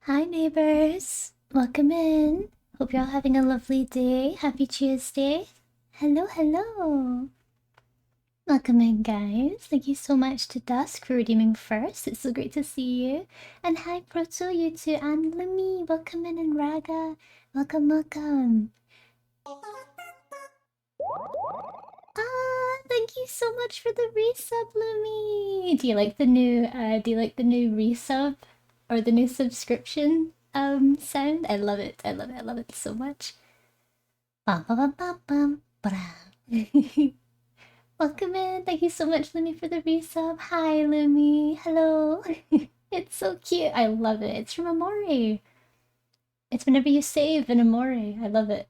Hi, neighbors. Welcome in. Hope you're all having a lovely day. Happy Tuesday. Hello, hello. Welcome in, guys. Thank you so much to Dusk for redeeming first. It's so great to see you. And hi, Proto, you too, and Lumi. Welcome in, and Raga. Welcome, welcome. Ah, thank you so much for the resub, Lumi. Do you like the new? Resub or the new subscription sound? I love it. I love it. I love it so much. Bum, bum, bum, bum, bum, ba-da. Welcome in. Thank you so much, Lumi, for the resub. Hi, Lumi. Hello. It's so cute. I love it. It's from Amore. It's whenever you save in Amore. I love it.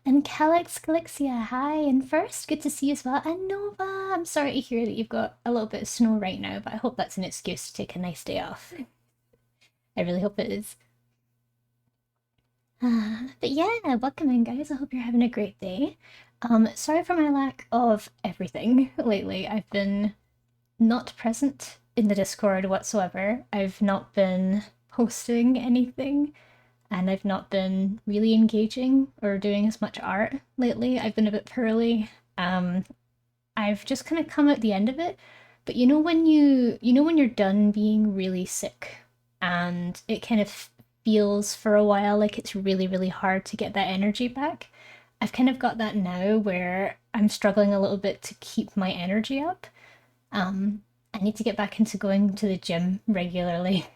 And Calix Calixia, hi. And first, good to see you as well. And Nova, I'm sorry to hear that you've got a little bit of snow right now, but I hope that's an excuse to take a nice day off. I really hope it is. But yeah, welcome in, guys. I hope you're having a great day. Sorry for my lack of everything lately. I've been not present in the Discord whatsoever. I've not been posting anything, and I've not been really engaging or doing as much art lately. I've been a bit poorly. I've just kind of come at the end of it. But you know when you're done being really sick and it kind of feels for a while like it's really, really hard to get that energy back. I've kind of got that now where I'm struggling a little bit to keep my energy up. I need to get back into going to the gym regularly.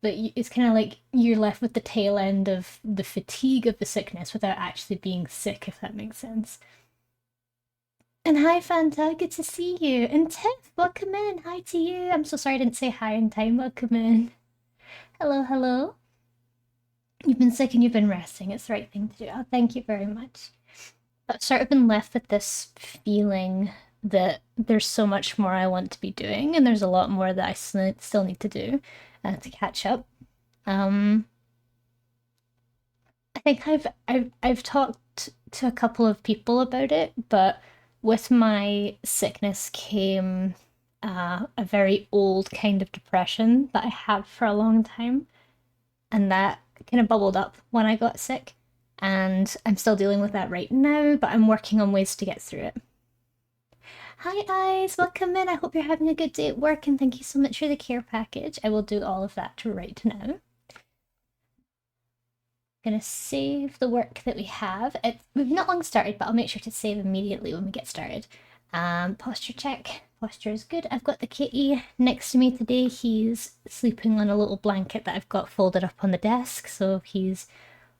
But it's kind of like you're left with the tail end of the fatigue of the sickness without actually being sick, if that makes sense. And hi, Fanta, good to see you. And Tiff, welcome in. Hi to you. I'm so sorry I didn't say hi in time. Welcome in. Hello, hello. You've been sick and you've been resting. It's the right thing to do. Oh, thank you very much. I've sort of been left with this feeling that there's so much more I want to be doing, and there's a lot more that I still need to do to catch up. I think I've talked to a couple of people about it, but with my sickness came a very old kind of depression that I have for a long time, and that kind of bubbled up when I got sick. And I'm still dealing with that right now, but I'm working on ways to get through it. Hi, guys, welcome in. I hope you're having a good day at work, and thank you so much for the care package. I will do all of that right now. Gonna save the work that we have. We've not long started, but I'll make sure to save immediately when we get started. Posture check. Posture is good. I've got the kitty next to me today. He's sleeping on a little blanket that I've got folded up on the desk, so he's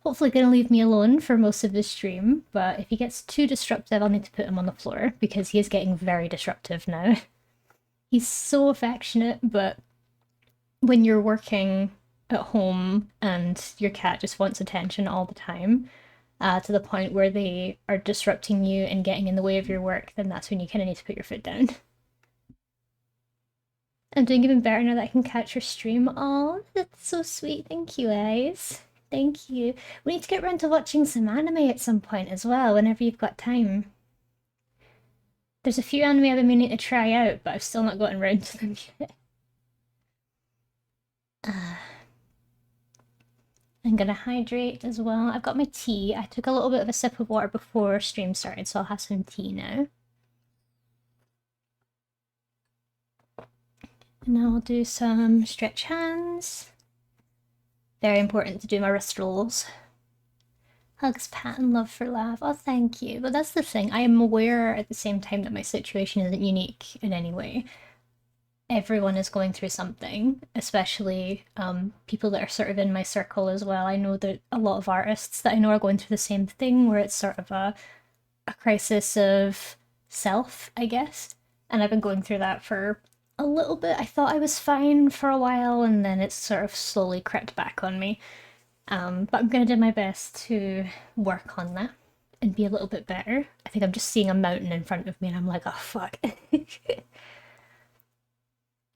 hopefully going to leave me alone for most of the stream, but if he gets too disruptive, I'll need to put him on the floor because he is getting very disruptive now. He's so affectionate, but when you're working at home and your cat just wants attention all the time, to the point where they are disrupting you and getting in the way of your work, then that's when you kind of need to put your foot down. I'm doing even better now that I can catch your stream. Oh, that's so sweet. Thank you, guys. Thank you. We need to get around to watching some anime at some point as well, whenever you've got time. There's a few anime I've been meaning to try out, but I've still not gotten around to them yet. I'm gonna hydrate as well. I've got my tea. I took a little bit of a sip of water before stream started, so I'll have some tea now. And now I'll do some stretch hands. Very important to do my wrist rolls. Hugs, pat, and love for laugh. Oh, thank you. But that's the thing. I am aware at the same time that my situation isn't unique in any way. Everyone is going through something, especially people that are sort of in my circle as well. I know that a lot of artists that I know are going through the same thing, where it's sort of a crisis of self, I guess. And I've been going through that for a little bit. I thought I was fine for a while, and then it's sort of slowly crept back on me. But I'm gonna do my best to work on that and be a little bit better. I think I'm just seeing a mountain in front of me and I'm like, oh fuck.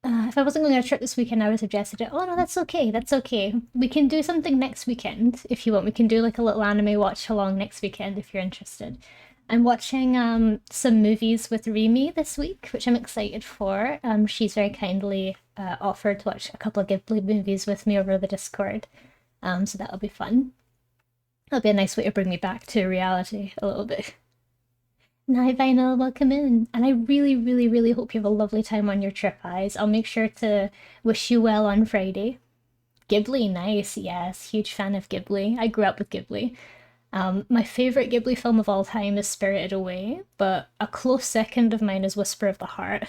If I wasn't going on a trip this weekend, I would have suggested it. Oh no, that's okay, that's okay. We can do something next weekend if you want. We can do like a little anime watch along next weekend if you're interested. I'm watching some movies with Remy this week, which I'm excited for. She's very kindly offered to watch a couple of Ghibli movies with me over the Discord. So that'll be fun. That'll be a nice way to bring me back to reality a little bit. Hi, Vinyl, welcome in. And I really, really, really hope you have a lovely time on your trip, Eyes. I'll make sure to wish you well on Friday. Ghibli, nice, yes. Huge fan of Ghibli. I grew up with Ghibli. My favorite Ghibli film of all time is Spirited Away, but a close second of mine is Whisper of the Heart.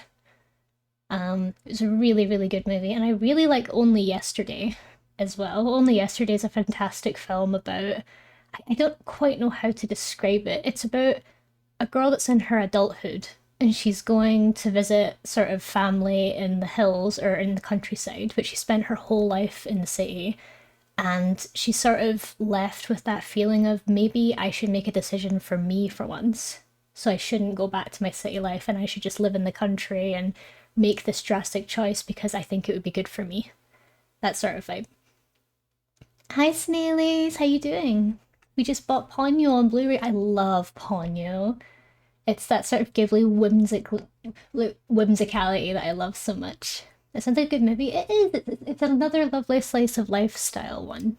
It's a really, really good movie, and I really like Only Yesterday as well. Only Yesterday is a fantastic film about. I don't quite know how to describe it. It's about a girl that's in her adulthood and she's going to visit sort of family in the hills or in the countryside, but she spent her whole life in the city. And she's sort of left with that feeling of maybe I should make a decision for me for once. So I shouldn't go back to my city life and I should just live in the country and make this drastic choice because I think it would be good for me. That sort of vibe. Hi Snailies, how you doing? We just bought Ponyo on Blu-ray. I love Ponyo. It's that sort of Ghibli whimsicality that I love so much. It sounds like a good movie. It is. It's another lovely slice of life style one.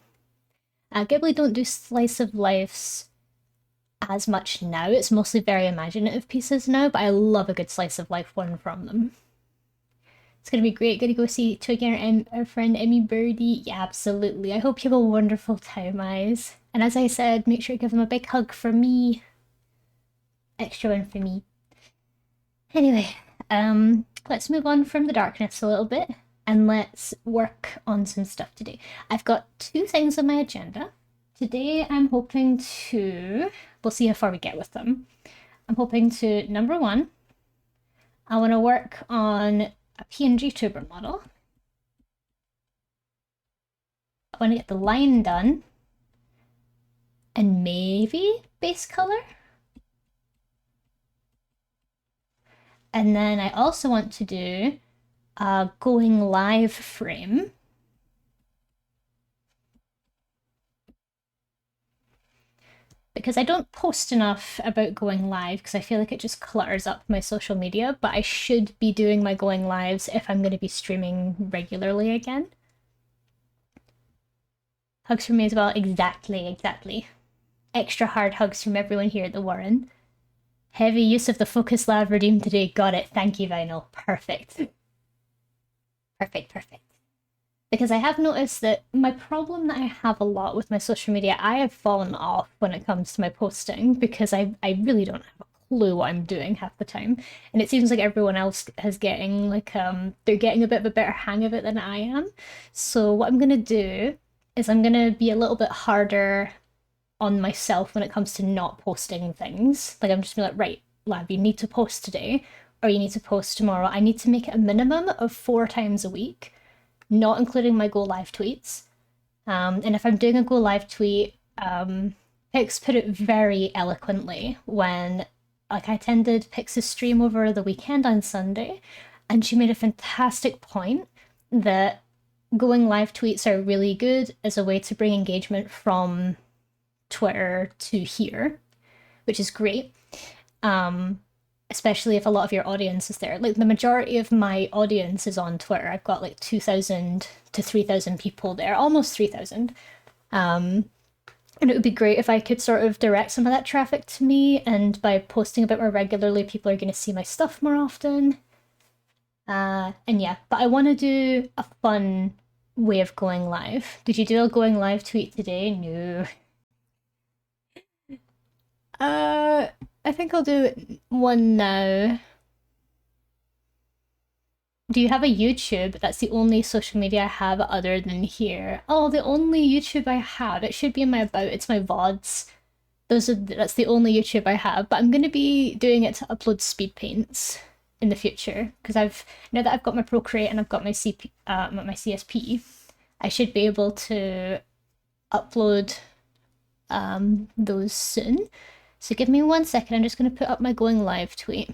Ghibli don't do slice of lifes as much now. It's mostly very imaginative pieces now, but I love a good slice of life one from them. It's gonna be great. Gonna go see Twiggy and our friend Emmy Birdie. Yeah, absolutely. I hope you have a wonderful time, Eyes. And as I said, make sure you give them a big hug for me. Extra one for me. Anyway, let's move on from the darkness a little bit and let's work on some stuff today. I've got two things on my agenda. Today I'm hoping to, we'll see how far we get with them. I'm hoping to, number one, I want to work on a PNG tuber model. I want to get the line done and maybe base color. And then I also want to do a going live frame. Because I don't post enough about going live because I feel like it just clutters up my social media, but I should be doing my going lives if I'm going to be streaming regularly again. Hugs from me as well. Exactly, exactly. Extra hard hugs from everyone here at the Warren. Heavy use of the focus lab redeemed today. Got it. Thank you, Vinyl. Perfect. Perfect, perfect. Because I have noticed that my problem that I have a lot with my social media, I have fallen off when it comes to my posting because I really don't have a clue what I'm doing half the time. And it seems like everyone else is getting like they're getting a bit of a better hang of it than I am. So what I'm gonna do is I'm gonna be a little bit harder on myself when it comes to not posting things. Like I'm just gonna be like, right, lab, you need to post today or you need to post tomorrow. I need to make it a minimum of 4 times a week, not including my go live tweets. And if I'm doing a go live tweet, Pix put it very eloquently when like I attended Pix's stream over the weekend on Sunday, and she made a fantastic point that going live tweets are really good as a way to bring engagement from Twitter to here, which is great. Especially if a lot of your audience is there. Like the majority of my audience is on Twitter. I've got like 2,000 to 3,000 people there, almost 3,000. And it would be great if I could sort of direct some of that traffic to me, and by posting a bit more regularly, people are going to see my stuff more often. And yeah, but I want to do a fun way of going live. Did you do a going live tweet today? No. I think I'll do one now. Do you have a YouTube? That's the only social media I have other than here. Oh, the only YouTube I have. It should be in my about. It's my VODs. That's the only YouTube I have. But I'm gonna be doing it to upload speed paints in the future because now that I've got my Procreate and I've got my my CSP, I should be able to upload those soon. So give me 1 second, I'm just going to put up my going live tweet.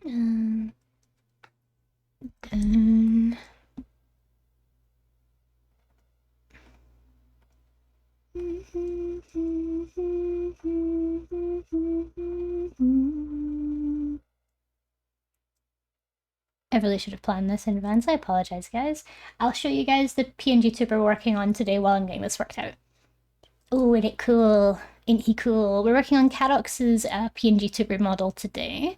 Done. I really should have planned this in advance. I apologize, guys. I'll show you guys the PNG tube we're working on today while I'm getting this worked out. Oh, isn't it cool? Ain't he cool? We're working on Cadox's PNG tuber model today.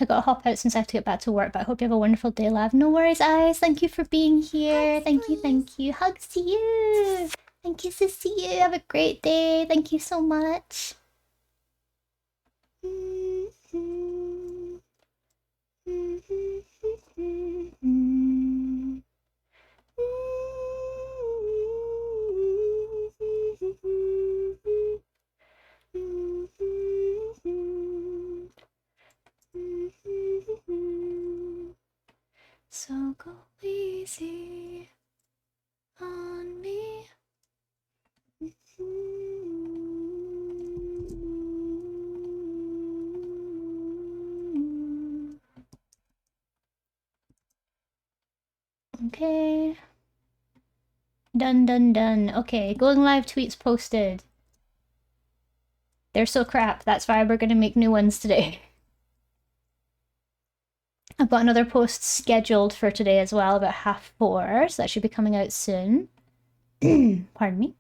I gotta hop out since I have to get back to work, but I hope you have a wonderful day, Lav. No worries, Eyes. Thank you for being here. Hugs, thank you, thank you. Hugs to you. Thank you, to see you. Have a great day. Thank you so much. So go easy on me. Okay. Done, done, done. Okay, going live tweets posted. They're so crap. That's why we're gonna make new ones today. I've got another post scheduled for today as well, about 4:30, so that should be coming out soon. Pardon me.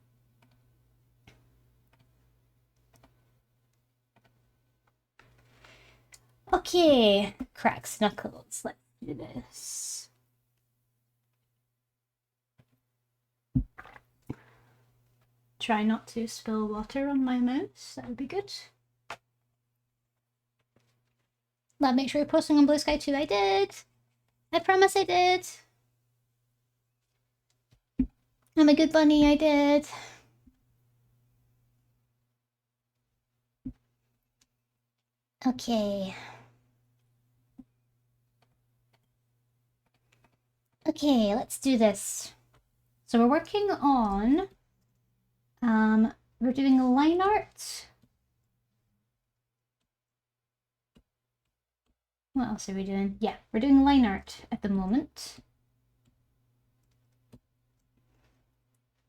Okay, cracks knuckles. Let's do this. Try not to spill water on my mouse. That would be good. Love, make sure you're posting on Blue Sky too. I did. I promise I did. I'm a good bunny. I did. Okay. Okay, let's do this. So we're working on, we're doing line art. What else are we doing? Yeah, we're doing line art at the moment.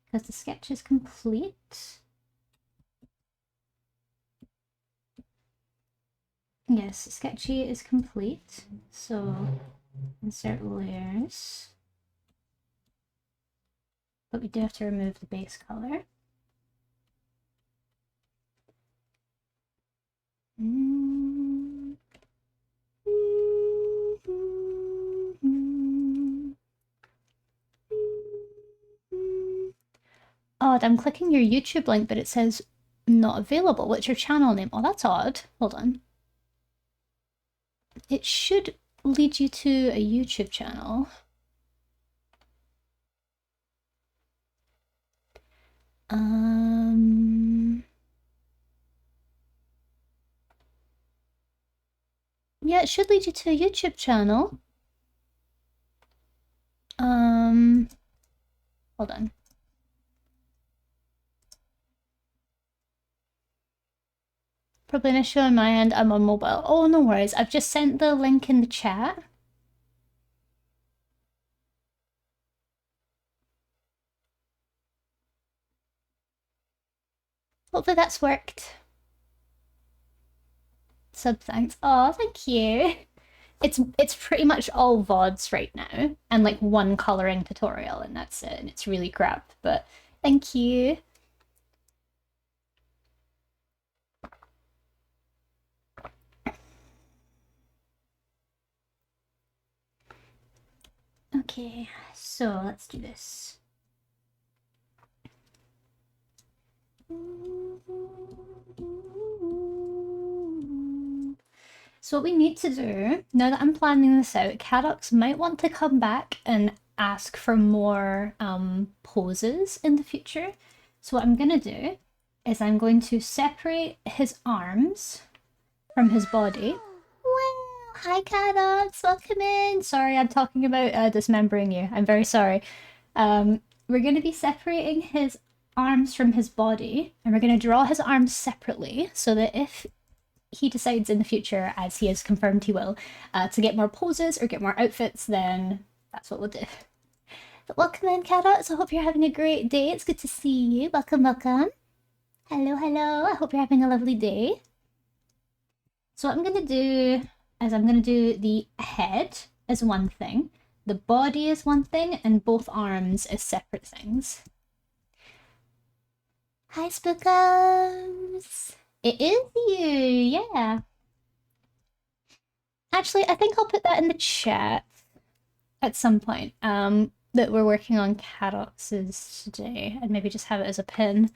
Because the sketch is complete. Yes, sketchy is complete. So insert layers. But we do have to remove the base color. Odd, I'm clicking your YouTube link, but it says not available. What's your channel name? Oh, that's odd. Hold on. It should lead you to a YouTube channel. Yeah, it should lead you to a YouTube channel. Hold on. Probably an issue on my end. I'm on mobile. Oh, no worries. I've just sent the link in the chat. Hopefully that's worked. Sub thanks. Oh, thank you. It's pretty much all VODs right now, and like one coloring tutorial, and that's it. And it's really crap, but thank you. Okay, so let's do this. So what we need to do, now that I'm planning this out, Cadox might want to come back and ask for more poses in the future. So what I'm going to do is I'm going to separate his arms from his body. Wow, Hi, Canucks. Welcome in. Sorry, I'm talking about dismembering you. I'm very sorry. We're going to be separating his arms from his body, and we're going to draw his arms separately so that if he decides in the future, as he has confirmed he will, to get more poses or get more outfits, then that's what we'll do. But welcome in, Canucks. I hope you're having a great day. It's good to see you. Welcome, welcome. Hello, hello. I hope you're having a lovely day. So what I'm going to do is I'm going to do the head as one thing, the body is one thing, and both arms as separate things. Hi, Spookums! It is you, yeah. Actually, I think I'll put that in the chat at some point, that we're working on Cadoxes today, and maybe just have it as a pin.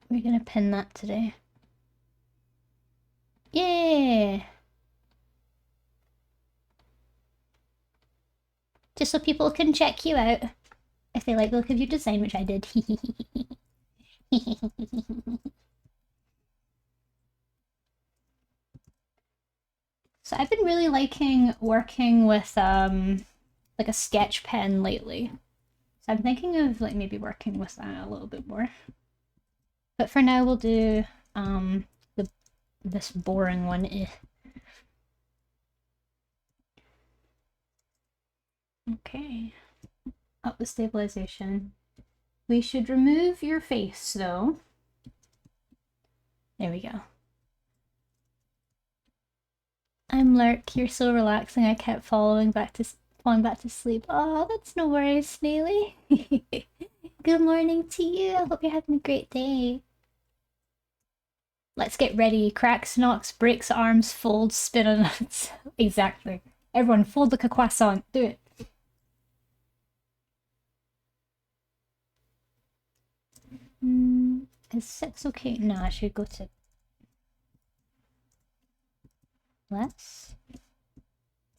We're gonna pin that today. Yeah! Just so people can check you out if they like the look of your design, which I did. So I've been really liking working with like a sketch pen lately. So I'm thinking of like maybe working with that a little bit more. But for now we'll do this boring one. Okay. Up the stabilization. We should remove your face though. There we go. I'm Lurk, you're so relaxing I kept falling back to sleep. Oh, that's no worries, Snaily. Good morning to you. I hope you're having a great day. Let's get ready. Cracks, knocks, breaks arms, folds, spin on nuts. Exactly. Everyone, fold like a croissant. Do it. Is 6 okay? No, I should go to less.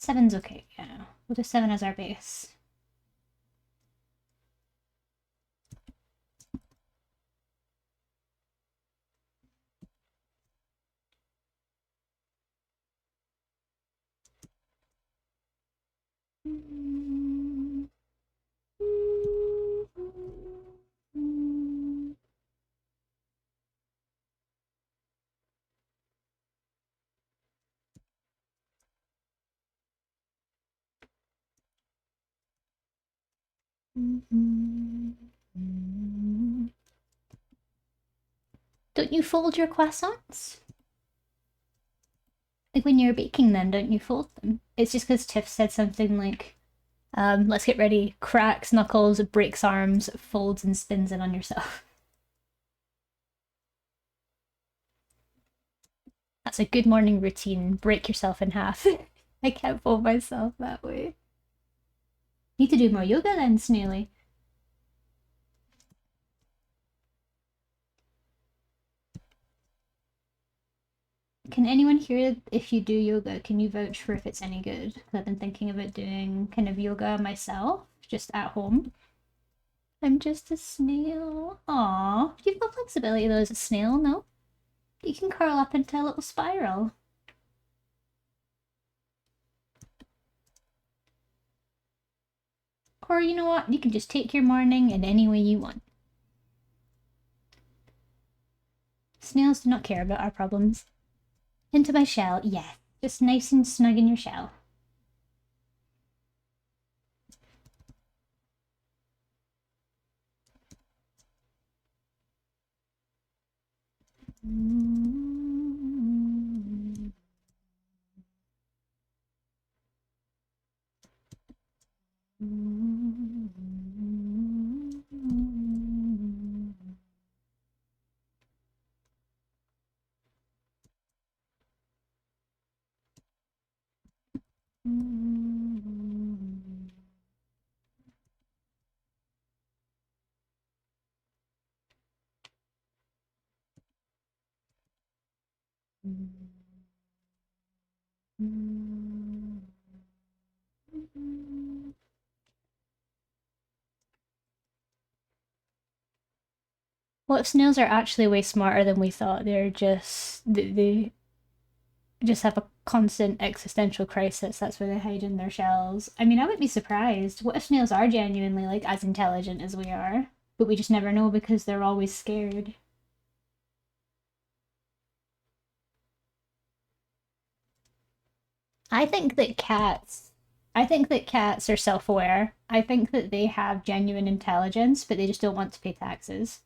7's okay, yeah. We'll do 7 as our base. Don't you fold your croissants? Like when you're baking them, don't you fold them? It's just because Tiff said something like, let's get ready, cracks, knuckles, breaks arms, folds and spins it on yourself. That's a good morning routine. Break yourself in half. I can't fold myself that way. Need to do more yoga then, Snaily. Can anyone here, if you do yoga, can you vouch for if it's any good? Because I've been thinking about doing kind of yoga myself, just at home. I'm just a snail. Aww. You've got flexibility though as a snail, no? You can curl up into a little spiral. Or you know what? You can just take your morning in any way you want. Snails do not care about our problems. Into my shell, yeah. Just nice and snug in your shell. What if snails are actually way smarter than we thought? They just have a constant existential crisis. That's where they hide in their shells. I mean, I wouldn't be surprised. What if snails are genuinely like as intelligent as we are, but we just never know because they're always scared? I think that cats I think that cats are self-aware. I think that they have genuine intelligence, but they just don't want to pay taxes.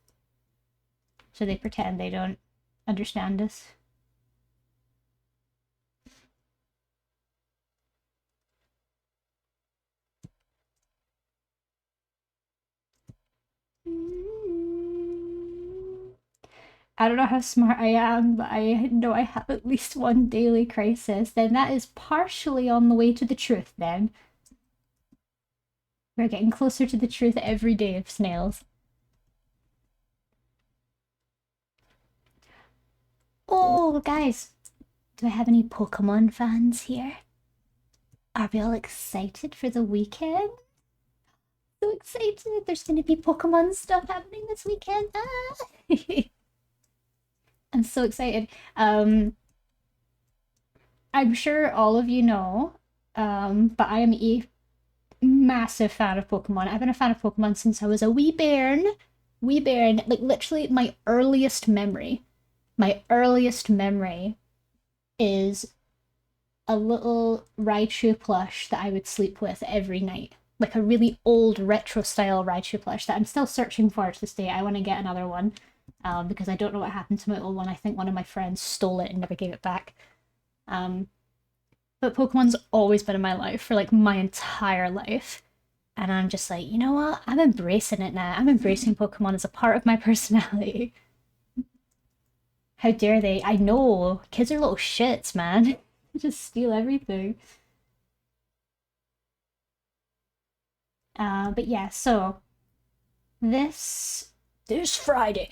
So they pretend they don't understand us. I don't know how smart I am, but I know I have at least one daily crisis. Then that is partially on the way to the truth, then. We're getting closer to the truth every day of snails. Oh, guys, do I have any Pokemon fans here? Are we all excited for the weekend? So excited! There's gonna be Pokemon stuff happening this weekend. Ah! I'm so excited. I'm sure all of you know, but I am a massive fan of Pokemon. I've been a fan of Pokemon since I was a wee bairn. Wee bairn, like literally my earliest memory. My earliest memory is a little Raichu plush that I would sleep with every night. Like a really old retro style Raichu plush that I'm still searching for to this day. I want to get another one because I don't know what happened to my old one. I think one of my friends stole it and never gave it back. Um, but Pokemon's always been in my life for like my entire life. And I'm just like, you know what? I'm embracing it now. I'm embracing Pokemon as a part of my personality. How dare they? I know. Kids are little shits, man. Just steal everything. But yeah, so this Friday,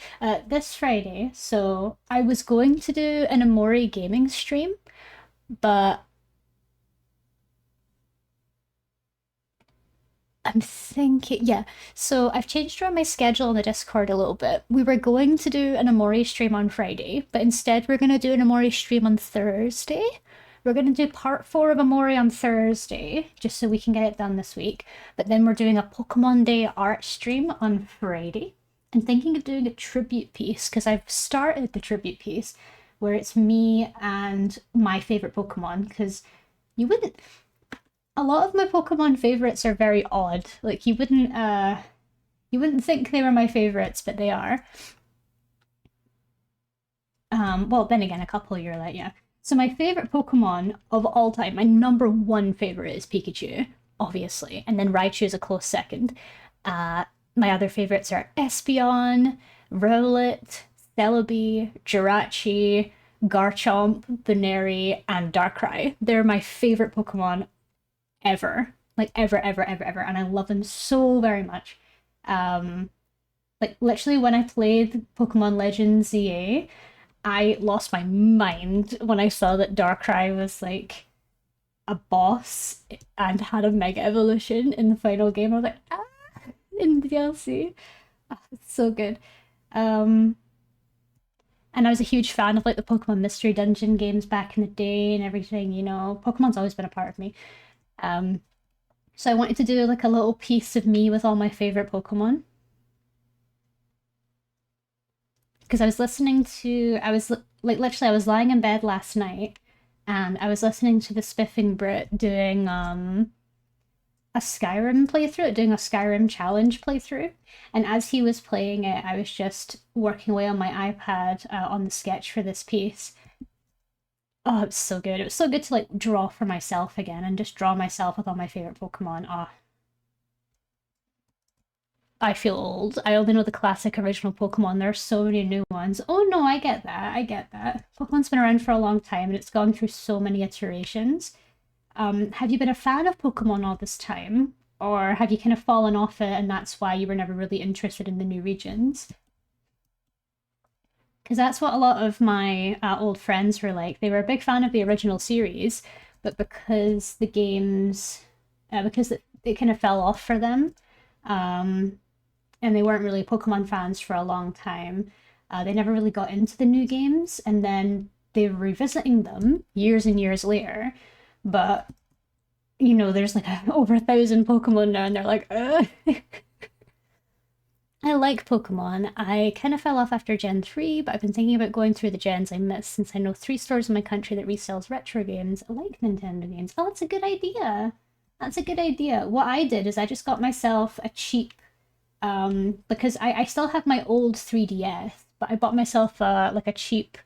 so I was going to do an Amori gaming stream, but I'm thinking, yeah. So I've changed around my schedule on the Discord a little bit. We were going to do an Amori stream on Friday, but instead we're going to do an Amori stream on Thursday. We're going to do part 4 of Amori on Thursday, just so we can get it done this week. But then we're doing a Pokemon Day art stream on Friday. I'm thinking of doing a tribute piece, because I've started the tribute piece, where it's me and my favorite Pokemon, because you wouldn't a lot of my Pokemon favorites are very odd. Like you wouldn't think they were my favorites, but they are. Well, then again, a couple you're like, yeah. So my favorite Pokemon of all time, my number one favorite is Pikachu, obviously, and then Raichu is a close second. My other favorites are Espeon, Rowlet, Celebi, Jirachi, Garchomp, Buneri, and Darkrai. They're my favorite Pokemon ever. Like ever, ever, ever, ever. And I love them so very much. Um, like literally when I played Pokemon Legends ZA, I lost my mind when I saw that Darkrai was like a boss and had a Mega Evolution in the final game. I was like, ah, in the DLC. Ah, it's so good. Um, and I was a huge fan of like the Pokemon Mystery Dungeon games back in the day and everything, you know. Pokemon's always been a part of me. Um, so I wanted to do like a little piece of me with all my favorite Pokemon. Because I was like literally, I was lying in bed last night and I was listening to the Spiffing Brit doing a Skyrim playthrough, doing a Skyrim challenge playthrough. And as he was playing it, I was just working away on my iPad on the sketch for this piece. Oh, it was so good. It was so good to like draw for myself again and just draw myself with all my favorite Pokemon. Oh, I feel old. I only know the classic original Pokemon. There are so many new ones. Oh no, I get that. I get that. Pokemon's been around for a long time and it's gone through so many iterations. Have you been a fan of Pokemon all this time? Or have you kind of fallen off it and that's why you were never really interested in the new regions? Because that's what a lot of my old friends were like. They were a big fan of the original series, but because the games, because it kind of fell off for them, um, and they weren't really Pokemon fans for a long time. They never really got into the new games, and then they're revisiting them years and years later. But you know, there's like over 1,000 Pokemon now, and they're like, ugh. I like Pokemon. I kind of fell off after Gen 3, but I've been thinking about going through the gens I missed since I know 3 stores in my country that resells retro games like Nintendo games. Oh, that's a good idea. That's a good idea. What I did is I just got myself a cheap, because I still have my old 3DS, but I bought myself like a cheap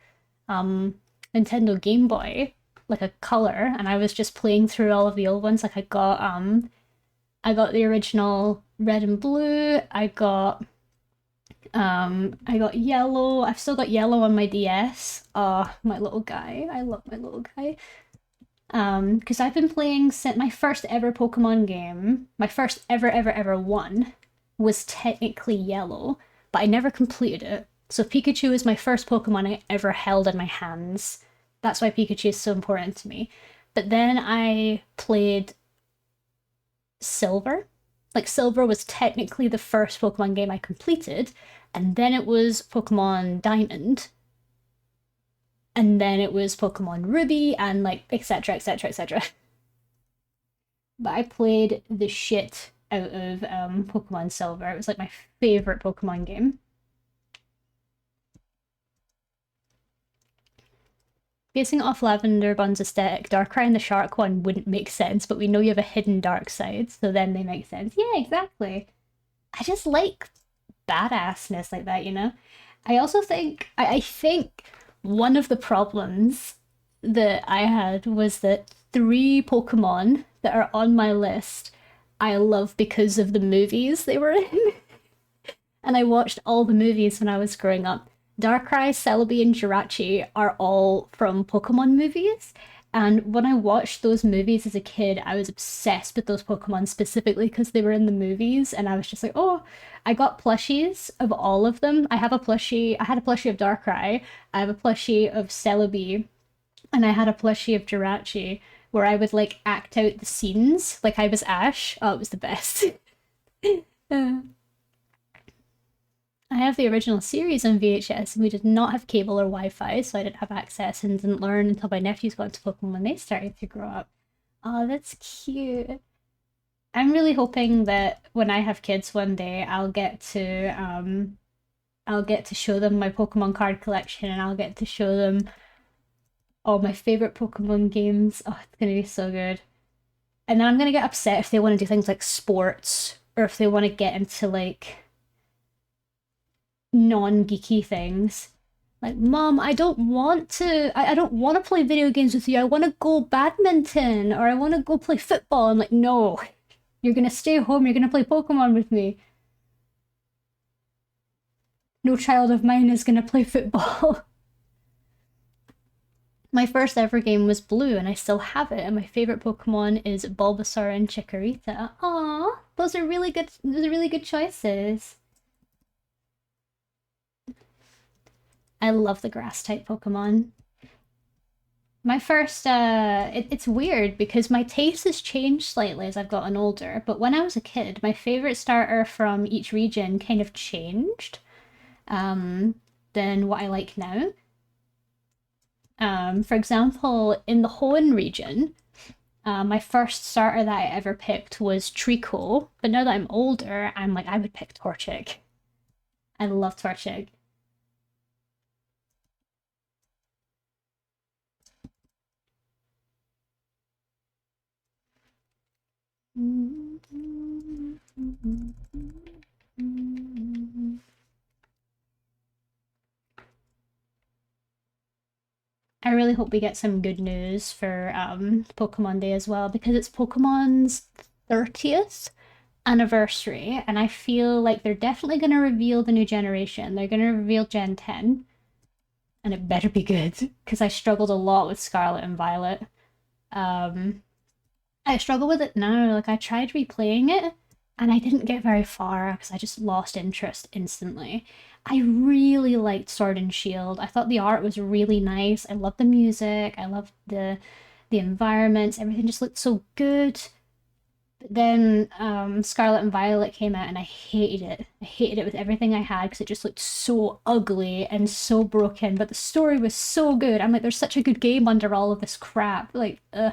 um, Nintendo Game Boy, like a color, and I was just playing through all of the old ones. Like I got the original red and blue. I got yellow. I've still got yellow on my DS. Oh, my little guy. I love my little guy. Because I've been playing since my first ever Pokemon game, my first ever one was technically yellow, but I never completed it. So Pikachu is my first Pokemon I ever held in my hands. That's why Pikachu is so important to me. But then I played Silver. Like Silver was technically the first Pokemon game I completed, and then it was Pokemon Diamond, and then it was Pokemon Ruby, and like etc. etc. etc. But I played the shit out of Pokemon Silver. It was like my favorite Pokemon game. Basing off Lavender Bun's aesthetic, Darkrai and the Shark one wouldn't make sense, but we know you have a hidden dark side, so then they make sense. Yeah, exactly. I just like badassness like that, you know? I also think I think one of the problems that I had was that 3 Pokemon that are on my list I love because of the movies they were in. And I watched all the movies when I was growing up. Darkrai, Celebi, and Jirachi are all from Pokemon movies. And when I watched those movies as a kid, I was obsessed with those Pokemon specifically because they were in the movies. And I was just like, oh, I got plushies of all of them. I had a plushie of Darkrai, I have a plushie of Celebi, and I had a plushie of Jirachi where I would like act out the scenes like I was Ash. Oh, it was the best. Uh, I have the original series on VHS, and we did not have cable or Wi-Fi, so I didn't have access and didn't learn until my nephews got into Pokemon when they started to grow up. Oh, that's cute. I'm really hoping that when I have kids one day, I'll get to show them my Pokemon card collection, and I'll get to show them all my favorite Pokemon games. Oh, it's gonna be so good. And then I'm gonna get upset if they want to do things like sports or if they want to get into like non-geeky things. Like, Mom, I don't want to play video games with you. I want to go badminton or I want to go play football. I'm like, no, you're gonna stay home. You're gonna play Pokemon with me. No child of mine is gonna play football. My first ever game was Blue, and I still have it. And my favorite Pokemon is Bulbasaur and Chikorita. Aww, those are really good. Those are really good choices. I love the grass type Pokemon. My first, it's weird because my taste has changed slightly as I've gotten older, but when I was a kid, my favorite starter from each region kind of changed than what I like now. For example, in the Hoenn region, my first starter that I ever picked was Trico, but now that I'm older, I'm like, I would pick Torchic. I love Torchic. I really hope we get some good news for Pokemon Day as well because it's Pokemon's 30th anniversary, and I feel like they're definitely going to reveal the new generation. They're going to reveal Gen 10, and it better be good because I struggled a lot with Scarlet and Violet. Um, I struggle with it now. Like, I tried replaying it and I didn't get very far because I just lost interest instantly. I really liked Sword and Shield. I thought the art was really nice. I loved the music. I loved the environments. Everything just looked so good. Then Scarlet and Violet came out and I hated it. I hated it with everything I had because it just looked so ugly and so broken, but the story was so good. I'm like, there's such a good game under all of this crap. Like I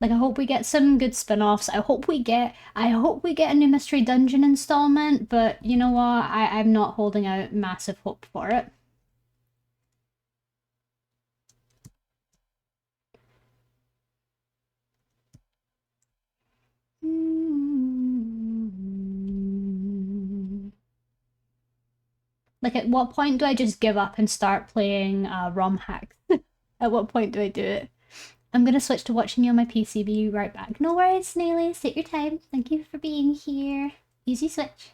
hope we get some good spin-offs. I hope we get a new Mystery Dungeon installment, but you know what? I'm not holding out massive hope for it. Like, at what point do I just give up and start playing ROM hacks? At what point do I do it? I'm gonna switch to watching you on my PC. Be right back. No worries, Snaily. Take your time. Thank you for being here. Easy switch.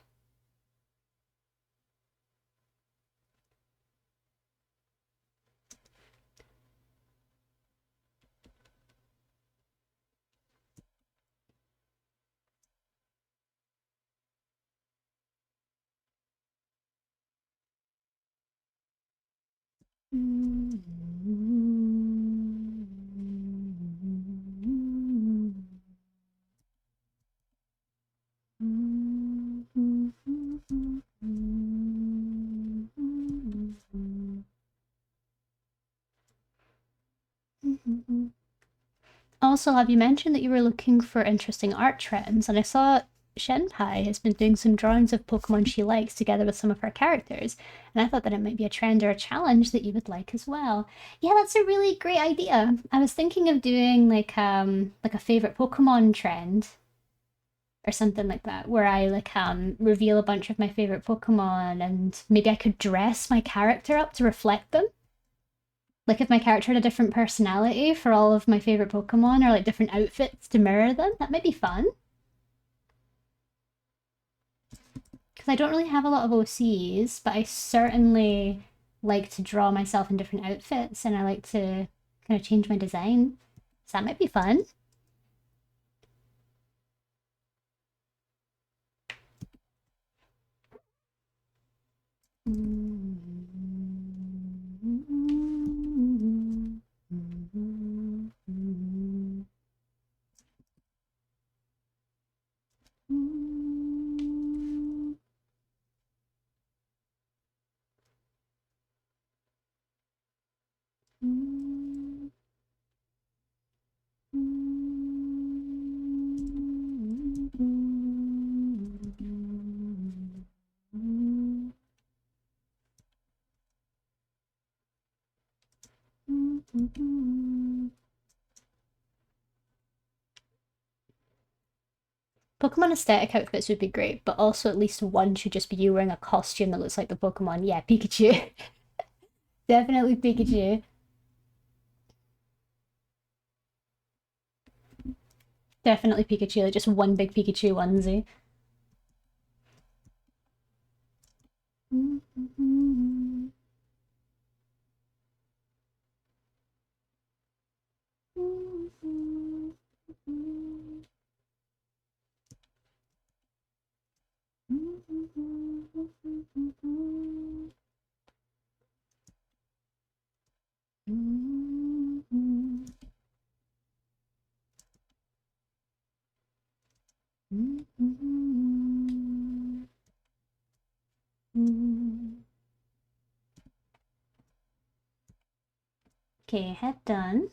Also, have you mentioned that you were looking for interesting art trends? And I saw Shenpai has been doing some drawings of Pokemon she likes together with some of her characters, and I thought that it might be a trend or a challenge that you would like as well. Yeah, that's a really great idea. I was thinking of doing like a favorite Pokemon trend or something like that, where I reveal a bunch of my favorite Pokemon, and maybe I could dress my character up to reflect them. Like if my character had a different personality for all of my favorite Pokemon, or like different outfits to mirror them, that might be fun. Because I don't really have a lot of OCs, but I certainly like to draw myself in different outfits, and I like to kind of change my design. So that might be fun. Pokemon aesthetic outfits would be great, but also at least one should just be you wearing a costume that looks like the Pokemon. Yeah, Pikachu. Definitely Pikachu. Definitely Pikachu, like just one big Pikachu onesie. Okay, head done.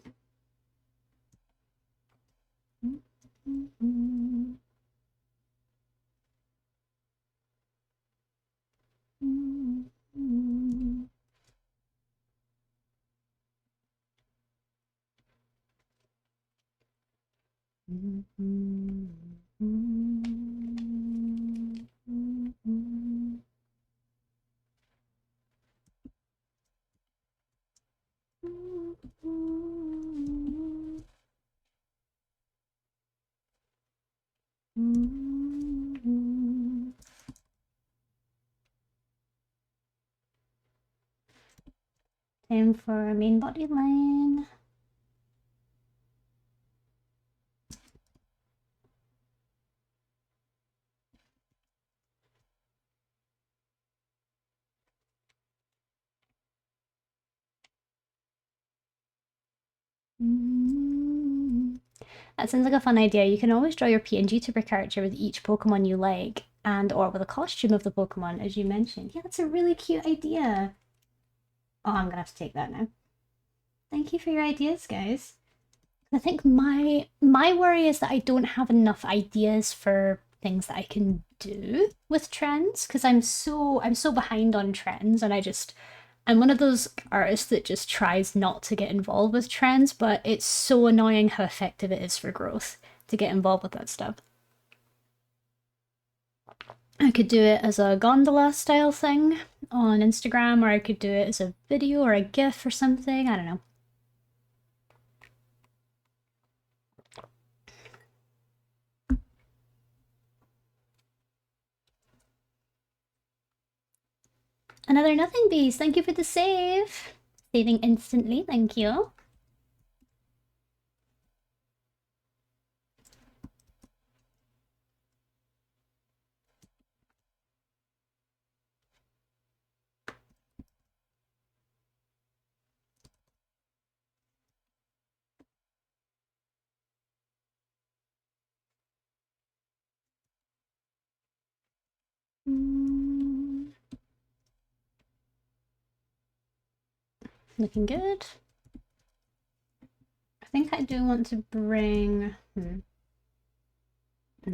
Time for main body line. That sounds like a fun idea. You can always draw your PNG Tuber character with each Pokemon you like, and or with a costume of the Pokemon, as you mentioned. Yeah, that's a really cute idea. Oh, I'm gonna have to take that now. Thank you for your ideas, guys. I think my worry is that I don't have enough ideas for things that I can do with trends because I'm so behind on trends, and I'm one of those artists that just tries not to get involved with trends, but it's so annoying how effective it is for growth to get involved with that stuff. I could do it as a gondola style thing on Instagram, or I could do it as a video or a GIF or something. I don't know. Another nothing beast. Thank you for the save. Saving instantly. Thank you. Looking good. I think I do want to bring... No,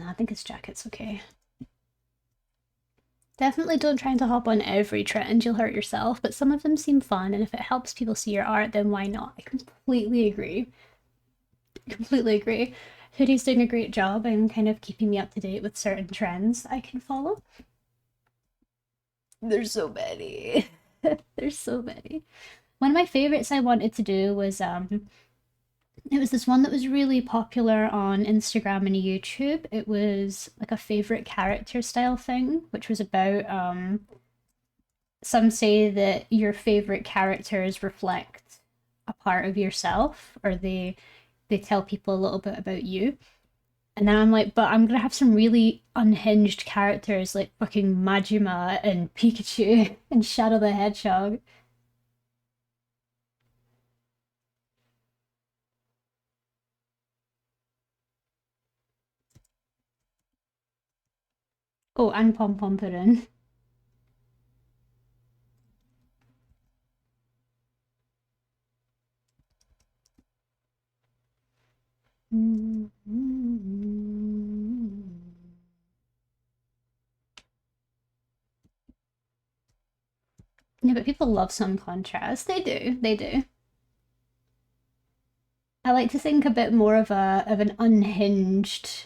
I think his jacket's okay. Definitely don't try to hop on every trend, you'll hurt yourself, but some of them seem fun, and if it helps people see your art, then why not? I completely agree. Completely agree. Hoodie's doing a great job in kind of keeping me up to date with certain trends I can follow. There's so many. There's so many. One of my favorites I wanted to do was it was this one that was really popular on Instagram and YouTube. It was like a favorite character style thing, which was about some say that your favorite characters reflect a part of yourself, or they tell people a little bit about you. And then I'm like, but I'm gonna have some really unhinged characters like fucking Majima and Pikachu and Shadow the Hedgehog. Oh, and Pom Pom Puddin'. Yeah, but people love some contrast. They do. They do. I like to think a bit more of an unhinged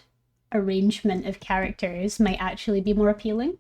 arrangement of characters might actually be more appealing.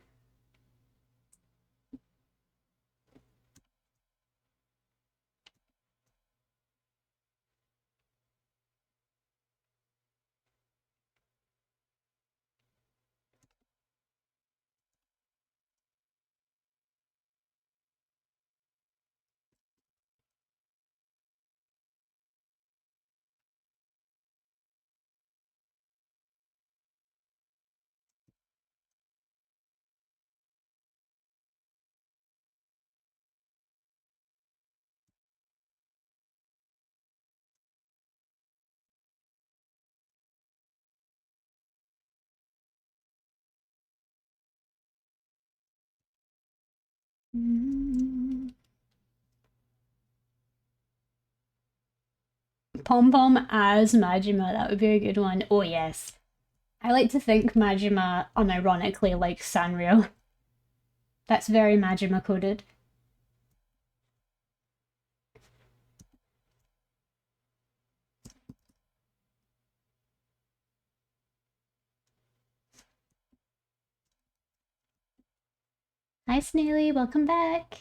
Pom Pom as Majima, that would be a good one. Oh yes. I like to think Majima unironically likes Sanrio. That's very Majima coded. Hi Snaily, welcome back.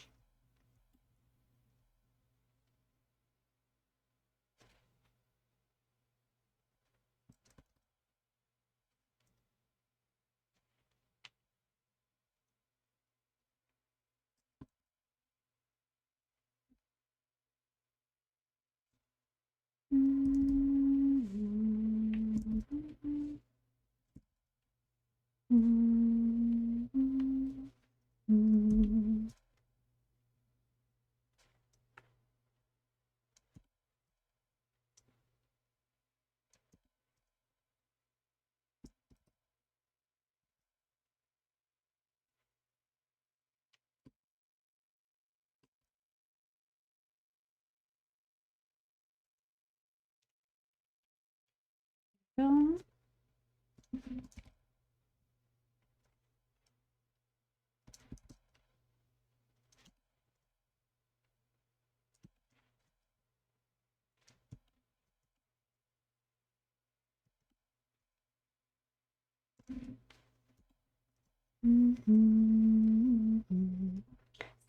go.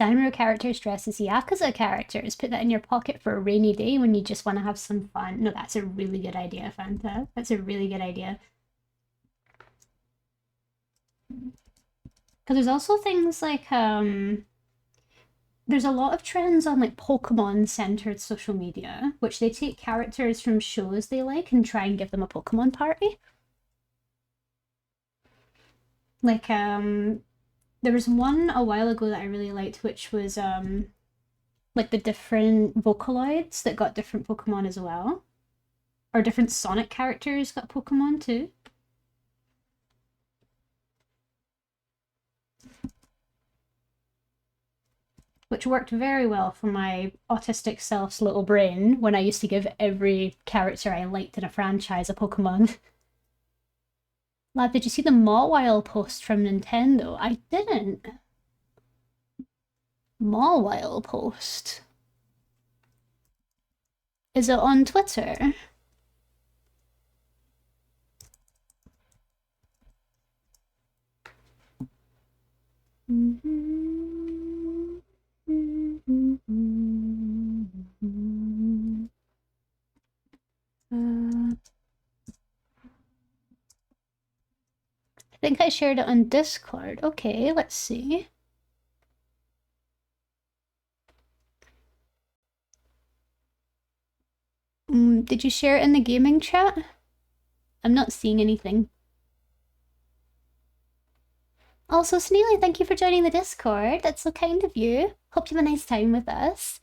Sanrio characters dress as Yakuza characters. Put that in your pocket for a rainy day when you just want to have some fun. No, that's a really good idea, Fanta. That's a really good idea. Because there's also things like, there's a lot of trends on like Pokemon-centered social media, which they take characters from shows they like and try and give them a Pokemon party. Like, there was one a while ago that I really liked, which was like the different Vocaloids that got different Pokemon as well. Or different Sonic characters got Pokemon too. Which worked very well for my autistic self's little brain when I used to give every character I liked in a franchise a Pokemon. Lad, did you see the Mawile post from Nintendo? I didn't. Mawile post? Is it on Twitter? I think I shared it on Discord. Okay, let's see. Did you share it in the gaming chat? I'm not seeing anything. Also, Sneely, thank you for joining the Discord. That's so kind of you. Hope you have a nice time with us.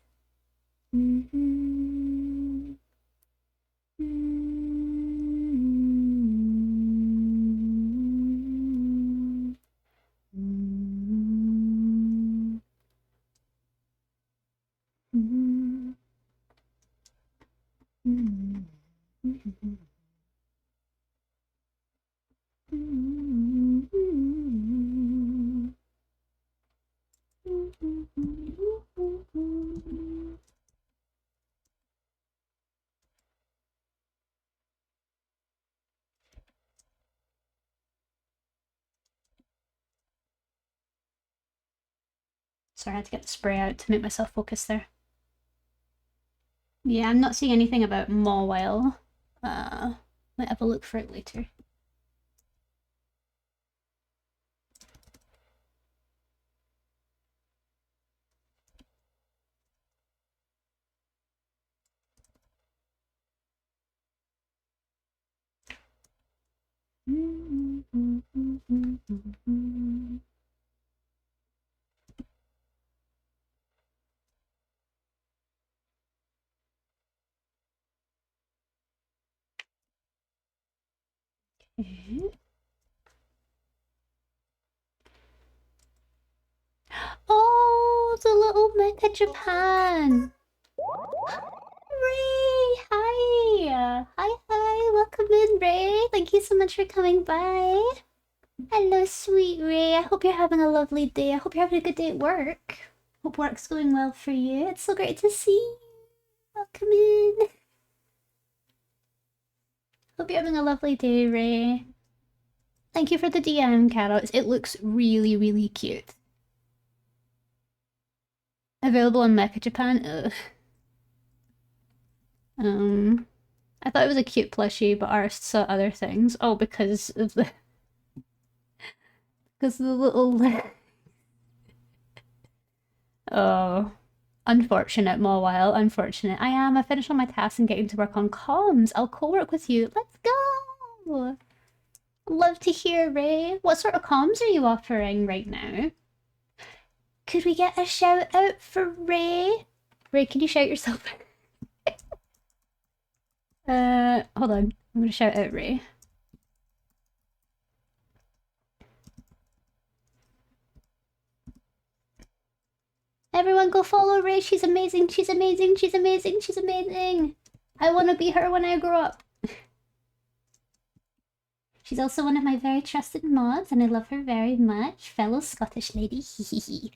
Sorry, I had to get the spray out to make myself focus there. Yeah, I'm not seeing anything about Mawile. Might have a look for it later. Okay. Oh, the little Mecha Japan! Ray! Hi! Hi, welcome in, Ray! Thank you so much for coming by. Hello, sweet Ray. I hope you're having a lovely day. I hope you're having a good day at work. Hope work's going well for you. It's so great to see you. Welcome in. Hope you're having a lovely day, Ray. Thank you for the DM, Carrots. It looks really, really cute. Available on Mecha Japan. Ugh. I thought it was a cute plushie, but ours saw other things. Oh, because of the little oh, unfortunate, Mawile, unfortunate. I finished all my tasks and getting to work on comms. I'll co-work with you. Let's go! Love to hear, Ray. What sort of comms are you offering right now? Could we get a shout out for Ray? Ray, can you shout yourself hold on. I'm gonna shout out Ray. Everyone go follow Ray. She's amazing. She's amazing. She's amazing. She's amazing. I want to be her when I grow up. She's also one of my very trusted mods, and I love her very much. Fellow Scottish lady, hee hee hee.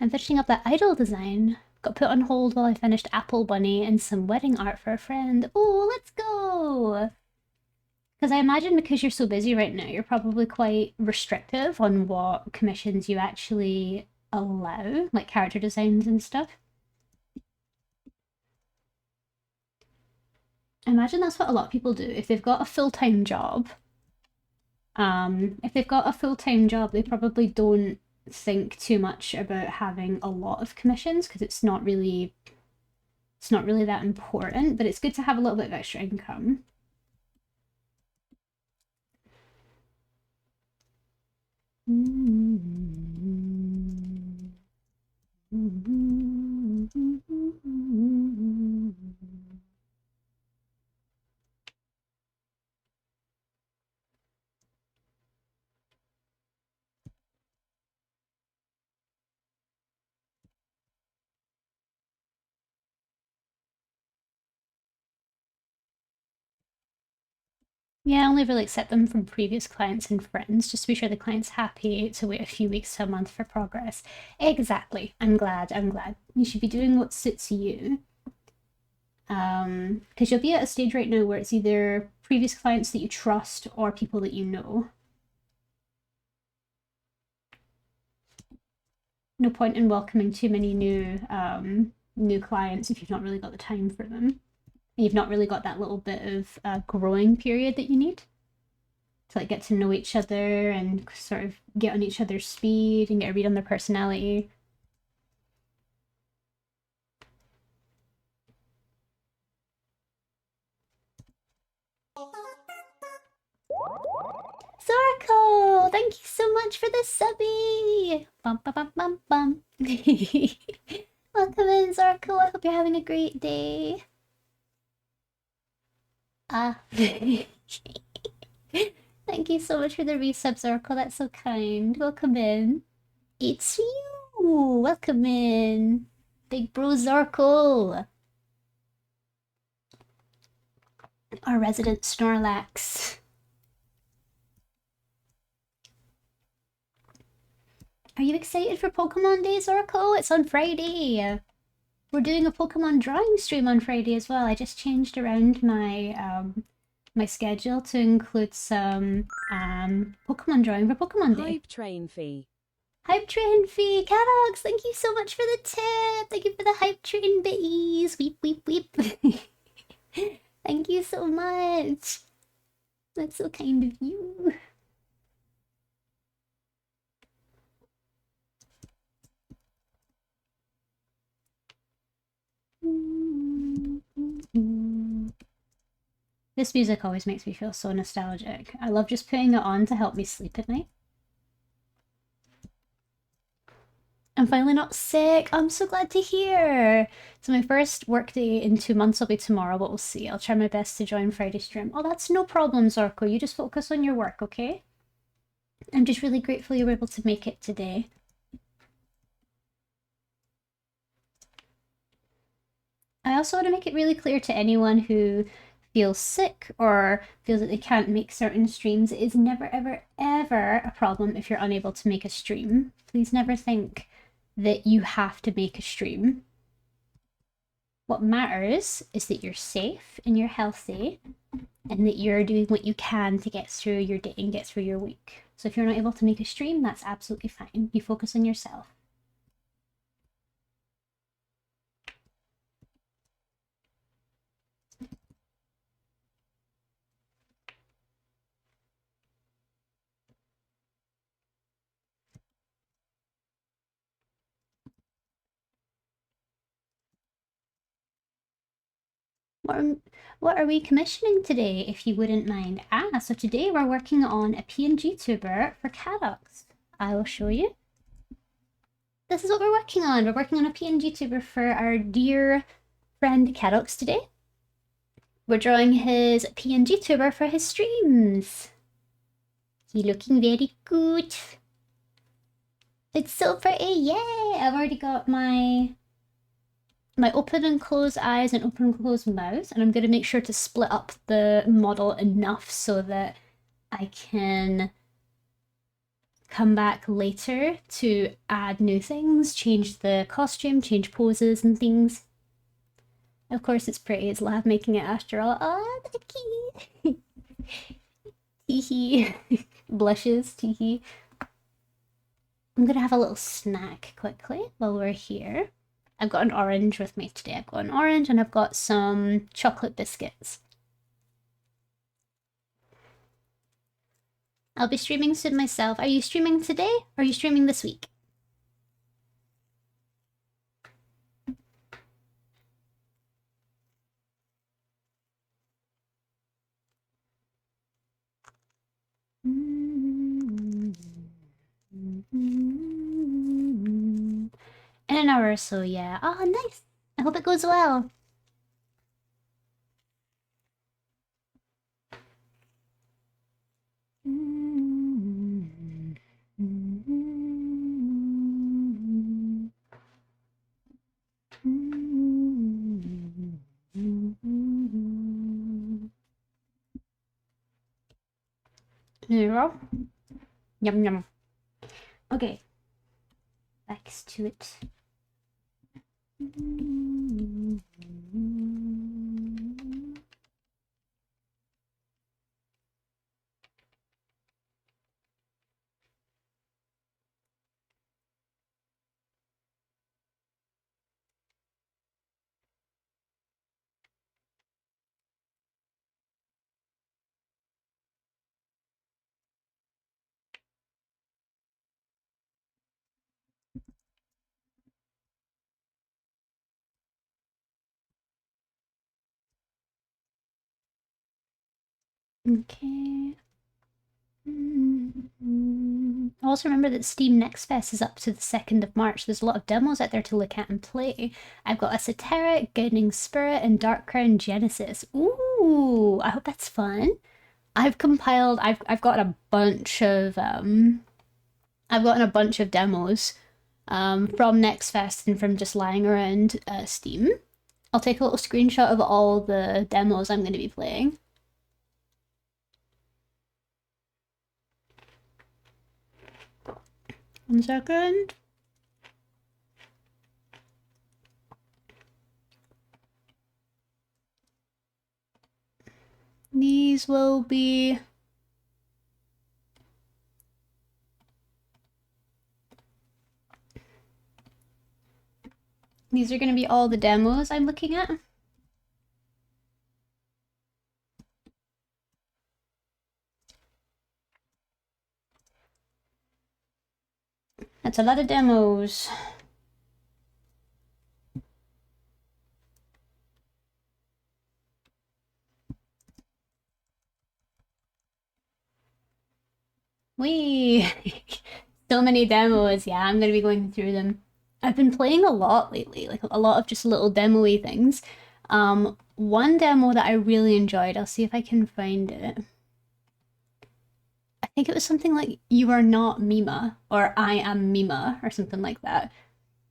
I'm finishing up that idol design. Got put on hold while I finished Apple Bunny and some wedding art for a friend. Oh, let's go! Because I imagine because you're so busy right now, you're probably quite restrictive on what commissions you actually allow, like character designs and stuff. I imagine that's what a lot of people do. If they've got a full-time job, they probably don't think too much about having a lot of commissions because it's not really that important, but it's good to have a little bit of extra income. Yeah, I only really accept them from previous clients and friends, just to be sure the client's happy to wait a few weeks to a month for progress. Exactly. I'm glad. You should be doing what suits you. Because you'll be at a stage right now where it's either previous clients that you trust or people that you know. No point in welcoming too many new clients if you've not really got the time for them. And you've not really got that little bit of growing period that you need to like get to know each other and sort of get on each other's speed and get a read on their personality. Zorko! Thank you so much for the subby! Bum bum bum bum bum. Welcome in, Zorko. I hope you're having a great day. Thank you so much for the resub, Zorko. That's so kind. Welcome in. It's you! Welcome in. Big bro Zorko. Our resident Snorlax. Are you excited for Pokemon Day, Zorko? It's on Friday. We're doing a Pokemon drawing stream on Friday as well. I just changed around my my schedule to include some Pokemon drawing for Pokemon Day. Hype train fee. Hype train fee! Cadox, thank you so much for the tip! Thank you for the hype train bitties! Weep, weep, weep! Thank you so much! That's so kind of you. This music always makes me feel so nostalgic. I love just putting it on to help me sleep at night. I'm finally not sick. I'm so glad to hear. So my first work day in 2 months will be tomorrow, but we'll see. I'll try my best to join Friday stream. Oh, that's no problem, Zorko. You just focus on your work, okay? I'm just really grateful you were able to make it today. I also want to make it really clear to anyone who feels sick or feels that they can't make certain streams, it is never, ever, ever a problem if you're unable to make a stream. Please never think that you have to make a stream. What matters is that you're safe and you're healthy and that you're doing what you can to get through your day and get through your week. So if you're not able to make a stream, that's absolutely fine. You focus on yourself. What are we commissioning today, if you wouldn't mind? So today we're working on a PNG tuber for Cadox. I will show you. This is what we're working on. We're working on a PNG tuber for our dear friend Cadox today. We're drawing his PNG tuber for his streams. He's looking very good. It's so pretty, yay! I've already got my my open and close eyes and open and close mouth, and I'm going to make sure to split up the model enough so that I can come back later to add new things, change the costume, change poses and things. Of course it's pretty, it's lab making it after all. Oh, Becky! Teehee. Blushes, teehee. I'm gonna have a little snack quickly while we're here. I've got an orange with me today. I've got an orange and I've got some chocolate biscuits. I'll be streaming soon myself. Are you streaming today or are you streaming this week? In an hour or so, yeah. Oh, nice. I hope it goes well. There you go. Yum yum. Okay. Back to it. Okay. Also remember that Steam Next Fest is up to the 2nd of March. There's a lot of demos out there to look at and play. I've got Esoteric, Guiding Spirit, and Dark Crown Genesis. Ooh, I hope that's fun. I've compiled, I've got a bunch of I've gotten a bunch of demos from Next Fest and from just lying around Steam. I'll take a little screenshot of all the demos I'm going to be playing. One second. These will be... These are going to be all the demos I'm looking at. That's a lot of demos. Whee! So many demos. Yeah, I'm going to be going through them. I've been playing a lot lately, like a lot of just little demo-y things. One demo that I really enjoyed, I'll see if I can find it. I think it was something like "You are not Mima" or "I am Mima" or something like that.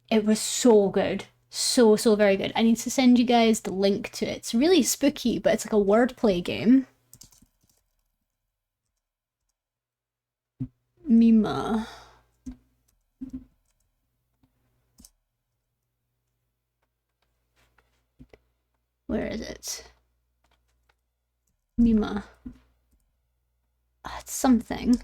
It was so good. So very good. I need to send you guys the link to it. It's really spooky, but it's like a wordplay game. Mima. Where is it? Mima. Oh, it's something.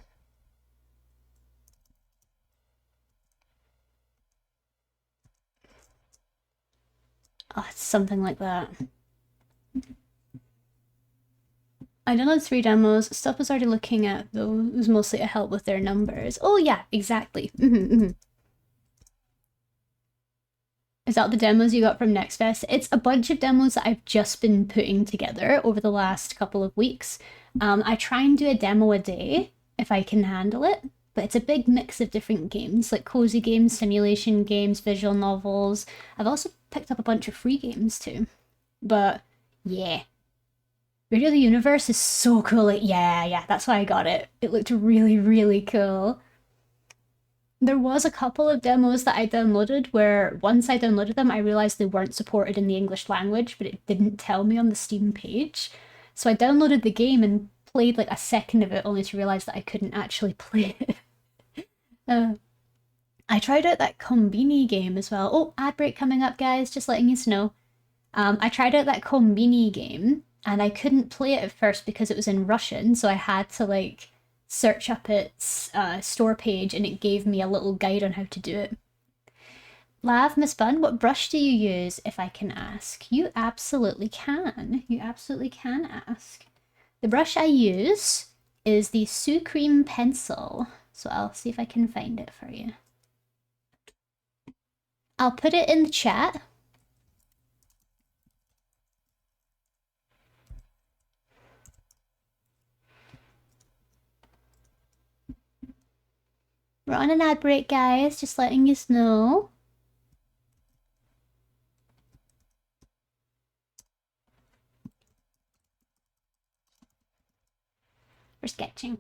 Oh, it's something like that. I downloaded 3 demos. Stuff was already looking at, though. It was mostly to help with their numbers. Oh, yeah, exactly. Is that the demos you got from Next Fest? It's a bunch of demos that I've just been putting together over the last couple of weeks. I try and do a demo a day if I can handle it, but it's a big mix of different games, like cozy games, simulation games, visual novels. I've also picked up a bunch of free games too. But yeah. Radio the Universe is so cool. Yeah, that's why I got it. It looked really, really cool. There was a couple of demos that I downloaded where once I downloaded them, I realized they weren't supported in the English language, but it didn't tell me on the Steam page. So I downloaded the game and played like a second of it, only to realize that I couldn't actually play it. I tried out that Combini game as well. Oh, ad break coming up, guys, just letting you know. I tried out that Combini game, and I couldn't play it at first because it was in Russian, so I had to like search up its store page, and it gave me a little guide on how to do it. Lav, Miss Bun, what brush do you use, if I can ask? You absolutely can. You absolutely can ask. The brush I use is the Sucreme pencil, so I'll see if I can find it for you. I'll put it in the chat. We're on an ad break, guys, just letting you know. We're sketching.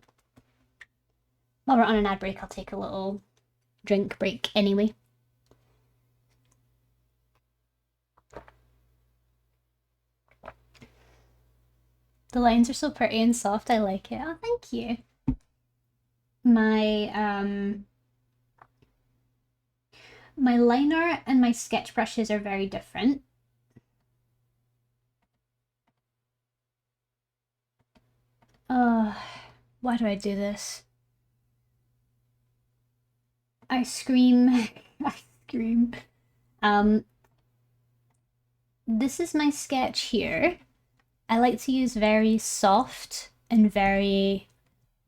While we're on an ad break, I'll take a little drink break anyway. The lines are so pretty and soft, I like it. Oh, thank you. My liner and my sketch brushes are very different. Why do I do this? I scream. I scream. This is my sketch here. I like to use very soft and very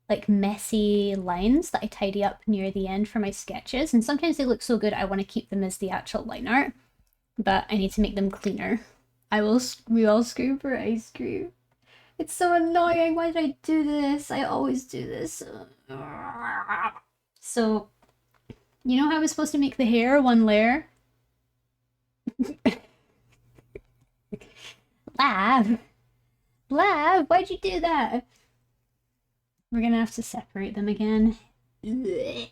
like messy lines that I tidy up near the end for my sketches, and sometimes they look so good I want to keep them as the actual line art, but I need to make them cleaner. We all scream for ice cream. It's so annoying. Why did I do this? I always do this. So, you know how I was supposed to make the hair one layer? Lav, why'd you do that? We're gonna have to separate them again. Okay.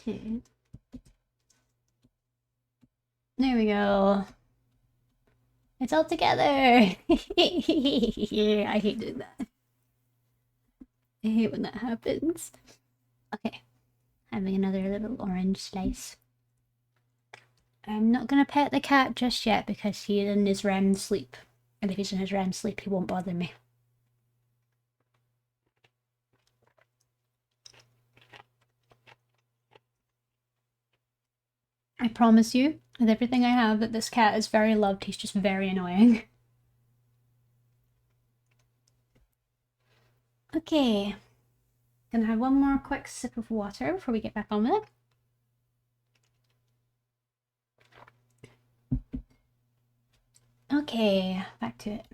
Okay. There we go. It's all together. I hate doing that. I hate when that happens. Okay. Having another little orange slice. I'm not gonna pet the cat just yet because he's in his REM sleep. And if he's in his REM sleep, he won't bother me. I promise you, with everything I have, that this cat is very loved. He's just very annoying. Okay. Gonna have one more quick sip of water before we get back on with it. Okay, back to it.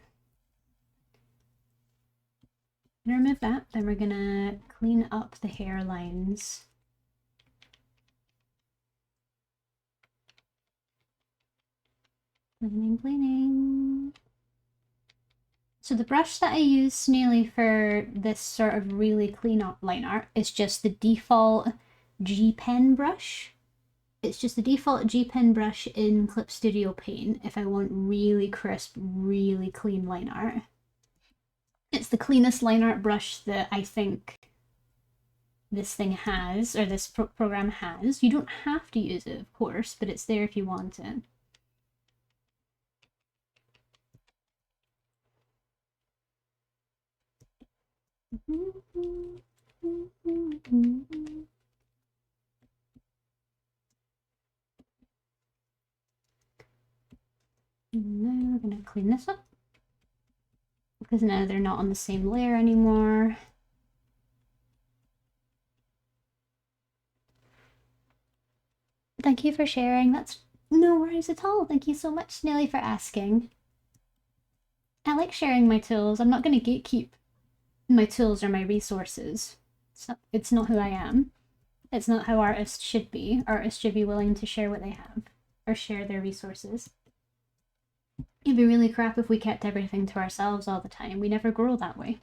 I'm gonna remove that, then we're gonna clean up the hairlines. Cleaning. So the brush that I use, Snaily, for this sort of really clean up line art is just the default G Pen brush. It's just the default G Pen brush in Clip Studio Paint if I want really crisp, really clean line art. It's the cleanest line art brush that I think this thing has, or this program has. You don't have to use it, of course, but it's there if you want it. Now we're gonna clean this up. because now they're not on the same layer anymore. Thank you for sharing. That's no worries at all. Thank you so much, Nelly, for asking. I like sharing my tools. I'm not going to gatekeep my tools or my resources. It's not who I am. It's not how artists should be. Artists should be willing to share what they have or share their resources. It'd be really crap if we kept everything to ourselves all the time. We never grow that way.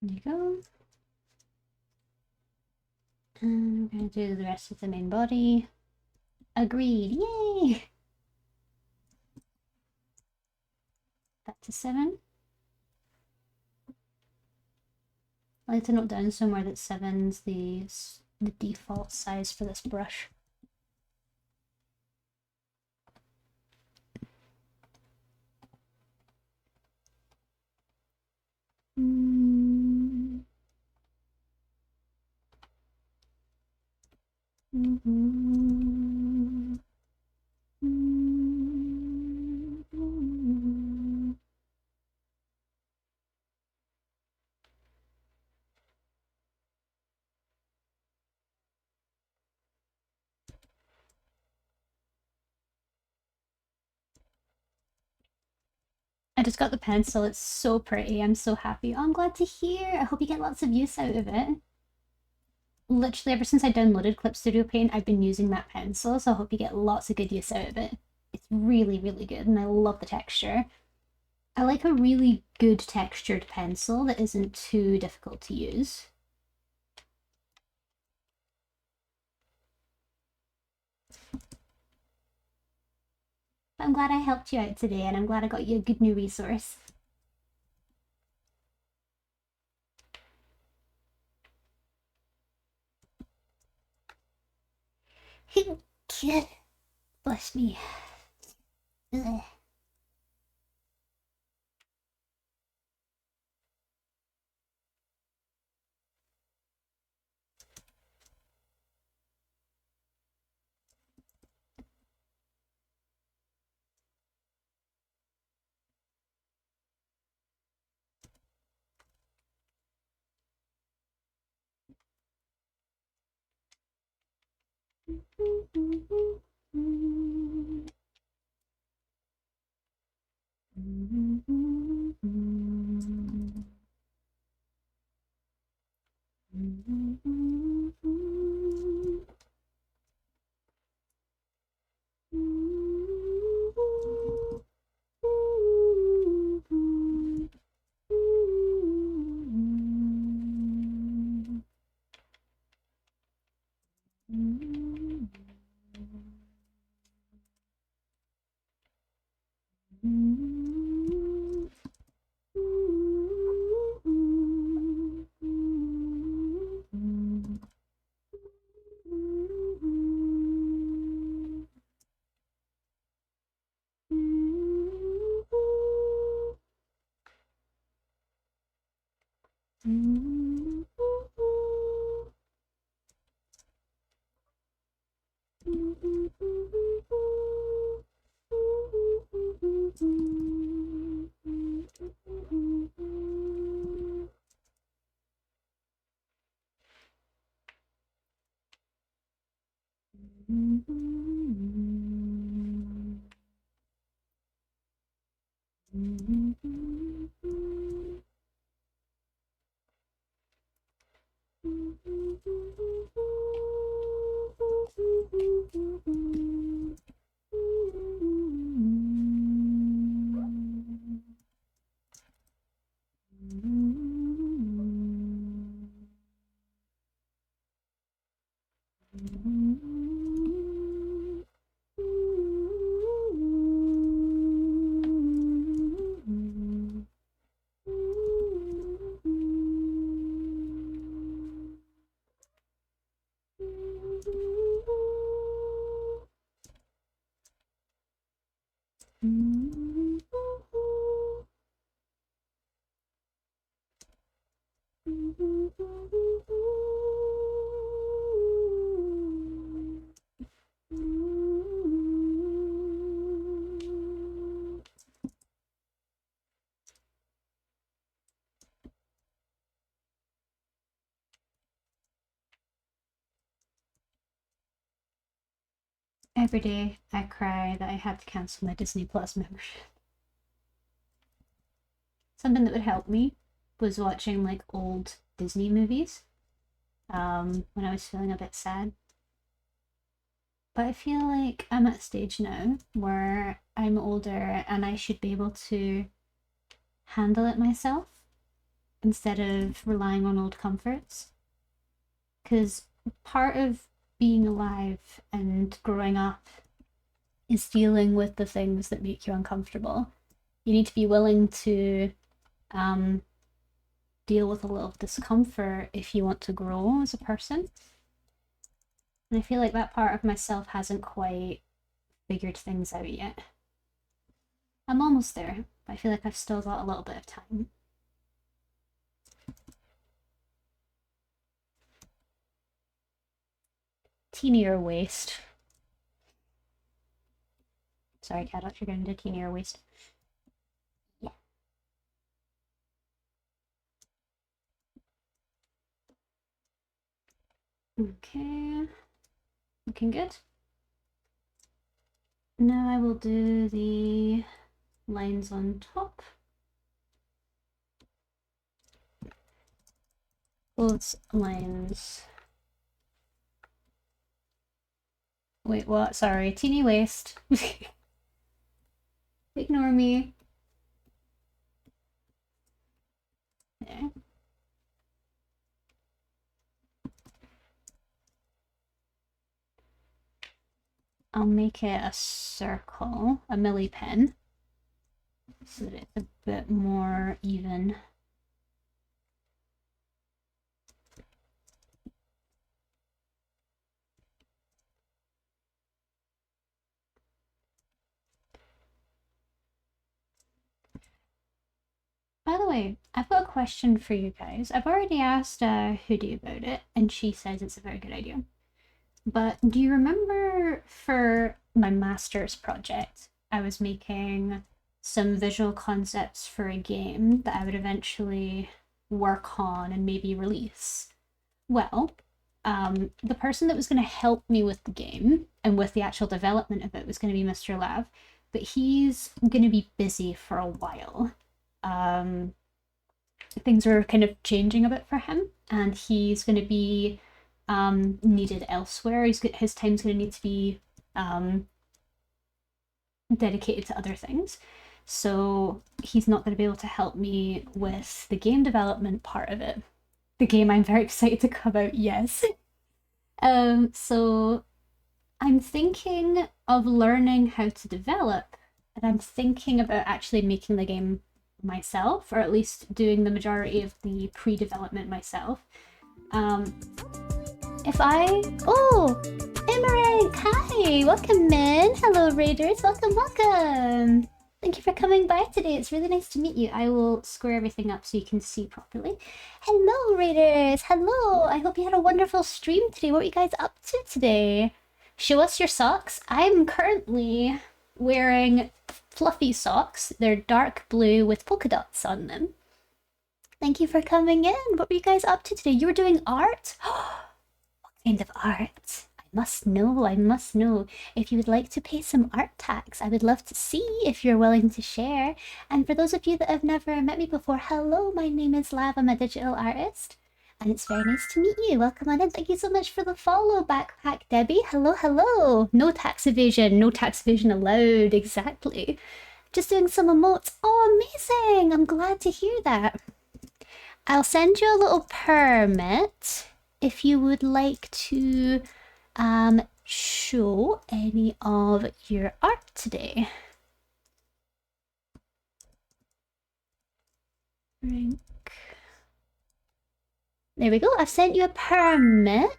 There you go. And we're going to do the rest of the main body. Agreed. Yay! Back to 7. I like to note down somewhere that 7's the default size for this brush. I just got the pencil. It's so pretty. I'm so happy. Oh, I'm glad to hear. I hope you get lots of use out of it. Literally, ever since I downloaded Clip Studio Paint, I've been using that pencil, so I hope you get lots of good use out of it. It's really, really good, and I love the texture. I like a really good textured pencil that isn't too difficult to use. I'm glad I helped you out today, and I'm glad I got you a good new resource. Bless me. Ugh. Every day I cry that I had to cancel my Disney Plus membership. Something that would help me was watching like old Disney movies when I was feeling a bit sad. But I feel like I'm at a stage now where I'm older and I should be able to handle it myself instead of relying on old comforts. Because part of being alive and growing up is dealing with the things that make you uncomfortable. You need to be willing to deal with a little discomfort if you want to grow as a person. And I feel like that part of myself hasn't quite figured things out yet. I'm almost there, but I feel like I've still got a little bit of time. Teenier waist. Sorry, Cadot, you're going to teenier waist. Yeah. Okay. Looking good. Now I will do the lines on top. Both lines. Wait, what? Sorry, teeny waist. Ignore me. There. I'll make it a circle, a milli pen, so that it's a bit more even. By the way, I've got a question for you guys. I've already asked Hoodie about it, and she says it's a very good idea. But do you remember for my master's project, I was making some visual concepts for a game that I would eventually work on and maybe release? Well, the person that was going to help me with the game and with the actual development of it was going to be Mr. Lav, but he's going to be busy for a while. Things are kind of changing a bit for him, and he's going to be needed elsewhere. His time's going to need to be dedicated to other things. So he's not going to be able to help me with the game development part of it. The game I'm very excited to come out, yes. So I'm thinking of learning how to develop, and I'm thinking about actually making the game myself, or at least doing the majority of the pre-development myself. Oh, Emerald, hi, welcome men, hello Raiders, welcome. Thank you for coming by today, it's really nice to meet you. I will square everything up so you can see properly. Hello Raiders, hello, I hope you had a wonderful stream today. What were you guys up to today? Show us your socks. I'm currently wearing fluffy socks. They're dark blue with polka dots on them. Thank you for coming in. What were you guys up to today? You were doing art? What kind of art? I must know. If you would like to pay some art tax, I would love to see if you're willing to share. And for those of you that have never met me before, hello, my name is Lav. I'm a digital artist. And it's very nice to meet you. Welcome on in. Thank you so much for the follow, Backpack Debbie. Hello. No tax evasion allowed. Exactly. Just doing some emotes. Oh, amazing. I'm glad to hear that. I'll send you a little permit if you would like to show any of your art today. Rank. There we go. I've sent you a permit.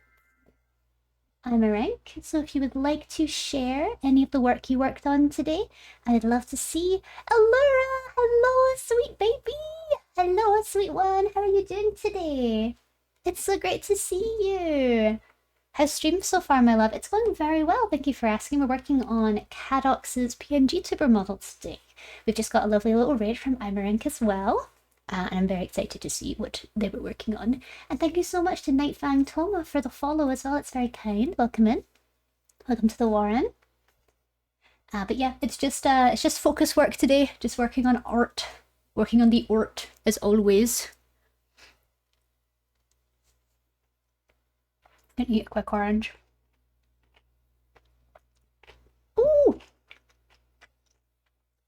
I'm a rank. So if you would like to share any of the work you worked on today, I'd love to see. Allura! Hello, sweet baby! Hello, sweet one! How are you doing today? It's so great to see you. How's stream so far, my love? It's going very well. Thank you for asking. We're working on Cadox's PNG tuber model today. We've just got a lovely little raid from Imarink as well. And I'm very excited to see what they were working on. And thank you so much to Nightfang Toma for the follow as well. It's very kind. Welcome in. Welcome to the Warren. But yeah, it's just focus work today. Just working on art. Working on the art, as always. Gonna eat a quick orange. Ooh!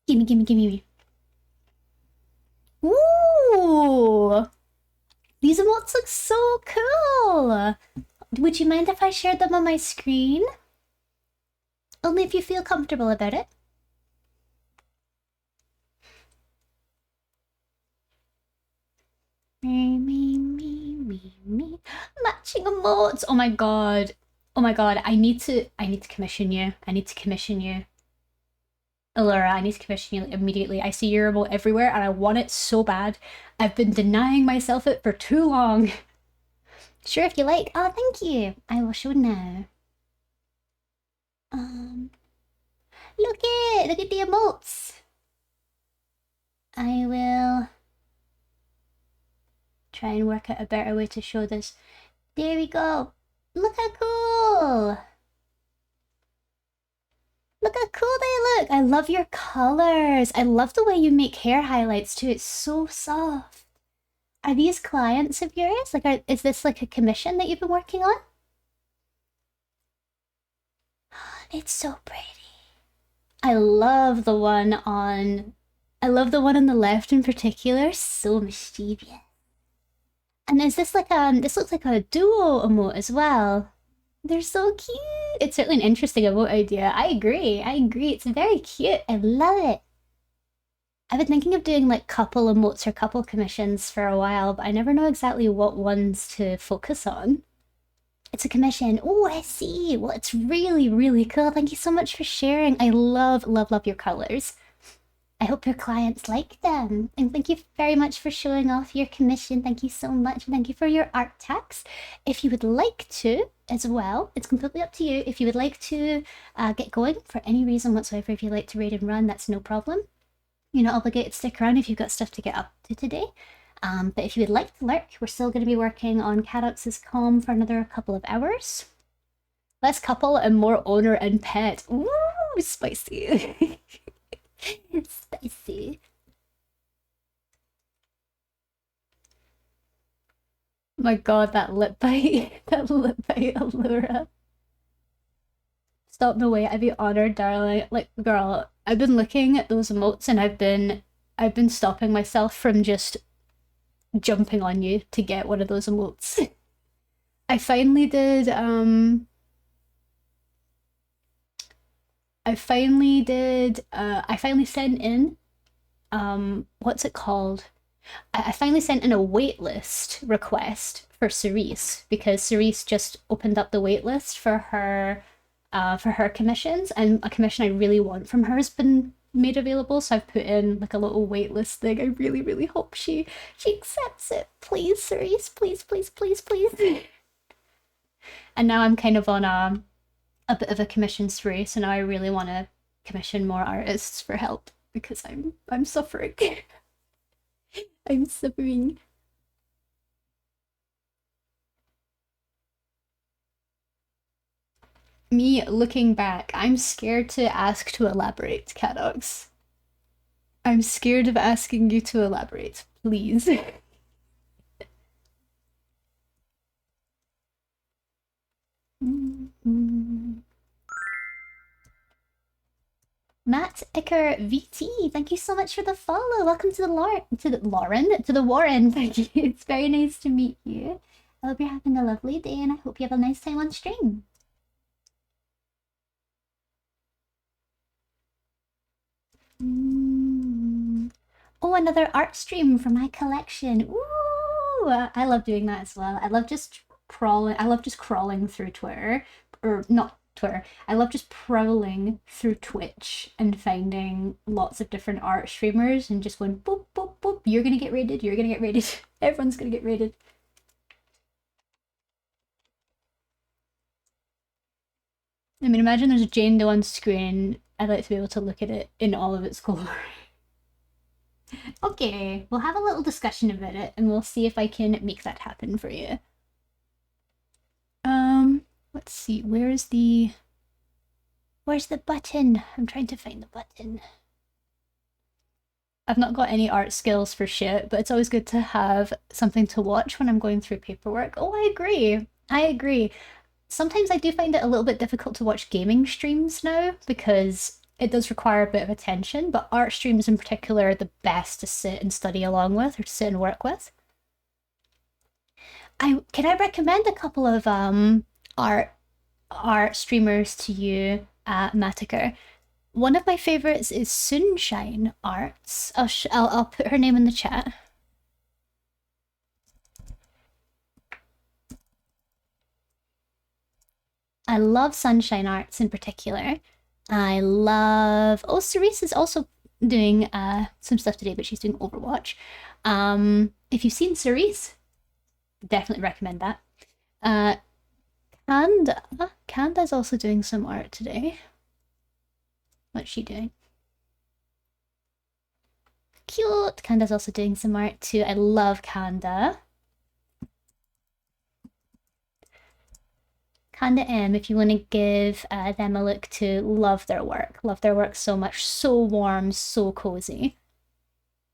Gimme, gimme, gimme. Ooh! These emotes look so cool! Would you mind if I shared them on my screen? Only if you feel comfortable about it. Me. Matching emotes! Oh my god. Oh my god, I need to commission you. I need to commission you. Allura, I need to commission you immediately. I see your emote everywhere and I want it so bad. I've been denying myself it for too long. Sure, if you like. Oh, thank you. I will show now. Look at the emotes. I will try and work out a better way to show this. There we go. Look how cool. Look how cool they look. I love your colors. I love the way you make hair highlights too. It's so soft. Are these clients of yours? Like, is this like a commission that you've been working on? It's so pretty. I love the one on the left in particular. So mischievous. And is this like this looks like a duo emote as well. They're so cute. It's certainly an interesting emote idea. I agree. It's very cute. I love it. I've been thinking of doing like couple emotes or couple commissions for a while, but I never know exactly what ones to focus on. It's a commission. Oh, I see. Well, it's really, really cool. Thank you so much for sharing. I love your colors. I hope your clients like them. And thank you very much for showing off your commission. Thank you so much. Thank you for your art tax. If you would like to as well, it's completely up to you. If you would like to get going for any reason whatsoever, if you'd like to raid and run, that's no problem. You're not obligated to stick around if you've got stuff to get up to today. But if you would like to lurk, we're still going to be working on Cadox's comm for another couple of hours. Less couple and more owner and pet. Ooh, spicy. Spicy. My god, that lip bite. That lip bite, Allura. Stop, no way, I'd be honored, darling. Like, girl, I've been looking at those emotes and I've been stopping myself from just jumping on you to get one of those emotes. I finally did, I finally sent in, what's it called? I finally sent in a waitlist request for Cerise because Cerise just opened up the waitlist for her commissions, and a commission I really want from her has been made available, so I've put in like a little waitlist thing. I really, really hope she accepts it. Please, Cerise, please, please, please, please. And now I'm kind of on a bit of a commission spree, so now I really want to commission more artists for help because I'm suffering. I'm suffering. Me looking back, I'm scared to ask to elaborate, Cadox. I'm scared of asking you to elaborate, please. Matt Icker VT, thank you so much for the follow. Welcome to the Warren. Thank you. It's very nice to meet you. I hope you're having a lovely day and I hope you have a nice time on stream. Oh, another art stream from my collection. Ooh, I love doing that as well. I love just crawling through Twitter, or not Twitter. I love just prowling through Twitch and finding lots of different art streamers and just going boop, boop, boop. You're gonna get raided. You're gonna get raided. Everyone's gonna get raided. I mean, imagine there's a Jane Doe on screen. I'd like to be able to look at it in all of its glory. Okay, we'll have a little discussion about it and we'll see if I can make that happen for you. Let's see, where's the button? I'm trying to find the button. I've not got any art skills for shit, but it's always good to have something to watch when I'm going through paperwork. Oh, I agree. I agree. Sometimes I do find it a little bit difficult to watch gaming streams now because it does require a bit of attention, but art streams in particular are the best to sit and study along with or to sit and work with. Can I recommend a couple of art streamers to you, Matica? One of my favorites is Sunshine Arts. I'll put her name in the chat. I love Sunshine Arts in particular. I love... Oh, Cerise is also doing some stuff today, but she's doing Overwatch. If you've seen Cerise, definitely recommend that. Kanda's also doing some art today. What's she doing? Cute! Kanda's also doing some art too. I love Kanda. Kanda M, if you want to give them a look to, love their work. Love their work so much. So warm, so cozy.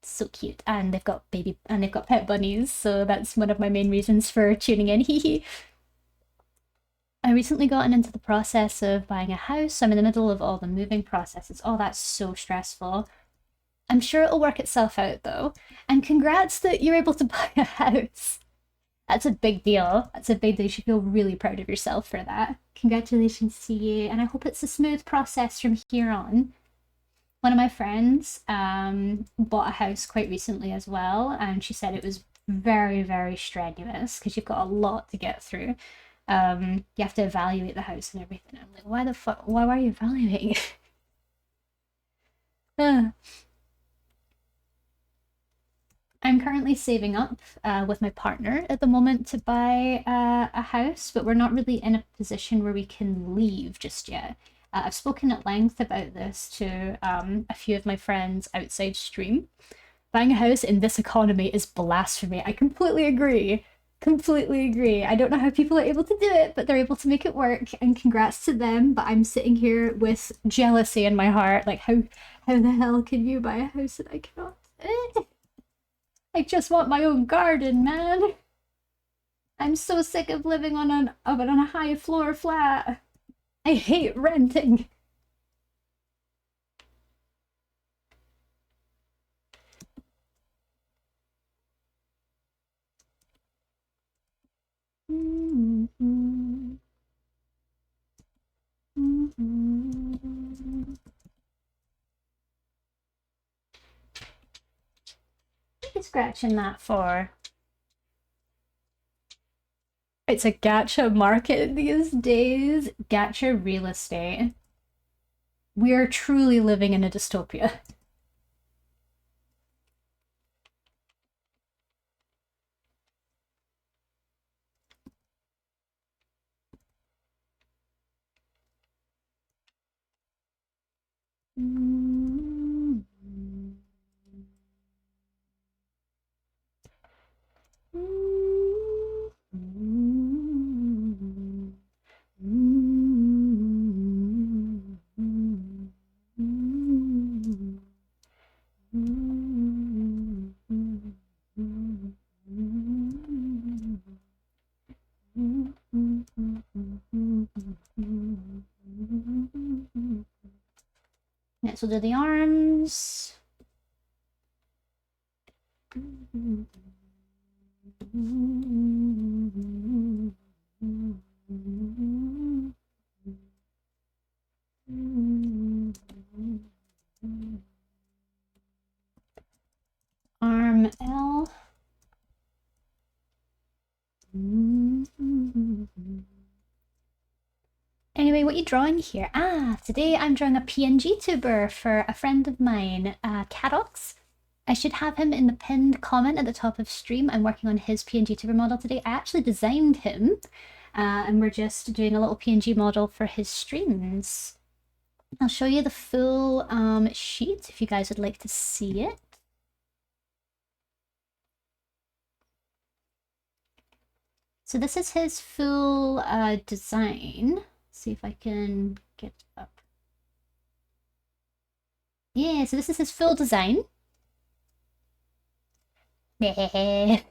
So cute. And they've got pet bunnies, so that's one of my main reasons for tuning in. Hee. I recently gotten into the process of buying a house. I'm in the middle of all the moving processes. Oh, that's so stressful. I'm sure it'll work itself out though. And congrats that you're able to buy a house. That's a big deal. That's a big deal. You should feel really proud of yourself for that. Congratulations to you. And I hope it's a smooth process from here on. One of my friends bought a house quite recently as well. And she said it was very, very strenuous because you've got a lot to get through. You have to evaluate the house and everything. I'm like, why the fuck? Why are you evaluating? I'm currently saving up with my partner at the moment to buy a house, but we're not really in a position where we can leave just yet. I've spoken at length about this to a few of my friends outside stream. Buying a house in this economy is blasphemy. I completely agree. Completely agree. I don't know how people are able to do it, but they're able to make it work, and congrats to them. But I'm sitting here with jealousy in my heart. Like, how the hell can you buy a house that I cannot? I just want my own garden, man. I'm so sick of living on a high floor flat. I hate renting. What are you scratching that for? It's a gacha market these days. Gacha real estate. We are truly living in a dystopia. Next we'll do the arms. Arm L. Anyway, what are you drawing here? Today I'm drawing a PNG tuber for a friend of mine, Cadox. I should have him in the pinned comment at the top of stream. I'm working on his PNG tuber model today. I actually designed him. and we're just doing a little PNG model for his streams. I'll show you the full sheet if you guys would like to see it. So this is his full design. See if I can get up. Yeah, so this is his full design. I've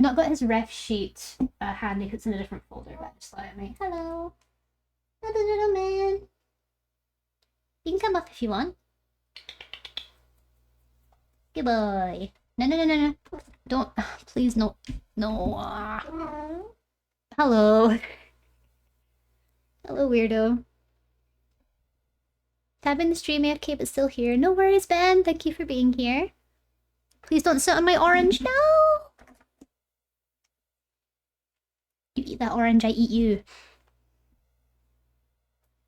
not got his ref sheet handy, it's in a different folder, but just let me. Hello. Hello, little man. You can come up if you want. Good boy. No, no, no, no, no. Don't. Please, no. No. Hello. Hello, weirdo. Tabbing the stream AFK, but still here. No worries, Ben. Thank you for being here. Please don't sit on my orange. No! You eat that orange, I eat you.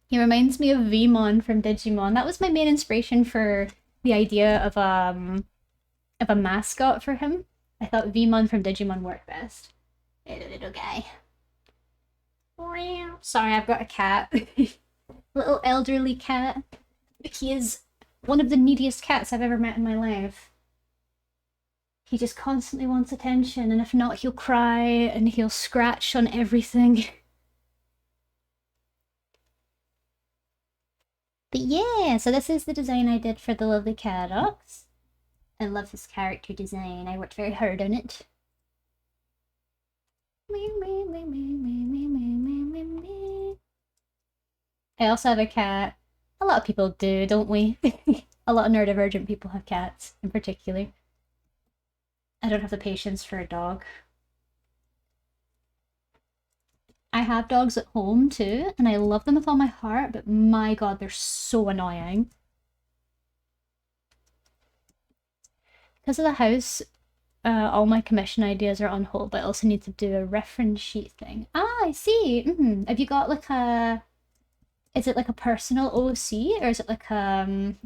He reminds me of Vmon from Digimon. That was my main inspiration for the idea of a mascot for him. I thought Vmon from Digimon worked best. Hey, little guy. Sorry, I've got a cat. Little elderly cat. He is one of the neediest cats I've ever met in my life. He just constantly wants attention, and if not, he'll cry and he'll scratch on everything. But yeah, so this is the design I did for the lovely Caradox. I love his character design. I worked very hard on it. I also have a cat. A lot of people do, don't we? A lot of neurodivergent people have cats, in particular. I don't have the patience for a dog. I have dogs at home too, and I love them with all my heart, but my god, they're so annoying. Because of the house, all my commission ideas are on hold, but I also need to do a reference sheet thing. Ah, I see. Have you got like a... Is it like a personal OC, or is it like an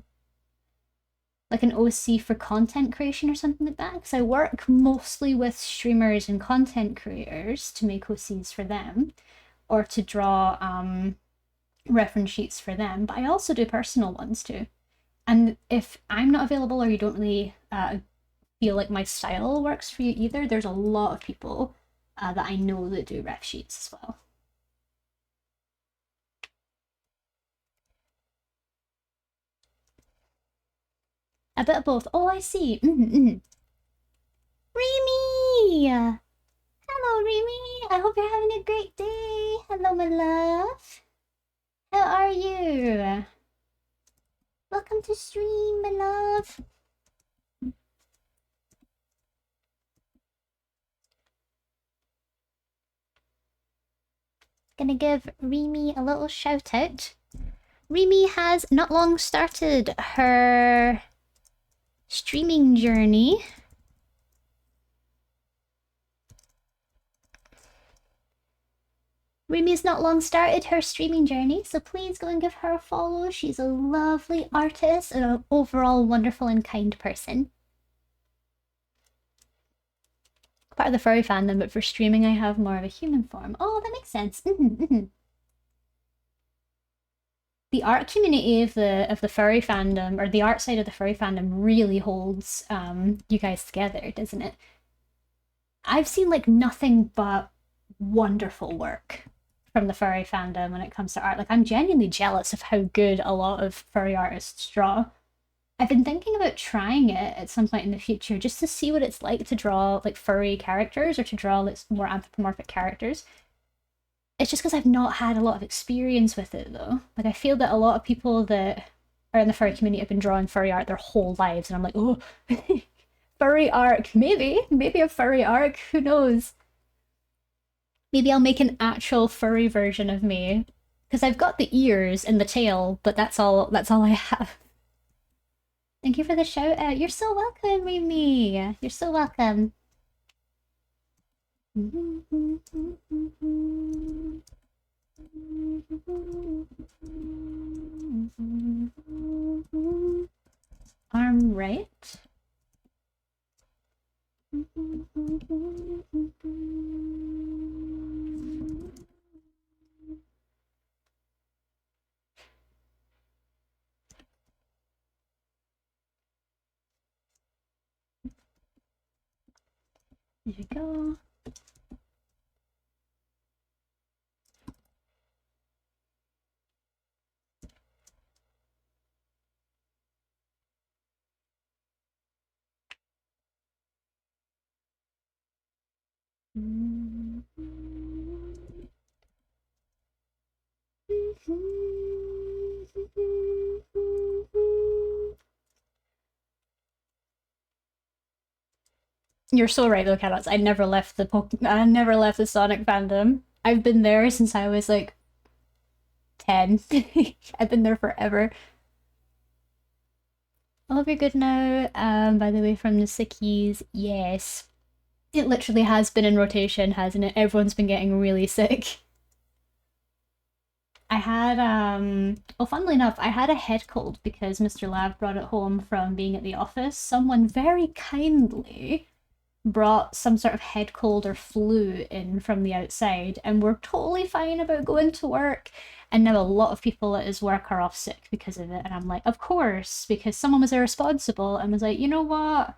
OC for content creation or something like that? Because I work mostly with streamers and content creators to make OCs for them, or to draw reference sheets for them, but I also do personal ones too. And if I'm not available or you don't really feel like my style works for you either, there's a lot of people that I know that do ref sheets as well. A bit of both. Oh, I see. Remy! Hello, Remy! I hope you're having a great day. Hello, my love. How are you? Welcome to stream, my love. Gonna give Remy a little shout out. Remy has not long started her streaming journey. Remy's not long started her streaming journey, so please go and give her a follow. She's a lovely artist and an overall wonderful and kind person. Part of the furry fandom, but for streaming I have more of a human form. Oh, that makes sense. The art community of the furry fandom, or the art side of the furry fandom, really holds you guys together, doesn't it? I've seen like nothing but wonderful work from the furry fandom when it comes to art. Like, I'm genuinely jealous of how good a lot of furry artists draw. I've been thinking about trying it at some point in the future just to see what it's like to draw like furry characters, or to draw like more anthropomorphic characters. It's just because I've not had a lot of experience with it though. Like, I feel that a lot of people that are in the furry community have been drawing furry art their whole lives, and I'm like, oh, furry arc, maybe a furry arc, who knows? Maybe I'll make an actual furry version of me, because I've got the ears and the tail, but that's all I have. Thank you for the shout out. You're so welcome, Remy. You're so welcome. Arm right. go. You're so right though, Carrots. I never left I never left the Sonic fandom. I've been there since I was like 10. I've been there forever. I hope you're good now. By the way, from the sickies, yes. It literally has been in rotation, hasn't it? Everyone's been getting really sick. I had, well, funnily enough, I had a head cold because Mr. Lav brought it home from being at the office. Someone very kindly brought some sort of head cold or flu in from the outside, and we're totally fine about going to work. And now a lot of people at his work are off sick because of it. And I'm like, of course, because someone was irresponsible and was like, you know what?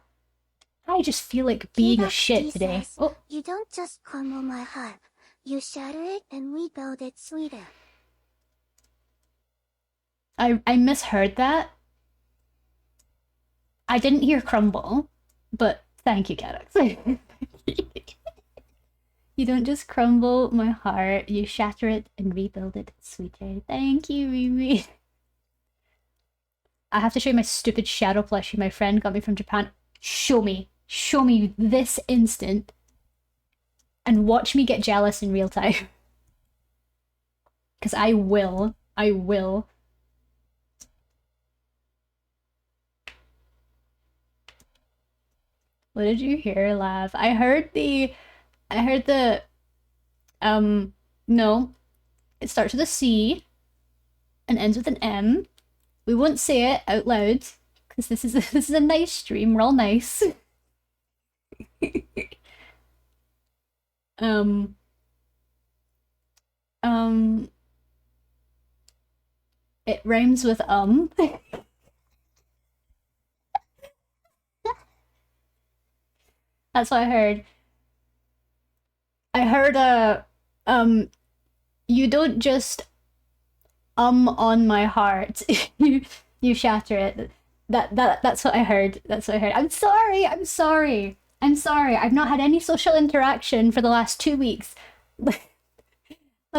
I just feel like being a shit today. Oh. You don't just crumble my heart. You shatter it and rebuild it sweeter. I misheard that. I didn't hear crumble, but thank you, Cadox. You don't just crumble my heart, you shatter it and rebuild it sweeter. Thank you, Riri. I have to show you my stupid shadow plushie my friend got me from Japan. Show me. Show me this instant. And watch me get jealous in real time. Because I will. I will. What did you hear, Lav? I heard the, no. It starts with a C and ends with an M. We won't say it out loud, because this is a nice stream, we're all nice. It rhymes with That's what I heard. I heard you don't just on my heart. you shatter it. That's what I heard. That's what I heard. I'm sorry. I'm sorry. I'm sorry. I've not had any social interaction for the last 2 weeks. Let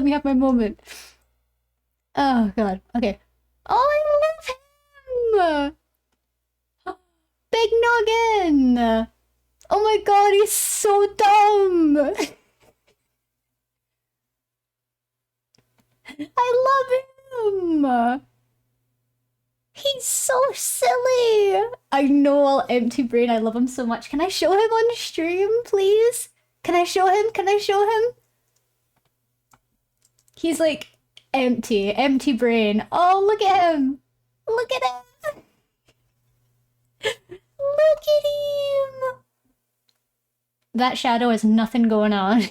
me have my moment. Oh god. Okay. Oh, I love him. Big Noggin. Oh my god, he's so dumb! I love him! He's so silly! I know, I'll empty brain, I love him so much. Can I show him on stream, please? Can I show him? Can I show him? He's like, empty brain. Oh, look at him! Look at him! Look at him! That shadow has nothing going on.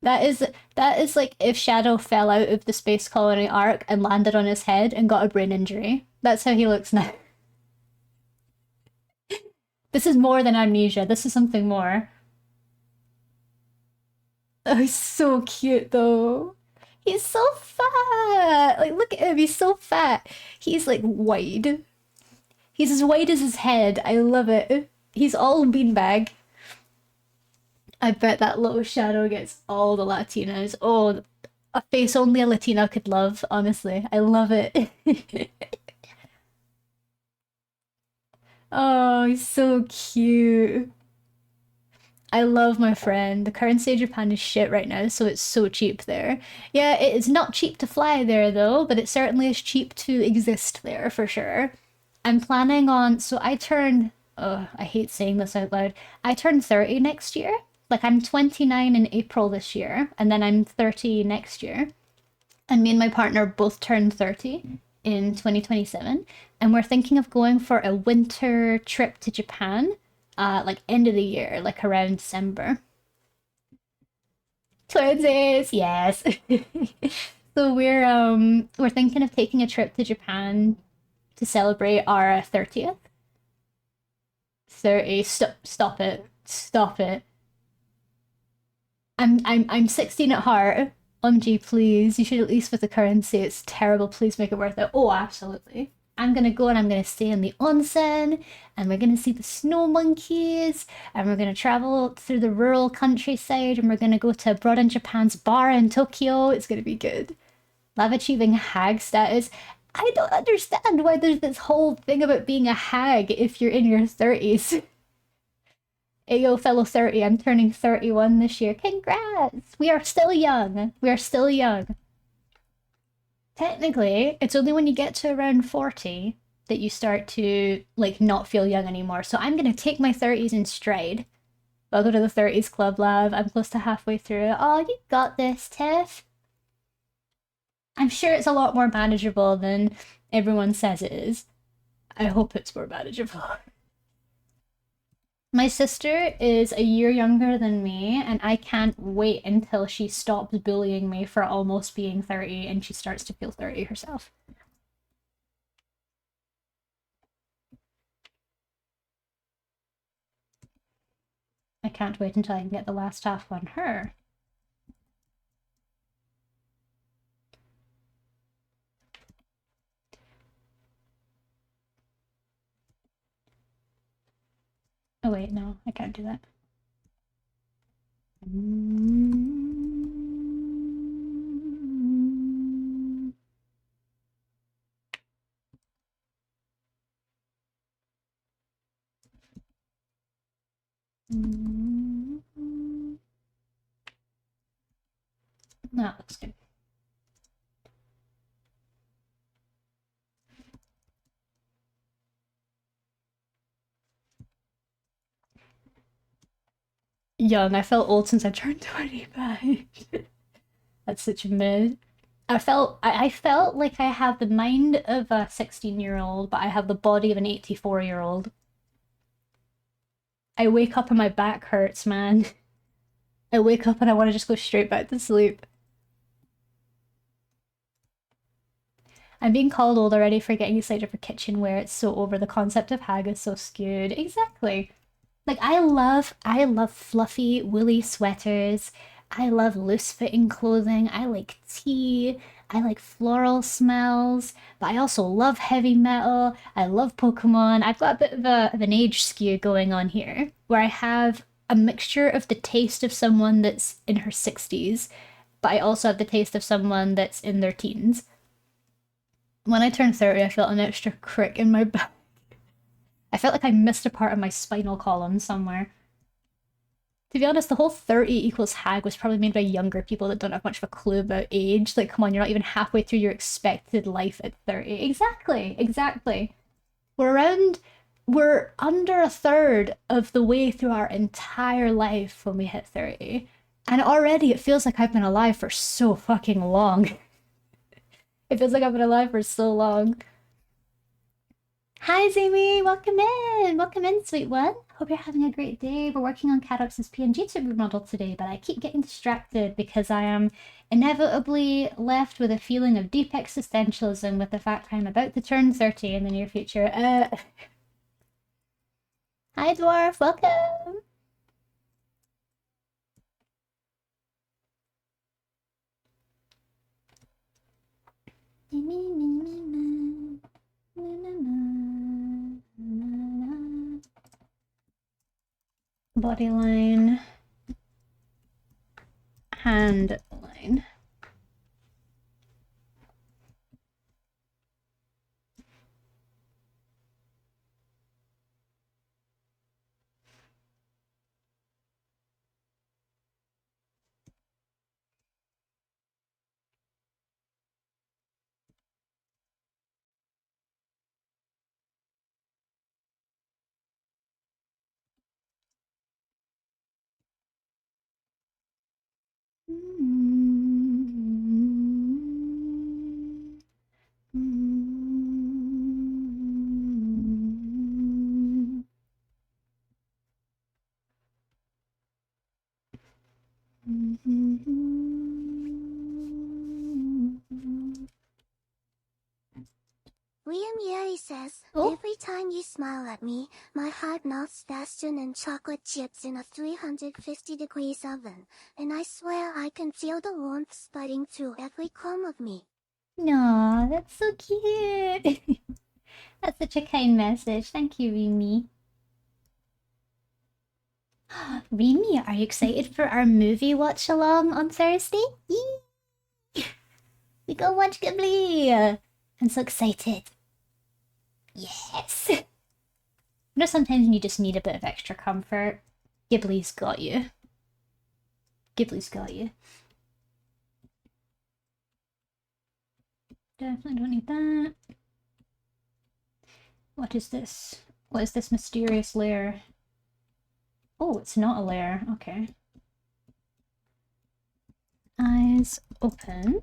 That is like if Shadow fell out of the space colony arc and landed on his head and got a brain injury. That's how he looks now. This is more than amnesia. This is something more. Oh, he's so cute though. He's so fat. Like, look at him. He's so fat. He's like wide. He's as wide as his head. I love it. He's all beanbag. I bet that little shadow gets all the Latinas. Oh, a face only a Latina could love, honestly. I love it. Oh, he's so cute. I love my friend. The currency of Japan is shit right now, so it's so cheap there. Yeah, it is not cheap to fly there though, but it certainly is cheap to exist there for sure. I'm planning on, so I turn, oh, I hate saying this out loud. I turn 30 next year. Like, I'm 29 in April this year, and then I'm 30 next year. And me and my partner both turn 30 in 2027. And we're thinking of going for a winter trip to Japan, like end of the year, like around December. Twinsies, yes. So we're thinking of taking a trip to Japan to celebrate our 30th. 30. Stop it. Stop it. I'm 16 at heart. OMG, please. You should at least with the currency. It's terrible. Please make it worth it. Oh, absolutely. I'm gonna go and I'm gonna stay in the onsen, and we're gonna see the snow monkeys, and we're gonna travel through the rural countryside, and we're gonna go to Abroad in Japan's bar in Tokyo. It's gonna be good. Love achieving hag status. I don't understand why there's this whole thing about being a hag if you're in your 30s. Ayo, fellow 30, I'm turning 31 this year. Congrats! We are still young. We are still young. Technically, it's only when you get to around 40 that you start to, like, not feel young anymore. So I'm gonna take my 30s in stride. I'll go to the 30s Club Lab. I'm close to halfway through it. Oh, you got this, Tiff. I'm sure it's a lot more manageable than everyone says it is. I hope it's more manageable. My sister is a year younger than me, and I can't wait until she stops bullying me for almost being 30 and she starts to feel 30 herself. I can't wait until I can get the last half on her. Oh wait, no, I can't do that. That looks good. Young, I felt old since I turned 25. That's such a mid. I felt like I have the mind of a 16-year-old, but I have the body of an 84-year-old. I wake up and my back hurts, man. I wake up and I want to just go straight back to sleep. I'm being called old already for getting excited for kitchenware. It's so over. The concept of hag is so skewed. Exactly. Like I love fluffy, woolly sweaters. I love loose-fitting clothing. I like tea. I like floral smells, but I also love heavy metal. I love Pokemon. I've got a bit of an age skew going on here, where I have a mixture of the taste of someone that's in her 60s, but I also have the taste of someone that's in their teens. When I turned 30, I felt an extra crick in my back. I felt like I missed a part of my spinal column somewhere. To be honest, the whole 30 equals hag was probably made by younger people that don't have much of a clue about age. Like, come on, you're not even halfway through your expected life at 30. Exactly, exactly. We're under a third of the way through our entire life when we hit 30. And already it feels like I've been alive for so fucking long. It feels like I've been alive for so long. Hi, Zamy! Welcome in! Welcome in, sweet one. Hope you're having a great day. We're working on Cadox's PNG supermodel today, but I keep getting distracted because I am inevitably left with a feeling of deep existentialism with the fact I'm about to turn 30 in the near future. Hi, Dwarf! Welcome! Body line, hand line. Liam Yeri says, Oh. every time you smile at me, my heart melts faster than chocolate chips in a 350 degrees oven, and I swear I can feel the warmth spreading through every crumb of me. No, that's so cute. That's such a kind message. Thank you, Remy. Remy, are you excited for our movie watch along on Thursday? Yee! We go watch Ghibli. I'm so excited. Yes. You know, sometimes you just need a bit of extra comfort. Ghibli's got you. Ghibli's got you. Definitely don't need that. What is this? What is this mysterious layer? Oh, it's not a layer. Okay. Eyes open.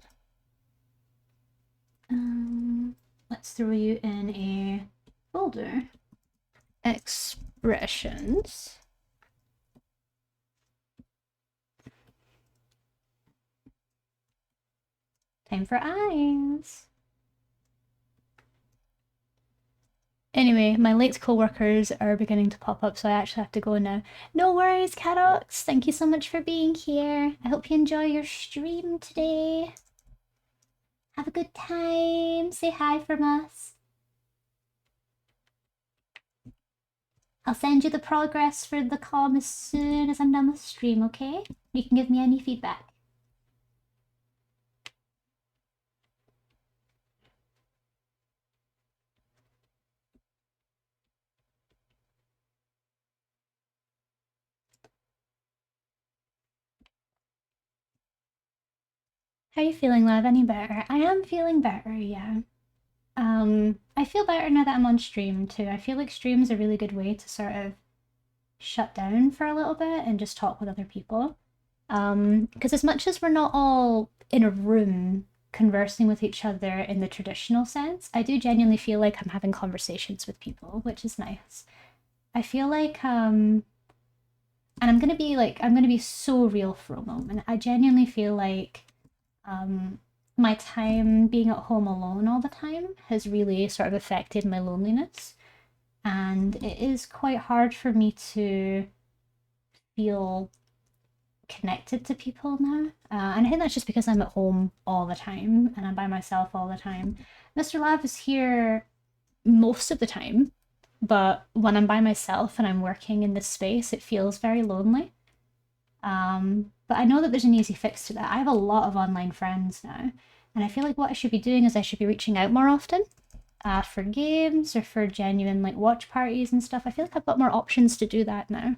Let's throw you in a folder. Expressions. Time for eyes. Anyway, my late co-workers are beginning to pop up, so I actually have to go now. No worries, Cadox. Thank you so much for being here. I hope you enjoy your stream today. Have a good time. Say hi from us. I'll send you the progress for the comm as soon as I'm done with stream, okay? You can give me any feedback. How are you feeling, love? Any better? I am feeling better, yeah. I feel better now that I'm on stream too. I feel like stream's a really good way to sort of shut down for a little bit and just talk with other people. Because as much as we're not all in a room conversing with each other in the traditional sense, I do genuinely feel like I'm having conversations with people, which is nice. I feel like and I'm gonna be so real for a moment. I genuinely feel like my time being at home alone all the time has really sort of affected my loneliness, and it is quite hard for me to feel connected to people now. And I think that's just because I'm at home all the time and I'm by myself all the time. Mr. Lav is here most of the time, but when I'm by myself and I'm working in this space, it feels very lonely. But I know that there's an easy fix to that. I have a lot of online friends now, and I feel like what I should be doing is I should be reaching out more often for games or for genuine like watch parties and stuff. I feel like I've got more options to do that now.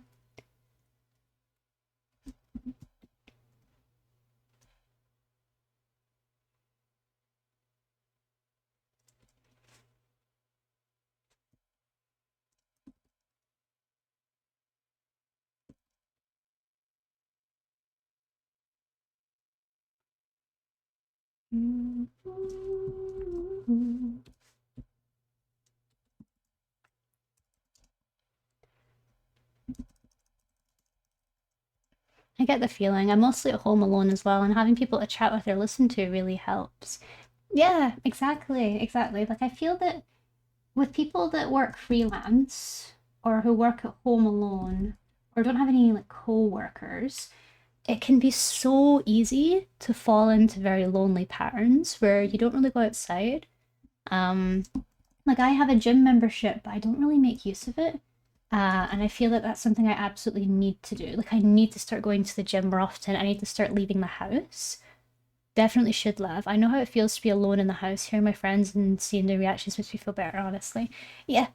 I get the feeling. I'm mostly at home alone as well, and having people to chat with or listen to really helps. Yeah, exactly, exactly. Like I feel that with people that work freelance or who work at home alone or don't have any like co-workers, it can be so easy to fall into very lonely patterns where you don't really go outside. Um, like I have a gym membership, but I don't really make use of it. And I feel that that's something I absolutely need to do. Like I need to start going to the gym more often. I need to start leaving the house. Definitely should, love. I know how it feels to be alone in the house. Hearing my friends and seeing their reactions makes me feel better, honestly. Yeah,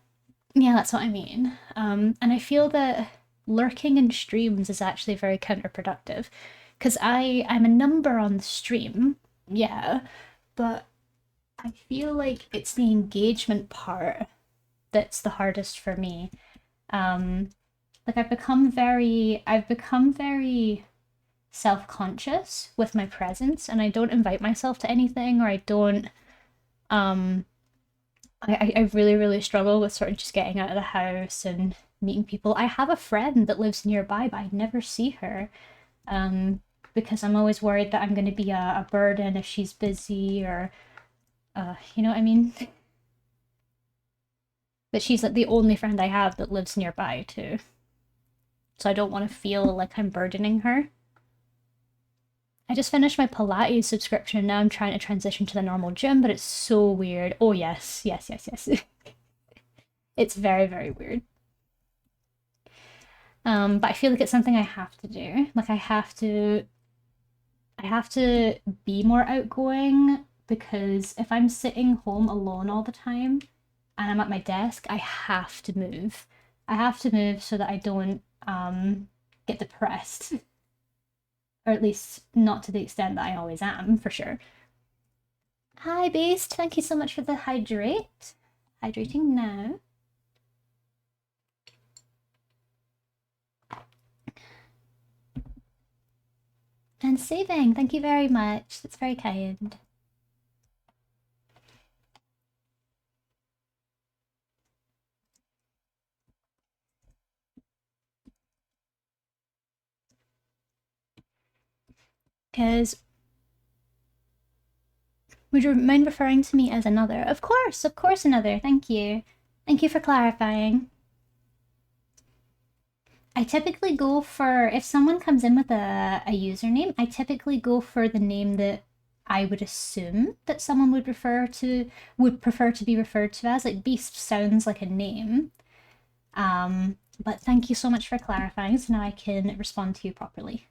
yeah, that's what I mean. And I feel that lurking in streams is actually very counterproductive. Because I'm a number on the stream, yeah, but I feel like it's the engagement part that's the hardest for me. Like I've become very self-conscious with my presence, and I don't invite myself to anything, or I don't um I really, really struggle with sort of just getting out of the house and meeting people. I have a friend that lives nearby, but I never see her. Because I'm always worried that I'm gonna be a burden if she's busy or you know what I mean? But she's like the only friend I have that lives nearby too. So I don't want to feel like I'm burdening her. I just finished my Pilates subscription. Now I'm trying to transition to the normal gym, but it's so weird. Oh, yes. It's very, very weird. But I feel like it's something I have to do. Like I have to be more outgoing, because if I'm sitting home alone all the time and I'm at my desk, I have to move. I have to move so that I don't get depressed. Or at least not to the extent that I always am, for sure. Hi, Beast. Thank you so much for the hydrate. Hydrating now. And saving. Thank you very much. That's very kind. Because would you mind referring to me as another? Of course, another. Thank you. Thank you for clarifying. I typically go for, if someone comes in with a username, I typically go for the name that I would assume that someone would prefer to be referred to as. Like Beast sounds like a name. But thank you so much for clarifying, so now I can respond to you properly.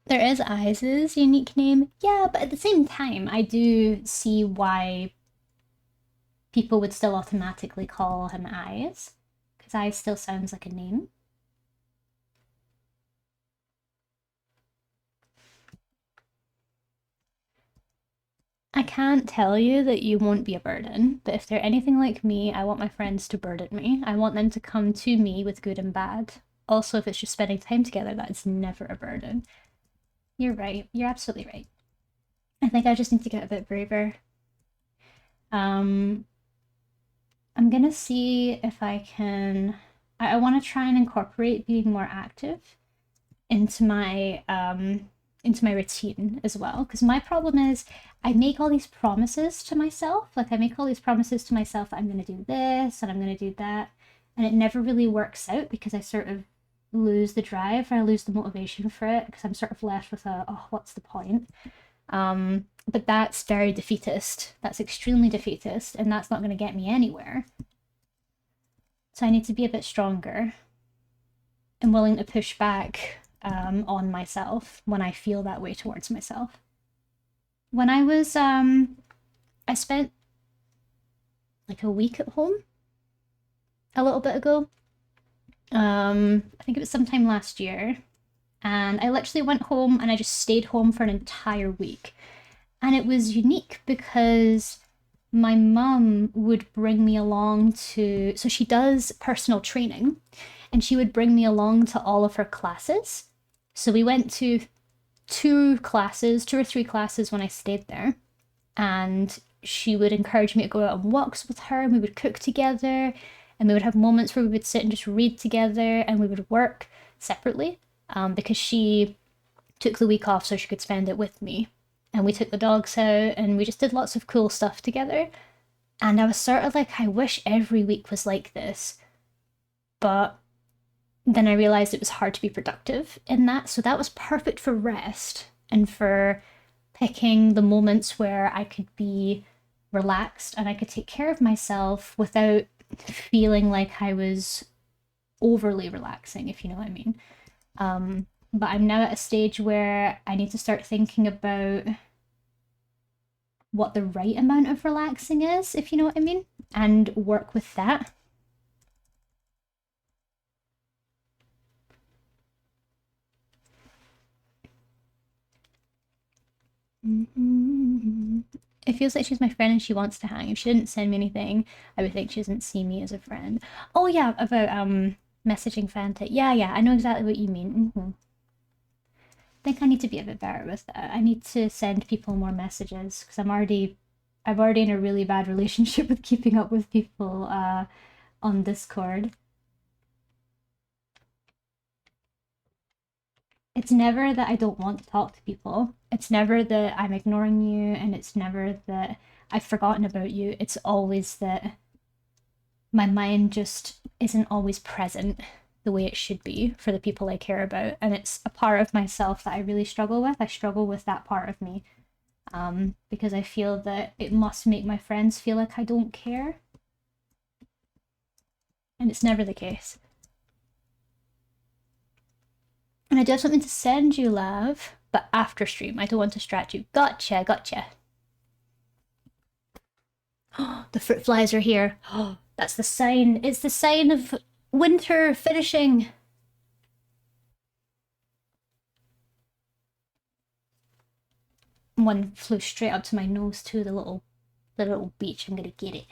There is Eyes' unique name. Yeah, but at the same time, I do see why people would still automatically call him Eyes, because Eyes still sounds like a name. I can't tell you that you won't be a burden, but if they're anything like me, I want my friends to burden me. I want them to come to me with good and bad. Also, if it's just spending time together, that's never a burden. You're right. You're absolutely right. I think I just need to get a bit braver. I'm gonna see if I can. I want to try and incorporate being more active into my routine as well, because my problem is I make all these promises to myself. Like I make all these promises to myself that I'm going to do this and I'm going to do that, and it never really works out because I sort of lose the drive, or I lose the motivation for it, because I'm sort of left with a, oh, what's the point? But that's very defeatist. That's extremely defeatist, and that's not going to get me anywhere. So I need to be a bit stronger and willing to push back on myself when I feel that way towards myself. When I was, I spent like a week at home a little bit ago. I think it was sometime last year. And I literally went home and I just stayed home for an entire week. And it was unique because my mum would bring me along to, so she does personal training, and she would bring me along to all of her classes. So we went to two or three classes when I stayed there, and she would encourage me to go out on walks with her, and we would cook together, and we would have moments where we would sit and just read together, and we would work separately, because she took the week off so she could spend it with me. And we took the dogs out and we just did lots of cool stuff together. And I was sort of like, I wish every week was like this. But then I realized it was hard to be productive in that. So that was perfect for rest and for picking the moments where I could be relaxed and I could take care of myself without feeling like I was overly relaxing, if you know what I mean. But I'm now at a stage where I need to start thinking about what the right amount of relaxing is, if you know what I mean, and work with that. It feels like she's my friend and she wants to hang. If she didn't send me anything, I would think she doesn't see me as a friend. Oh yeah, about messaging Fanta. Yeah, I know exactly what you mean. I think I need to be a bit better with that. I need to send people more messages because I'm already in a really bad relationship with keeping up with people on Discord. It's never that I don't want to talk to people. It's never that I'm ignoring you, and it's never that I've forgotten about you. It's always that my mind just isn't always present the way it should be for the people I care about. And it's a part of myself that I really struggle with. I struggle with that part of me because I feel that it must make my friends feel like I don't care. And it's never the case. And I do have something to send you, love, but after stream. I don't want to distract you. Gotcha. The fruit flies are here. That's the sign. It's the sign of winter finishing. One flew straight up to my nose too, the little beach. I'm gonna get it.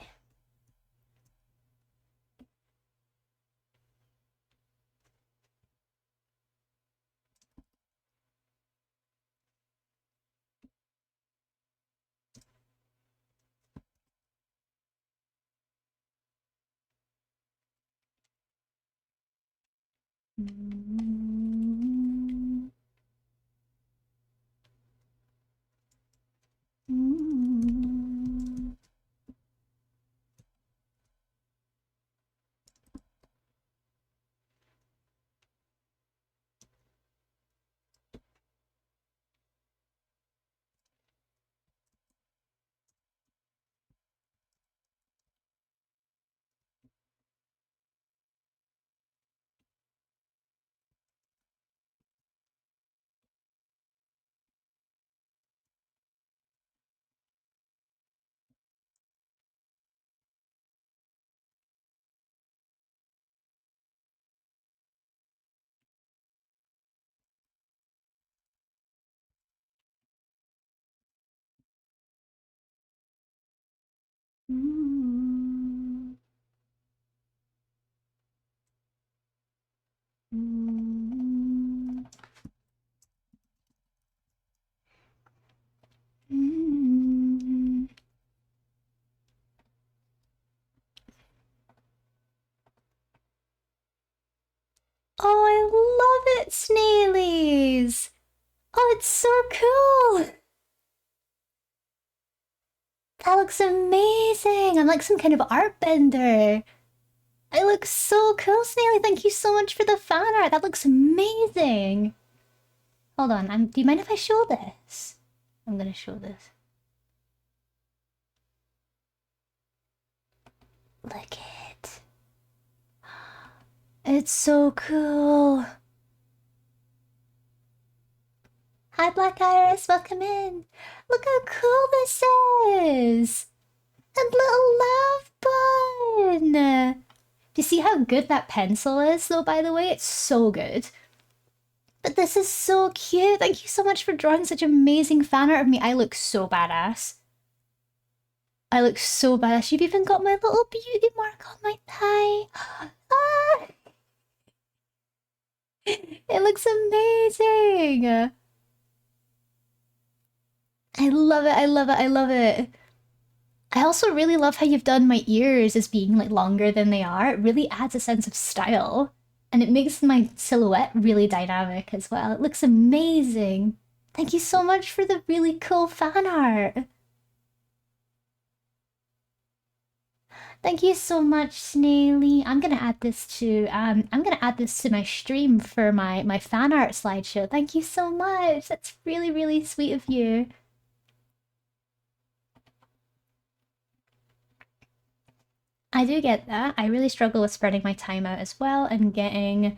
Oh, I love it, Snailies! Oh, it's so cool! That looks amazing! I'm like some kind of art bender. It looks so cool, Snaily. Thank you so much for the fan art. That looks amazing. Hold on. Do you mind if I show this? I'm gonna show this. Look it. It's so cool. Hi, Black Iris. Welcome in. Look how cool this is. And little love bun. Do you see how good that pencil is, though, by the way? It's so good. But this is so cute. Thank you so much for drawing such amazing fan art of me. I look so badass. I look so badass. You've even got my little beauty mark on my thigh. Ah! It looks amazing. I love it. I love it. I also really love how you've done my ears as being like longer than they are. It really adds a sense of style. And it makes my silhouette really dynamic as well. It looks amazing. Thank you so much for the really cool fan art. Thank you so much, Snaily. I'm gonna add this to my stream for my fan art slideshow. Thank you so much. That's really, really sweet of you. I do get that. I really struggle with spreading my time out as well and getting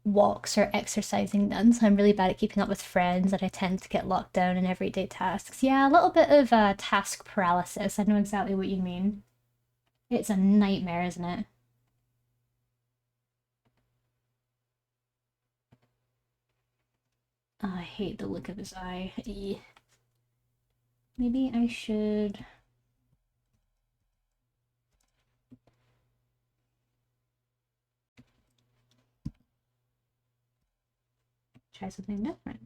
walks or exercising done, so I'm really bad at keeping up with friends and I tend to get locked down in everyday tasks. Yeah, a little bit of task paralysis. I know exactly what you mean. It's a nightmare, isn't it? Oh, I hate the look of his eye. Maybe I should... try something different.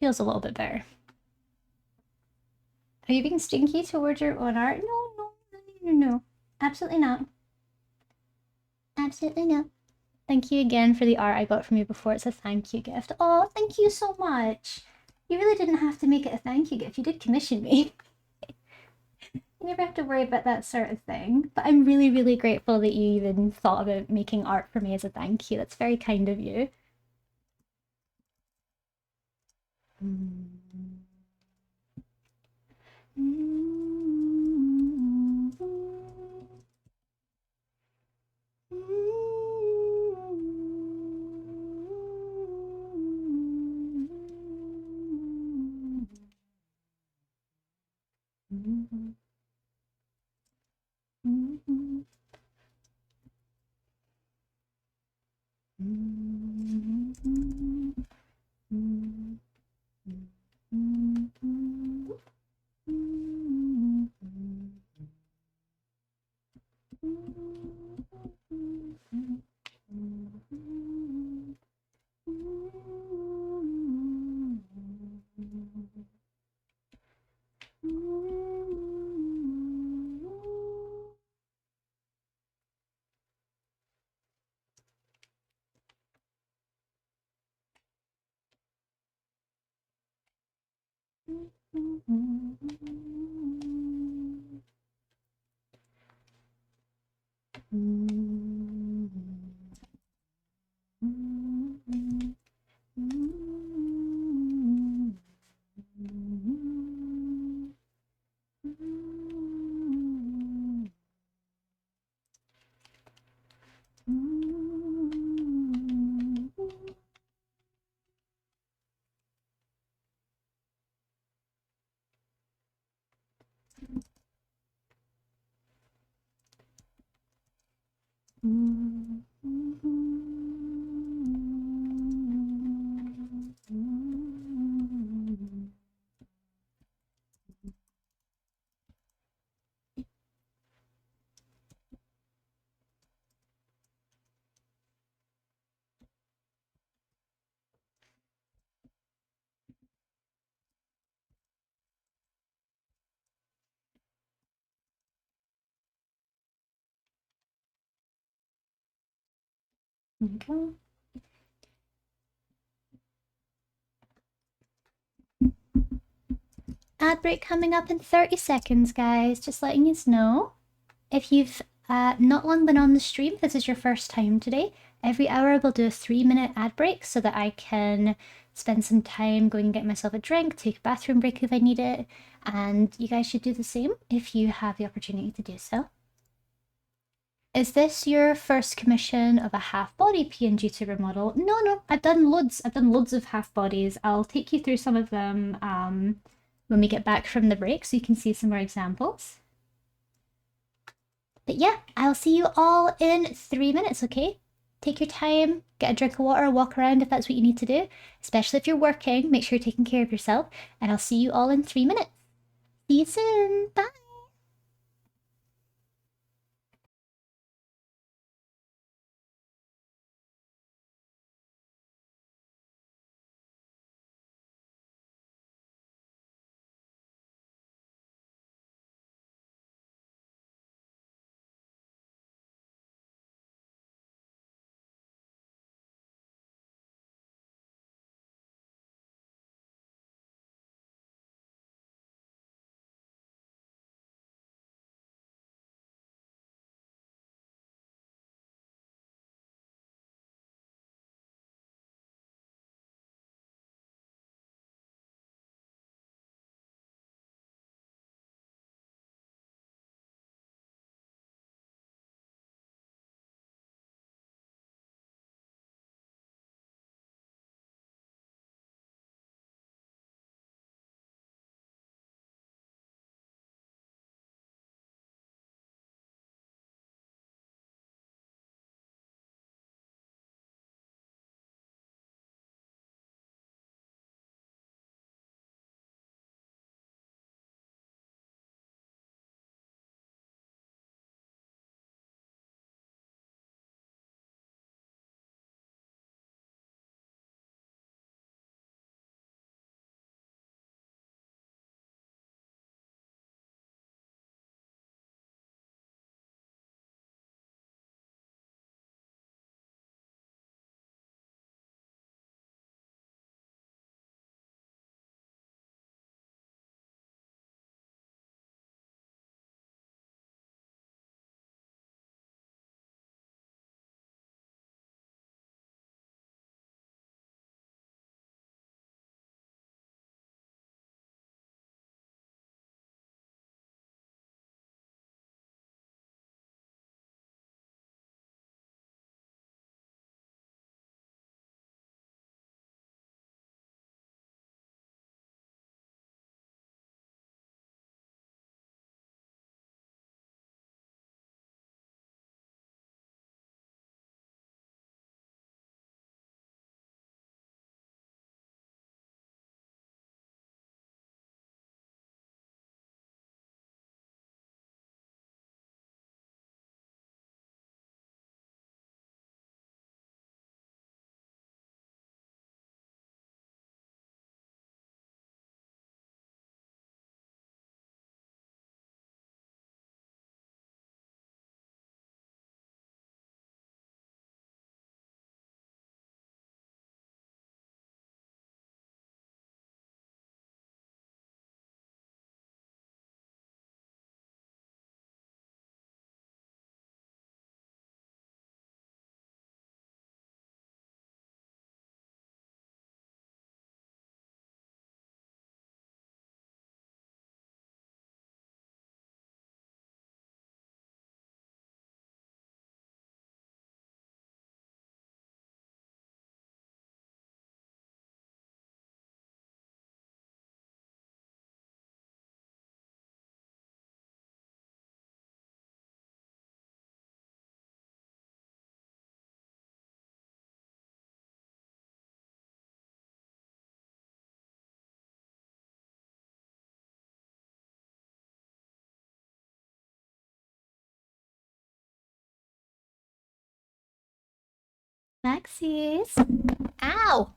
Feels a little bit better. Are you being stinky towards your own art? No. Absolutely not. Absolutely not. Thank you again for the art I got from you before. It's a thank you gift. Oh, thank you so much. You really didn't have to make it a thank you gift. You did commission me. You never have to worry about that sort of thing. But I'm really, really grateful that you even thought about making art for me as a thank you. That's very kind of you. Okay. Ad break coming up in 30 seconds, guys. Just letting you know. If you've not long been on the stream, this is your first time today. Every hour we'll do a 3-minute ad break so that I can spend some time going and get myself a drink, take a bathroom break if I need it, and you guys should do the same if you have the opportunity to do so. Is this your first commission of a half-body PNG to remodel? No, I've done loads. I've done loads of half-bodies. I'll take you through some of them when we get back from the break so you can see some more examples. But yeah, I'll see you all in 3 minutes, okay? Take your time, get a drink of water, walk around if that's what you need to do. Especially if you're working, make sure you're taking care of yourself. And I'll see you all in 3 minutes. See you soon. Bye. Baxies. Ow!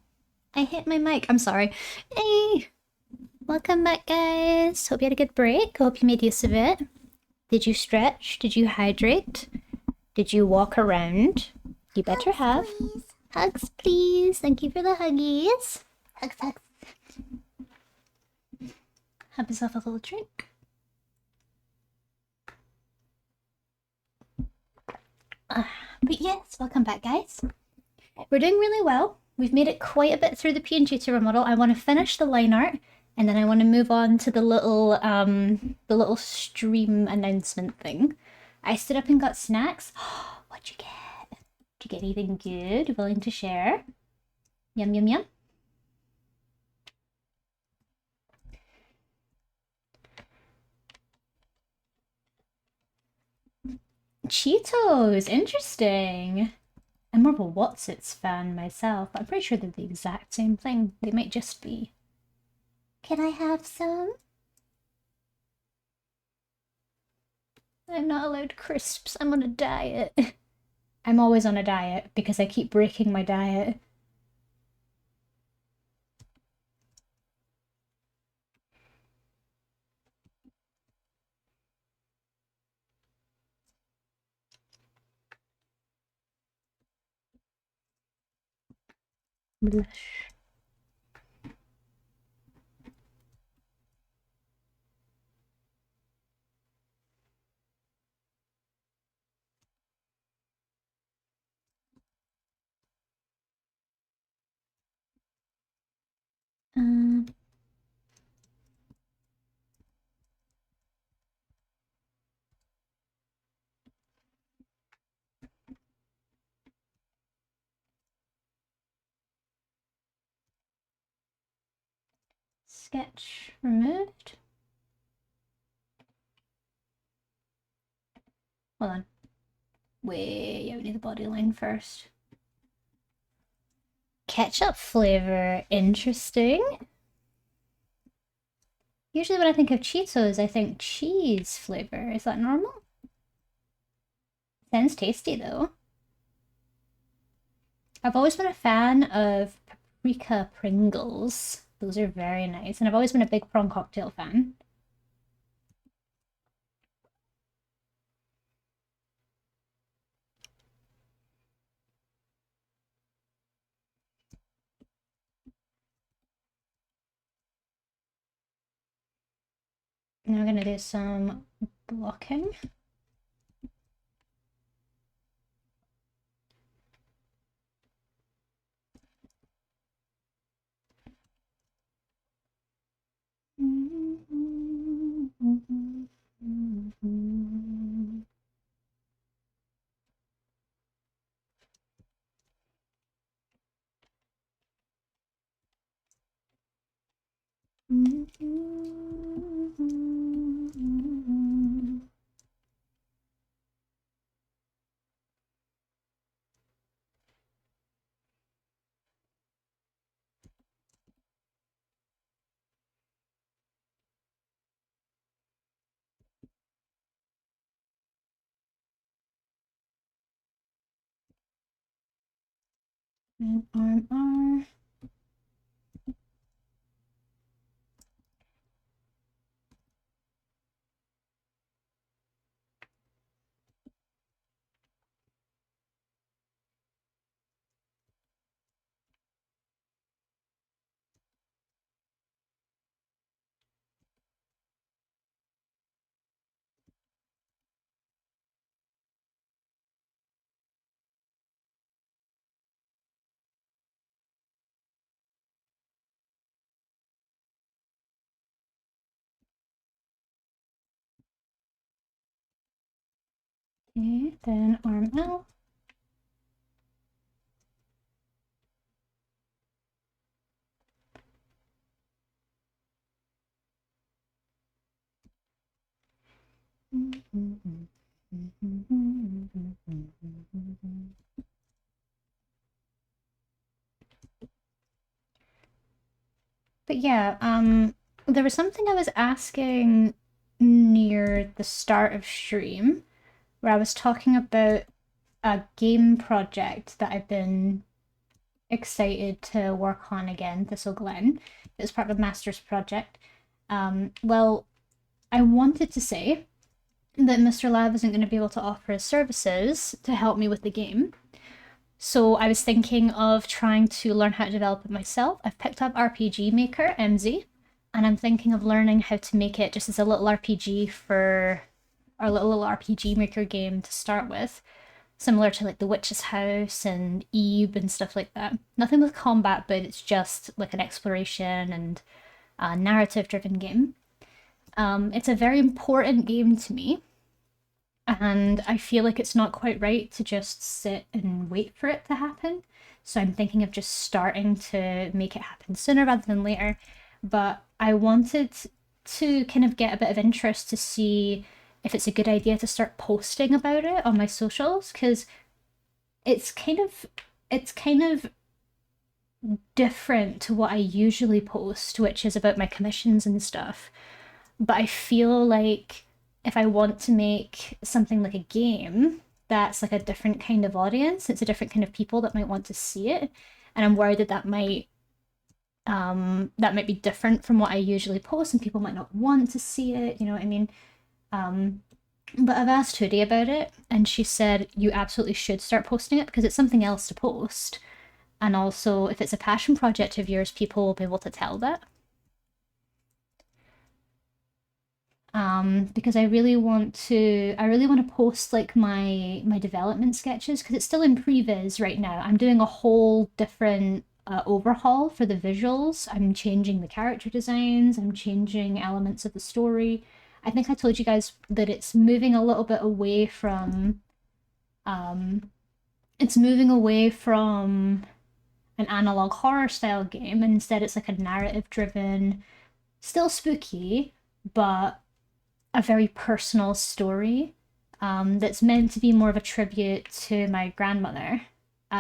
I hit my mic. I'm sorry. Hey! Welcome back, guys. Hope you had a good break. Hope you made use of it. Did you stretch? Did you hydrate? Did you walk around? You better have. Please. Hugs, please. Thank you for the huggies. Hugs, hugs. Have yourself a little drink. But yes, welcome back, guys. We're doing really well. We've made it quite a bit through the PNG tuber model. I want to finish the line art, and then I want to move on to the little stream announcement thing. I stood up and got snacks. What'd you get? Did you get anything good? Willing to share? Yum, yum, yum. Cheetos! Interesting. I'm more of a What's-Its fan myself, but I'm pretty sure they're the exact same thing. They might just be. Can I have some? I'm not allowed crisps. I'm on a diet. I'm always on a diet because I keep breaking my diet. Blush. Um, Sketch removed. Hold on. Way out near the body line first. Ketchup flavor, interesting. Usually when I think of Cheetos, I think cheese flavor. Is that normal? Sounds tasty though. I've always been a fan of paprika Pringles. Those are very nice. And I've always been a big prawn cocktail fan. Now we're gonna do some blocking. And arm. Okay, then arm out. But yeah, there was something I was asking near the start of stream where I was talking about a game project that I've been excited to work on again, Thistle Glen. It was part of a master's project. Well, I wanted to say that Mr. Lab isn't going to be able to offer his services to help me with the game. So I was thinking of trying to learn how to develop it myself. I've picked up RPG Maker, MZ, and I'm thinking of learning how to make it just as a little RPG for our little RPG Maker game to start with, similar to like The Witch's House and Eve and stuff like that. Nothing with combat, but it's just like an exploration and narrative-driven game. It's a very important game to me, and I feel like it's not quite right to just sit and wait for it to happen. So I'm thinking of just starting to make it happen sooner rather than later. But I wanted to kind of get a bit of interest to see if it's a good idea to start posting about it on my socials, because it's kind of different to what I usually post, which is about my commissions and stuff. But I feel like if I want to make something like a game that's like a different kind of audience, it's a different kind of people that might want to see it, and I'm worried that that might be different from what I usually post, and people might not want to see it. You know what I mean? But I've asked Hoodie about it, and she said you absolutely should start posting it because it's something else to post, and also if it's a passion project of yours, people will be able to tell that. Because I really want to post like my development sketches, because it's still in previs right now. I'm doing a whole different overhaul for the visuals. I'm changing the character designs, I'm changing elements of the story. I think I told you guys that it's moving a little bit away from an analog horror style game, and instead it's like a narrative driven, still spooky, but a very personal story that's meant to be more of a tribute to my grandmother.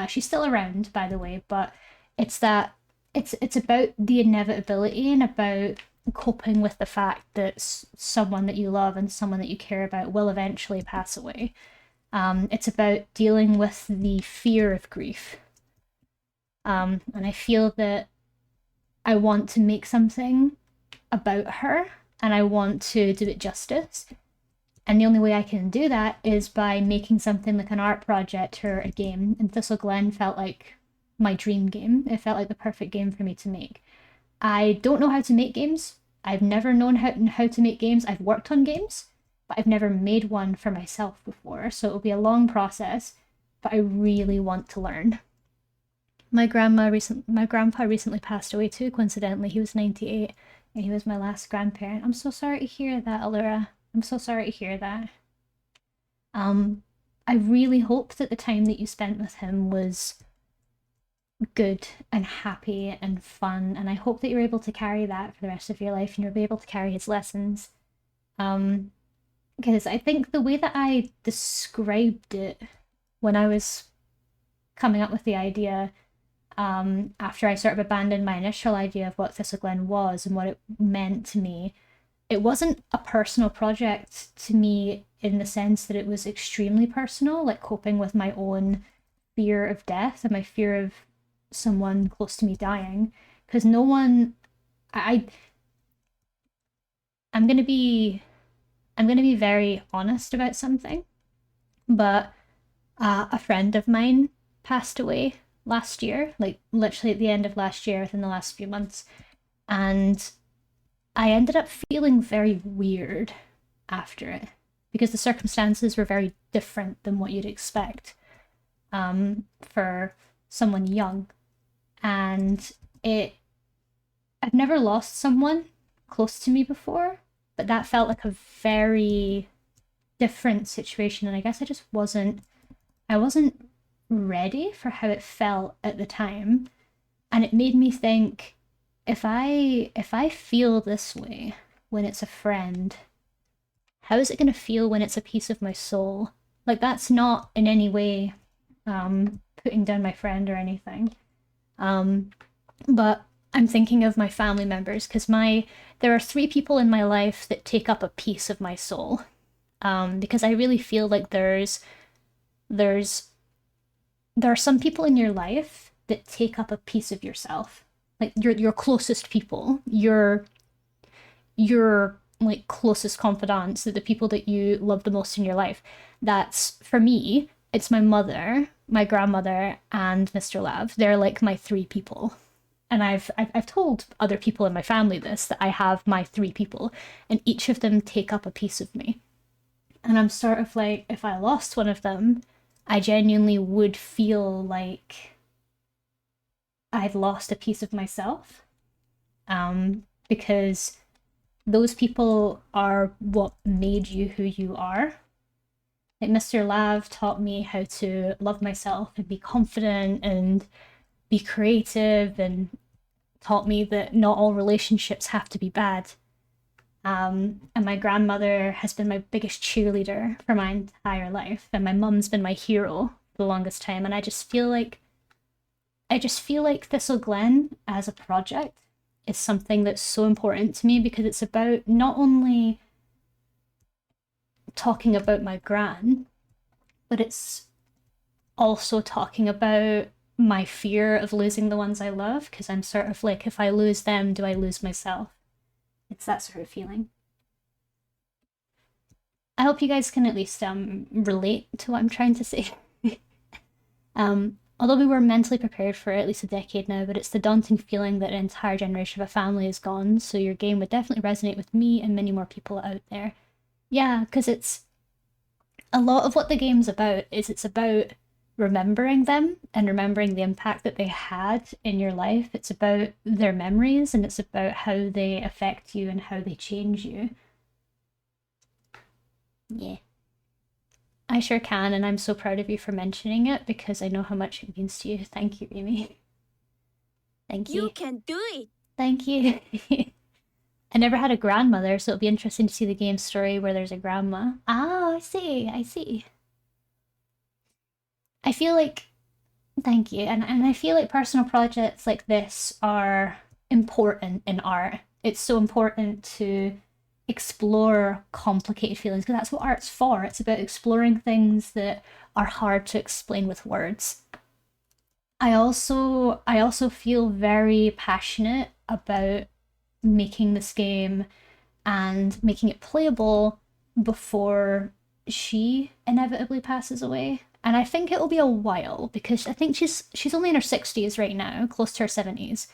She's still around, by the way, but it's about the inevitability and about coping with the fact that someone that you love and someone that you care about will eventually pass away. It's about dealing with the fear of grief. And I feel that I want to make something about her, and I want to do it justice. And the only way I can do that is by making something like an art project or a game. And Thistle Glen felt like my dream game. It felt like the perfect game for me to make. I don't know how to make games. I've never known how to make games. I've worked on games, but I've never made one for myself before. So it'll be a long process, but I really want to learn. My grandpa recently passed away too, coincidentally. He was 98. And he was my last grandparent. I'm so sorry to hear that, Allura. I'm so sorry to hear that. I really hope that the time that you spent with him was good and happy and fun, and I hope that you're able to carry that for the rest of your life and you'll be able to carry his lessons. Because I think the way that I described it when I was coming up with the idea, after I sort of abandoned my initial idea of what Thistle Glen was and what it meant to me, it wasn't a personal project to me in the sense that it was extremely personal, like coping with my own fear of death and my fear of someone close to me dying. Because no one, I'm gonna be very honest about something, but a friend of mine passed away last year, like literally at the end of last year, within the last few months, and I ended up feeling very weird after it because the circumstances were very different than what you'd expect for someone young. And I've never lost someone close to me before, but that felt like a very different situation, and I guess I wasn't ready for how it felt at the time. And it made me think, if I feel this way when it's a friend, how is it going to feel when it's a piece of my soul? Like, that's not in any way putting down my friend or anything. But I'm thinking of my family members, because there are 3 people in my life that take up a piece of my soul. Because I really feel like there's there are some people in your life that take up a piece of yourself, like your closest people, your like closest confidants, the people that you love the most in your life. That's, for me, it's my mother, my grandmother, and Mr. Lav. They're like my three people. And I've told other people in my family this, that I have my three people, and each of them take up a piece of me. And I'm sort of like, if I lost one of them, I genuinely would feel like I've lost a piece of myself. Because those people are what made you who you are. Like Mr. Lav taught me how to love myself and be confident and be creative, and taught me that not all relationships have to be bad. And my grandmother has been my biggest cheerleader for my entire life, and my mum's been my hero for the longest time. And I just feel like Thistle Glen as a project is something that's so important to me, because it's about not only talking about my gran, but it's also talking about my fear of losing the ones I love, because I'm sort of like, if I lose them, do I lose myself? It's that sort of feeling. I hope you guys can at least relate to what I'm trying to say. Although we were mentally prepared for at least a decade now, but it's the daunting feeling that an entire generation of a family is gone, so your game would definitely resonate with me and many more people out there. Yeah, because it's a lot of what the game's about is it's about remembering them and remembering the impact that they had in your life. It's about their memories, and it's about how they affect you and how they change you. Yeah. I sure can, and I'm so proud of you for mentioning it, because I know how much it means to you. Thank you, Amy. Thank you. You can do it! Thank you. I never had a grandmother, so it'll be interesting to see the game story where there's a grandma. Oh, I see. I feel like, thank you, and I feel like personal projects like this are important in art. It's so important to explore complicated feelings, because that's what art's for. It's about exploring things that are hard to explain with words. I also feel very passionate about making this game and making it playable before she inevitably passes away. And I think it will be a while, because I think she's only in her 60s right now, close to her 70s.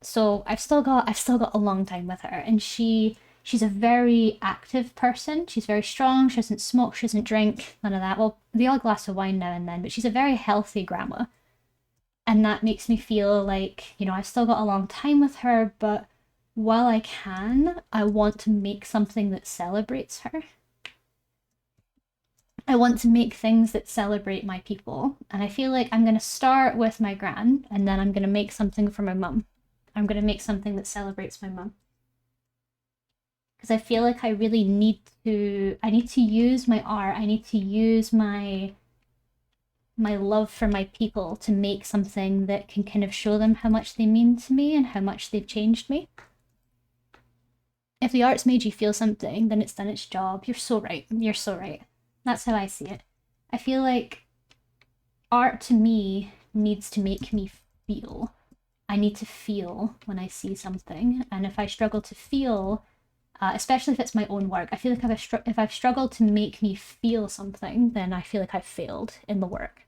So I've still got a long time with her, and she's a very active person. She's very strong. She doesn't smoke. She doesn't drink. None of that. Well, the odd glass of wine now and then, but she's a very healthy grandma, and that makes me feel like, I've still got a long time with her. But while I can, I want to make something that celebrates her. I want to make things that celebrate my people, and I feel like I'm going to start with my gran, and then I'm going to make something for my mum. I'm going to make something that celebrates my mum. Because I feel like I really need to use my art, I need to use my love for my people to make something that can kind of show them how much they mean to me and how much they've changed me. If the art's made you feel something, then it's done its job. You're so right. That's how I see it. I feel like art to me needs to make me feel. I need to feel when I see something, and if I struggle to feel, especially if it's my own work, I feel like if I've struggled to make me feel something, then I feel like I've failed in the work.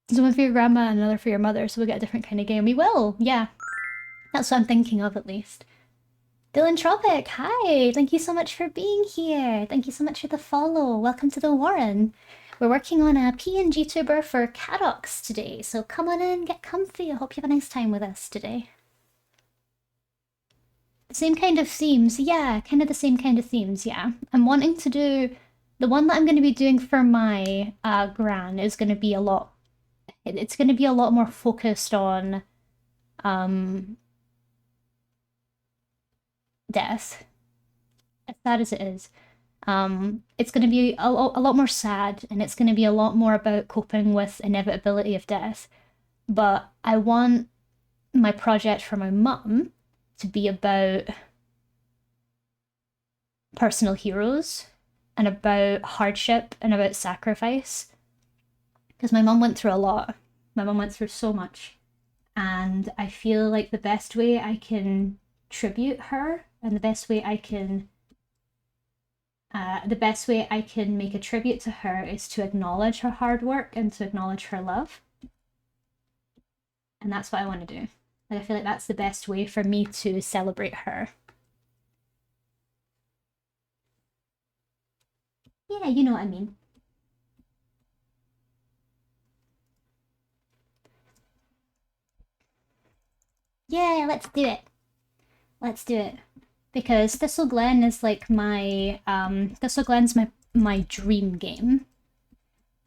So one for your grandma and another for your mother, so we'll get a different kind of game. We will, yeah. That's what I'm thinking of, at least. Dylantropic, hi! Thank you so much for being here. Thank you so much for the follow. Welcome to the Warren. We're working on a PNG tuber for Cadox today, so come on in, get comfy. I hope you have a nice time with us today. Same kind of themes, yeah, kind of the same kind of themes, yeah. I'm wanting to do, the one that I'm going to be doing for my gran is going to be a lot, it's going to be a lot more focused on death, as sad as it is. It's going to be a lot more sad, and it's going to be a lot more about coping with inevitability of death. But I want my project for my mum to be about personal heroes and about hardship and about sacrifice. because my mum went through a lot. My mum went through so much, and I feel like the best way I can tribute her and the best way I can make a tribute to her is to acknowledge her hard work and to acknowledge her love. And that's what I want to do. Like, I feel like that's the best way for me to celebrate her. Yeah, you know what I mean. Yeah, let's do it. Let's do it. Because Thistle Glen is like my Thistle Glen's my dream game.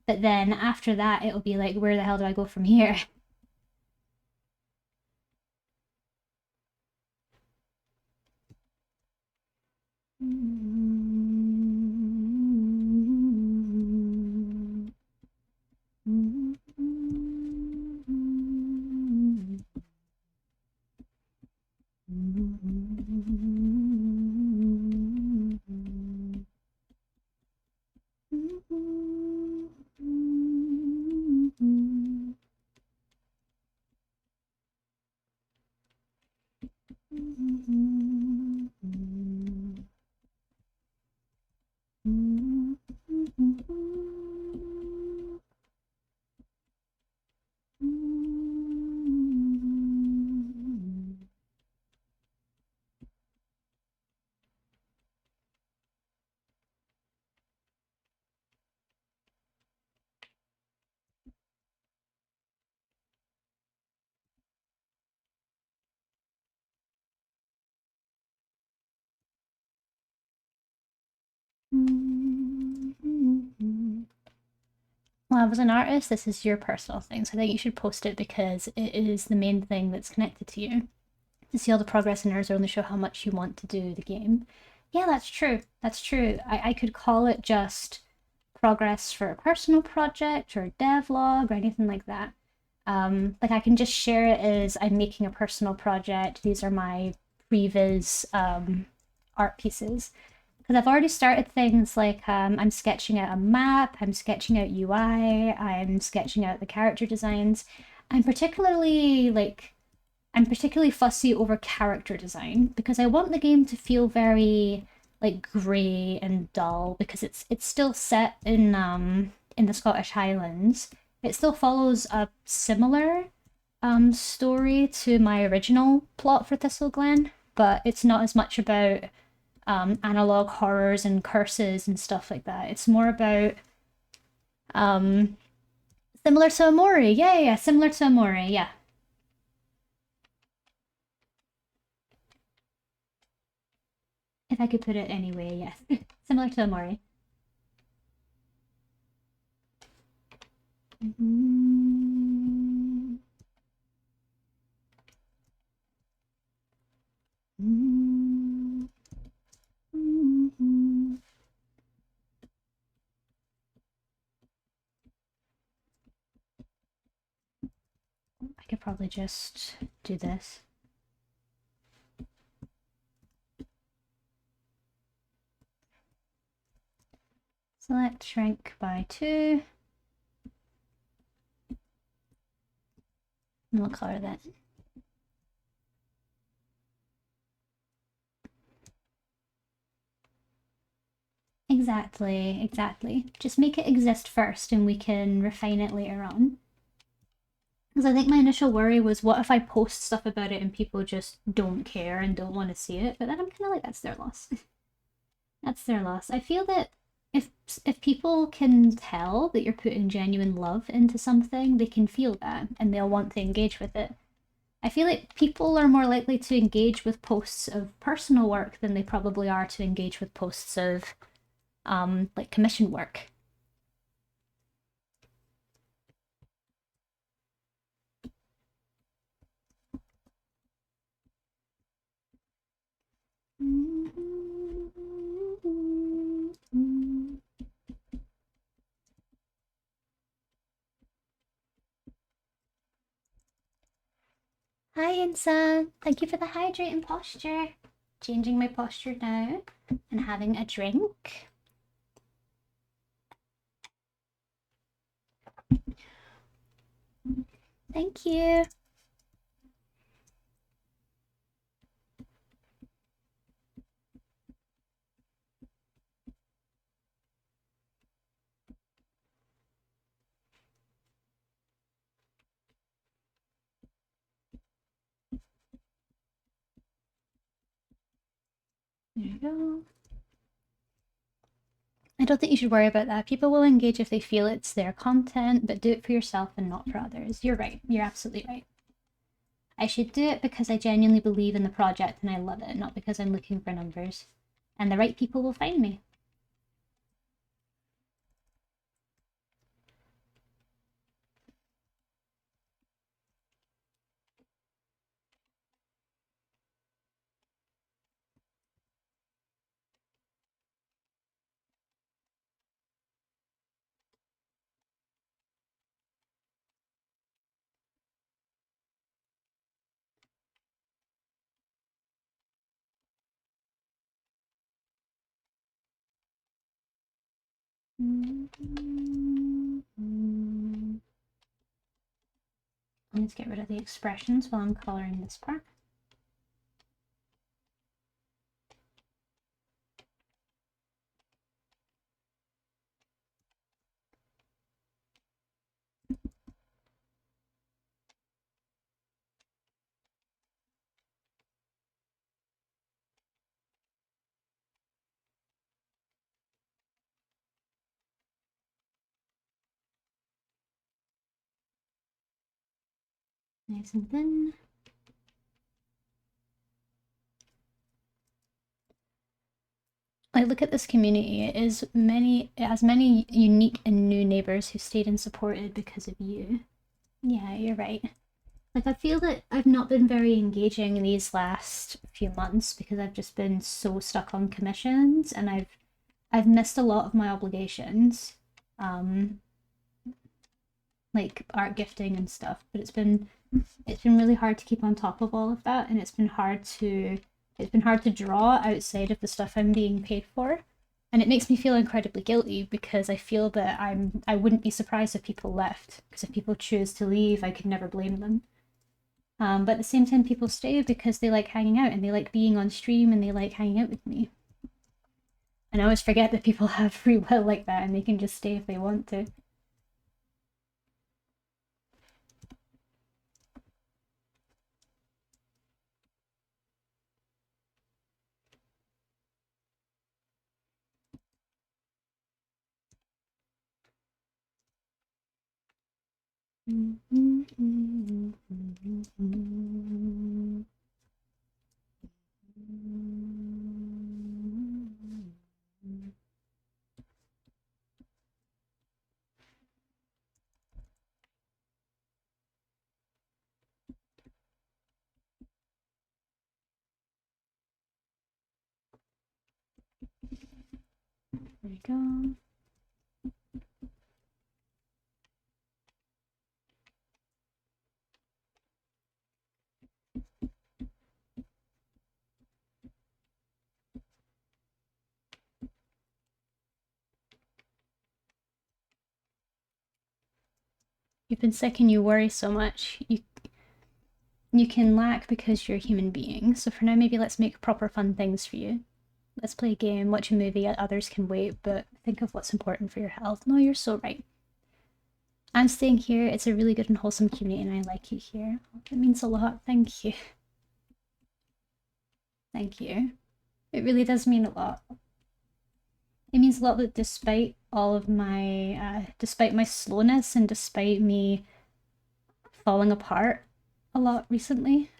But then after that it'll be like, where the hell do I go from here? Well, as an artist, this is your personal thing, so I think you should post it because it is the main thing that's connected to you. To see all the progress in ours only show how much you want to do the game. Yeah, that's true. That's true. I could call it just progress for a personal project or a devlog or anything like that. Like I can just share it as I'm making a personal project. These are my previs art pieces. Because I've already started things like I'm sketching out a map, I'm sketching out UI, I'm sketching out the character designs. I'm particularly fussy over character design because I want the game to feel very like grey and dull because it's still set in the Scottish Highlands. It still follows a similar story to my original plot for Thistle Glen, but it's not as much about analog horrors and curses and stuff like that. It's more about similar to Amori. Yeah, similar to Amori. Yeah. If I could put it anyway, yes. Similar to Amori. I could probably just do this. Select shrink by 2. And we'll color that. Exactly, exactly. Just make it exist first and we can refine it later on. Because I think my initial worry was, what if I post stuff about it and people just don't care and don't want to see it? But then I'm kind of like, that's their loss. That's their loss. I feel that if people can tell that you're putting genuine love into something, they can feel that and they'll want to engage with it. I feel like people are more likely to engage with posts of personal work than they probably are to engage with posts of like commission work. Hi, Insa. Thank you for the hydrating posture. Changing my posture now and having a drink. Thank you. There you go. I don't think you should worry about that. People will engage if they feel it's their content, but do it for yourself and not for others. You're right. You're absolutely right. I should do it because I genuinely believe in the project and I love it, not because I'm looking for numbers. And the right people will find me. Let's get rid of the expressions while I'm coloring this part. Nice and thin. I look at this community, it has many unique and new neighbors who stayed and supported because of you. Yeah, you're right. Like, I feel that I've not been very engaging in these last few months because I've just been so stuck on commissions and I've missed a lot of my obligations. Like art gifting and stuff, but it's been really hard to keep on top of all of that, and it's been hard to draw outside of the stuff I'm being paid for. And it makes me feel incredibly guilty because I feel that I wouldn't be surprised if people left, because if people choose to leave, I could never blame them. But at the same time, people stay because they like hanging out and they like being on stream and they like hanging out with me. And I always forget that people have free will like that and they can just stay if they want to. There we go. You've been sick and you worry so much. You can lack because you're a human being. So for now, maybe let's make proper fun things for you. Let's play a game, watch a movie, others can wait, but think of what's important for your health. No, you're so right. I'm staying here. It's a really good and wholesome community, and I like you here. It means a lot. Thank you. Thank you. It really does mean a lot. It means a lot that despite all of my, despite my slowness and despite me falling apart a lot recently,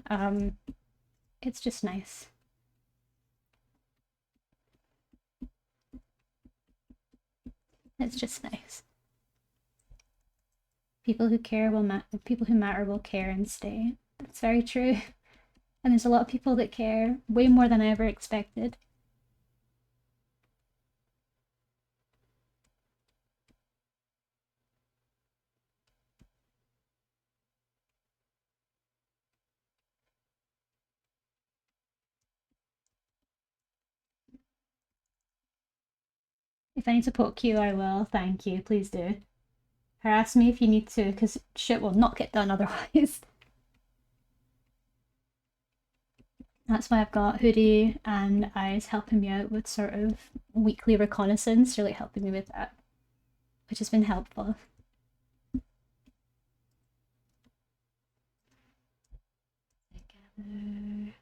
it's just nice. It's just nice. People who care will people who matter will care and stay. That's very true. And there's a lot of people that care way more than I ever expected. If I need to poke you, I will. Thank you. Please do. Harass me if you need to, because shit will not get done otherwise. That's why I've got Hoodie and Eyes helping me out with sort of weekly reconnaissance, really helping me with that, which has been helpful. Together.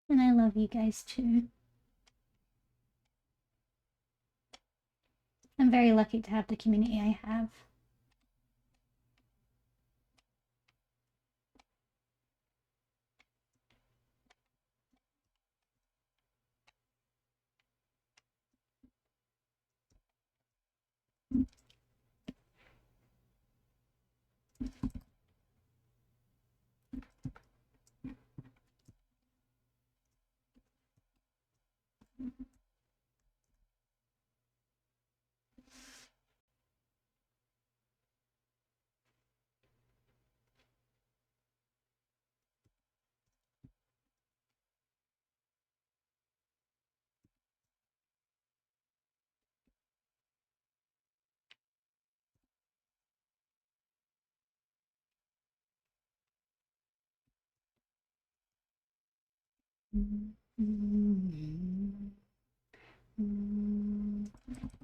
And I love you guys too. I'm very lucky to have the community I have.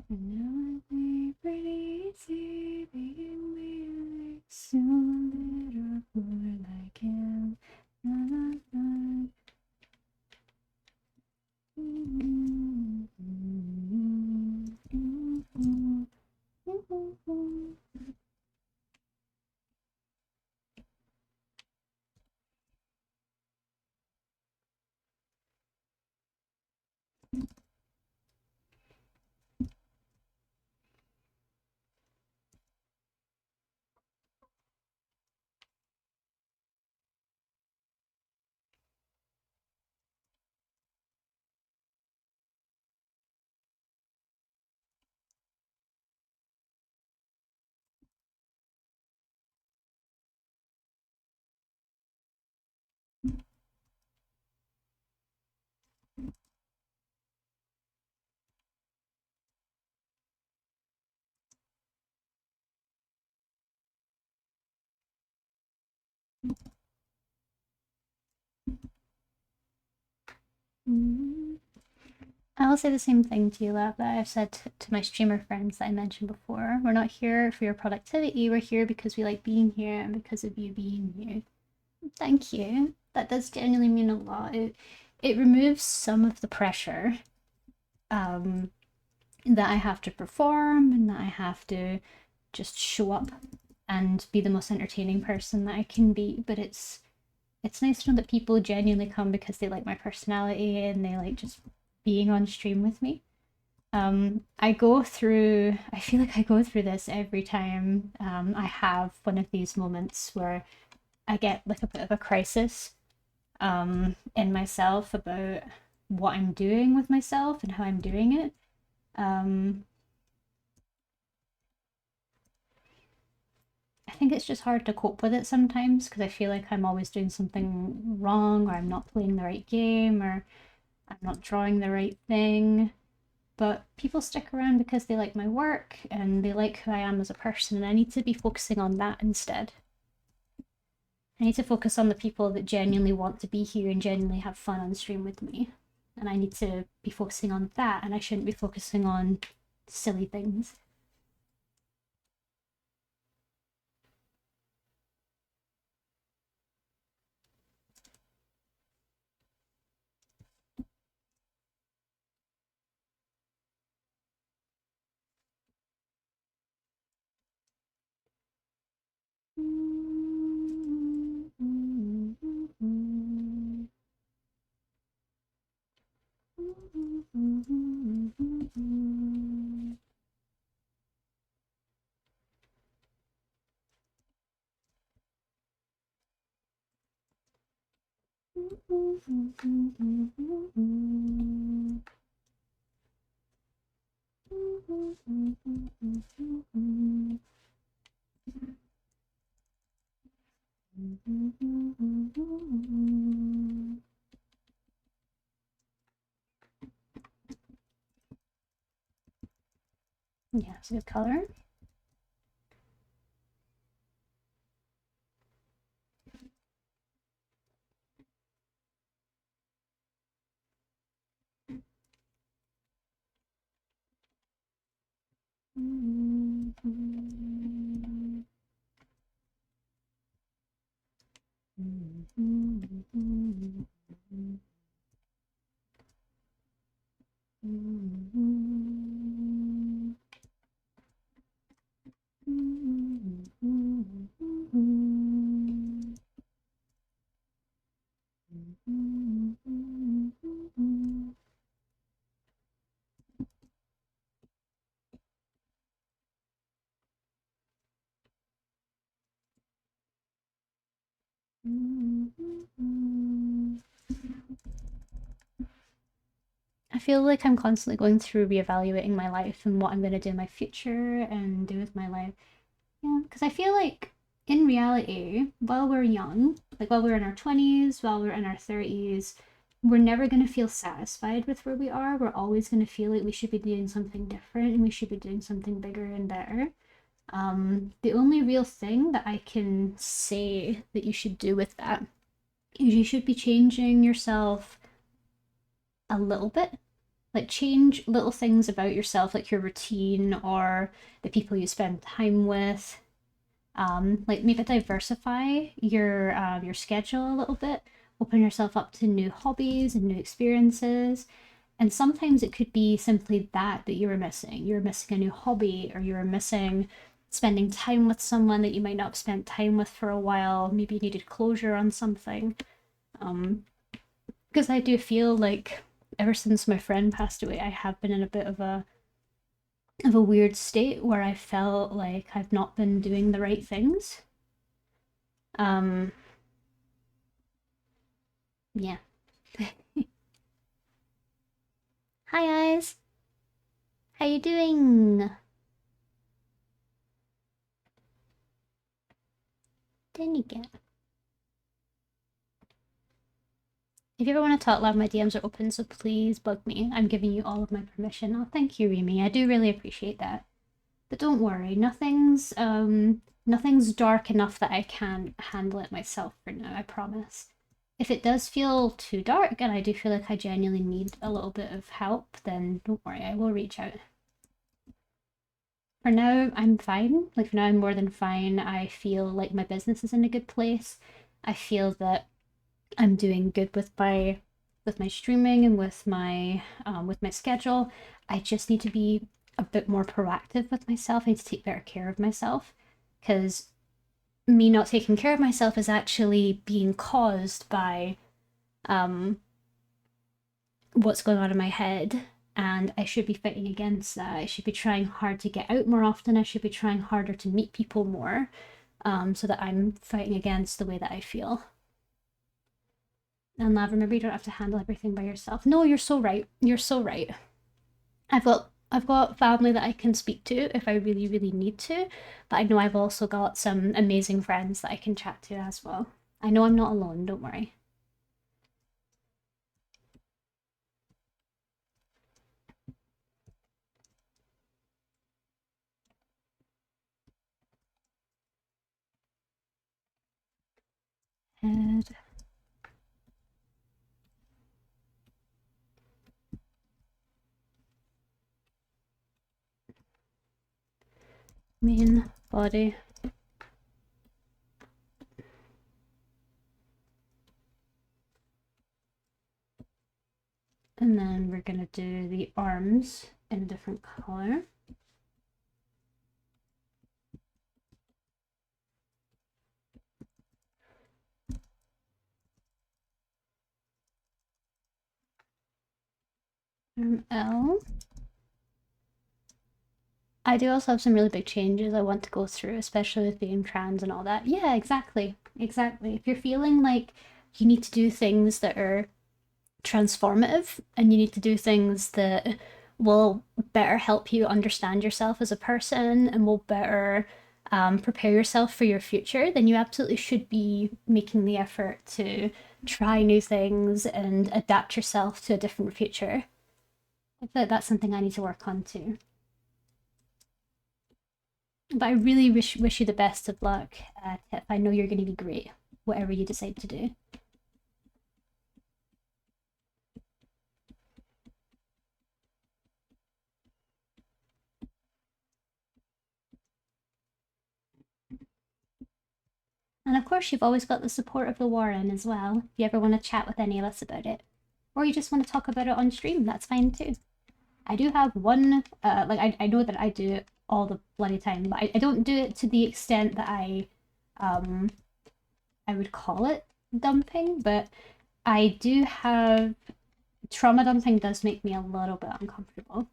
Now I pretty easy being me like soon little boy like him. I'll say the same thing to you, Lab, that I've said to my streamer friends that I mentioned before. We're not here for your productivity, we're here because we like being here and because of you being here. Thank you. That does genuinely mean a lot. It removes some of the pressure that I have to perform and that I have to just show up and be the most entertaining person that I can be. But it's nice to know that people genuinely come because they like my personality and they like just being on stream with me. I feel like I go through this every time I have one of these moments where I get like a bit of a crisis in myself about what I'm doing with myself and how I'm doing it. I think it's just hard to cope with it sometimes because I feel like I'm always doing something wrong, or I'm not playing the right game, or I'm not drawing the right thing. But people stick around because they like my work and they like who I am as a person, and I need to be focusing on that instead. I need to focus on the people that genuinely want to be here and genuinely have fun on stream with me. And I need to be focusing on that, and I shouldn't be focusing on silly things. Yeah, it's a good color. I feel like I'm constantly going through reevaluating my life and what I'm going to do in my future and do with my life. Yeah, because I feel like in reality, while we're young, like while we're in our 20s, while we're in our 30s, we're never going to feel satisfied with where we are. We're always going to feel like we should be doing something different and we should be doing something bigger and better. The only real thing that I can say that you should do with that is you should be changing yourself a little bit. Like change little things about yourself, like your routine or the people you spend time with. Like maybe diversify your schedule a little bit, open yourself up to new hobbies and new experiences. And sometimes it could be simply that you were missing. You were missing a new hobby, or you were missing spending time with someone that you might not have spent time with for a while. Maybe you needed closure on something. Because I do feel like ever since my friend passed away, I have been in a bit of a weird state where I felt like I've not been doing the right things. Yeah. Hi guys. How you doing? Didn't you get? If you ever want to talk live, my DMs are open, so please bug me. I'm giving you all of my permission. Oh, thank you, Remy. I do really appreciate that. But don't worry, nothing's dark enough that I can't handle it myself for now, I promise. If it does feel too dark and I do feel like I genuinely need a little bit of help, then don't worry, I will reach out. For now, I'm fine. Like, for now, I'm more than fine. I feel like my business is in a good place. I feel that I'm doing good with my streaming and with my schedule. I just need to be a bit more proactive with myself. I need to take better care of myself, because me not taking care of myself is actually being caused by what's going on in my head, and I should be fighting against that. I should be trying hard to get out more often. I should be trying harder to meet people more, so that I'm fighting against the way that I feel. And love, remember, you don't have to handle everything by yourself. No, you're so right. You're so right. I've got family that I can speak to if I really, really need to, but I know I've also got some amazing friends that I can chat to as well. I know I'm not alone, don't worry. Head. Main body. And then we're gonna do the arms in a different color. L. I do also have some really big changes I want to go through, especially with being trans and all that. Yeah, exactly. Exactly. If you're feeling like you need to do things that are transformative and you need to do things that will better help you understand yourself as a person and will better prepare yourself for your future, then you absolutely should be making the effort to try new things and adapt yourself to a different future. I feel like that's something I need to work on too. But I really wish you the best of luck, Tip. I know you're going to be great, whatever you decide to do. And of course, you've always got the support of the Warren as well, if you ever want to chat with any of us about it. Or you just want to talk about it on stream, that's fine too. I do have one, I know that I do it all the bloody time, but I don't do it to the extent that I would call it dumping, but I do have, trauma dumping does make me a little bit uncomfortable.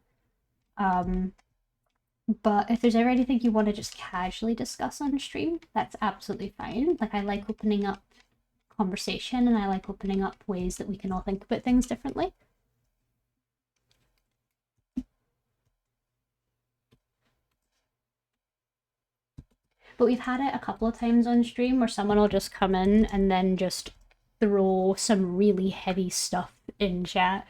But if there's ever anything you want to just casually discuss on stream, that's absolutely fine. Like, I like opening up conversation and I like opening up ways that we can all think about things differently. But we've had it a couple of times on stream where someone will just come in and then just throw some really heavy stuff in chat.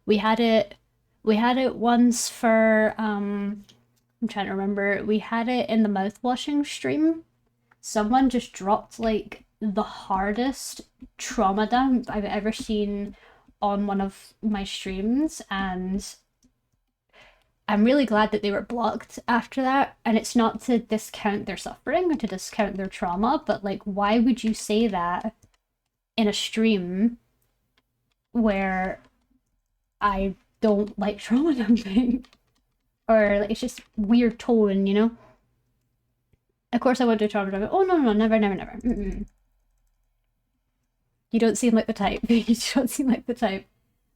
We had it once for I'm trying to remember. We had it in the mouthwashing stream. Someone just dropped like the hardest trauma dump I've ever seen on one of my streams, and I'm really glad that they were blocked after that. And it's not to discount their suffering or to discount their trauma, but like, why would you say that in a stream where I don't like trauma dumping? Or like, it's just weird tone, you know? Of course I won't do trauma dumping. Oh, no, never. Mm-mm. You don't seem like the type. You don't seem like the type.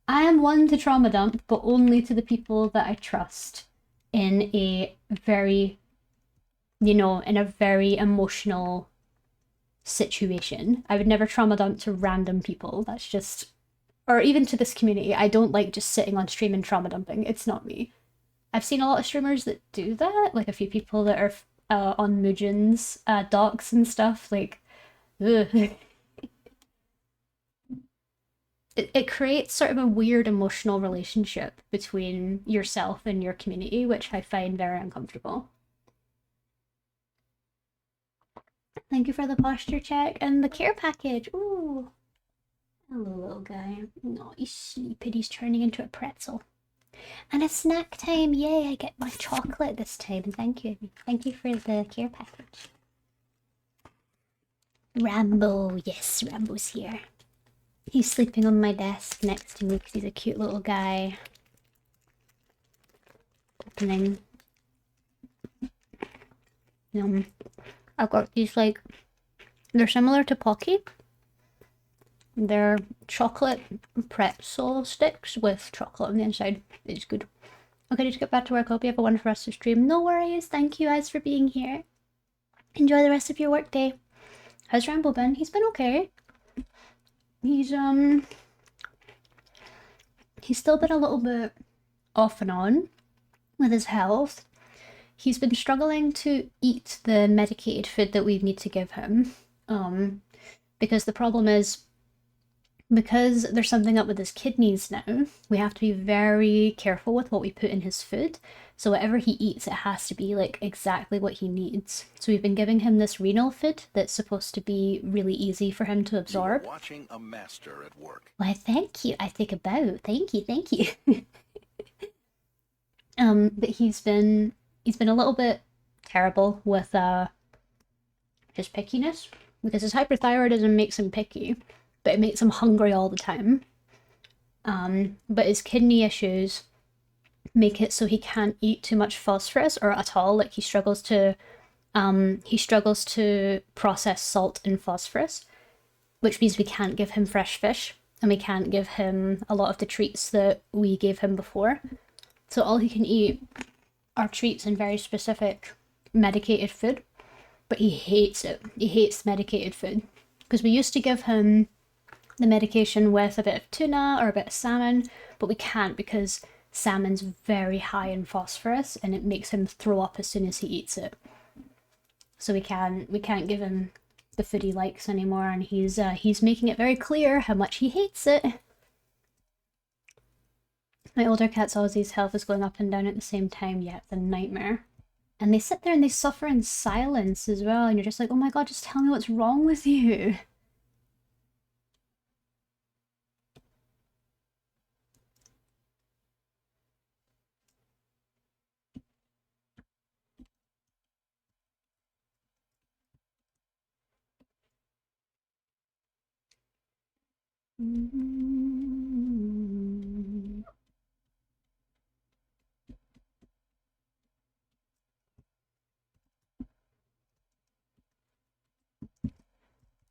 I am one to trauma dump, but only to the people that I trust in a very, in a very emotional situation. I would never trauma dump to random people. That's just, or even to this community. I don't like just sitting on stream and trauma dumping. It's not me. I've seen a lot of streamers that do that, like a few people that are on Mujin's docs and stuff, like, ugh. It creates sort of a weird emotional relationship between yourself and your community, which I find very uncomfortable. Thank you for the posture check and the care package. Ooh. Hello, little guy. No, he's sleeping. He's turning into a pretzel. And it's snack time. Yay, I get my chocolate this time. Thank you. Thank you for the care package. Rambo. Yes, Rambo's here. He's sleeping on my desk next to me because he's a cute little guy. Opening. I've got these, like, they're similar to Pocky. They're chocolate pretzel sticks with chocolate on the inside. It's good. Okay, just get back to work. I hope you have a wonderful rest of the stream. No worries. Thank you guys for being here. Enjoy the rest of your work day. How's Rambo been? He's been okay. He's still been a little bit off and on with his health. He's been struggling to eat the medicated food that we need to give him. Because the problem is, because there's something up with his kidneys now, we have to be very careful with what we put in his food. So whatever he eats, it has to be like exactly what he needs. So we've been giving him this renal food that's supposed to be really easy for him to absorb. You're watching a master at work. Why, thank you. I think about. Thank you. But he's been a little bit terrible with his pickiness, because his hyperthyroidism makes him picky, but it makes him hungry all the time. But his kidney issues make it so he can't eat too much phosphorus or at all. Like, he struggles to process salt and phosphorus, which means we can't give him fresh fish. and we can't give him a lot of the treats that we gave him before. So all he can eat are treats and very specific medicated food, but he hates it. He hates medicated food. Because we used to give him the medication with a bit of tuna or a bit of salmon, but we can't because salmon's very high in phosphorus and it makes him throw up as soon as he eats it. So we can't give him the food he likes anymore, and he's making it very clear how much he hates it. My older cat's Ozzy's health is going up and down at the same time. Yeah, it's a nightmare. And they sit there and they suffer in silence as well, and you're just like, oh my god, just tell me what's wrong with you.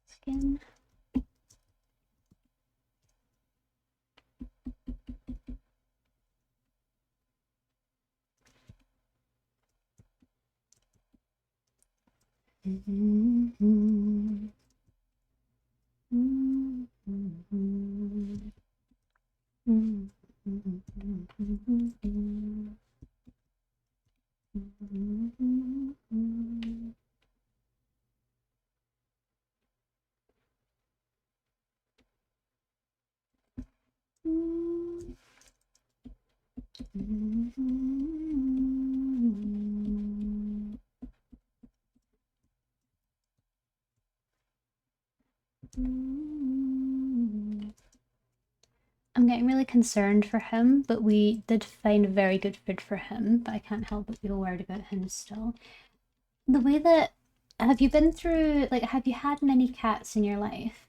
Skin. I'm getting really concerned for him, but we did find very good food for him, but I can't help but feel worried about him still. The way that, have you been through, like, have you had many cats in your life?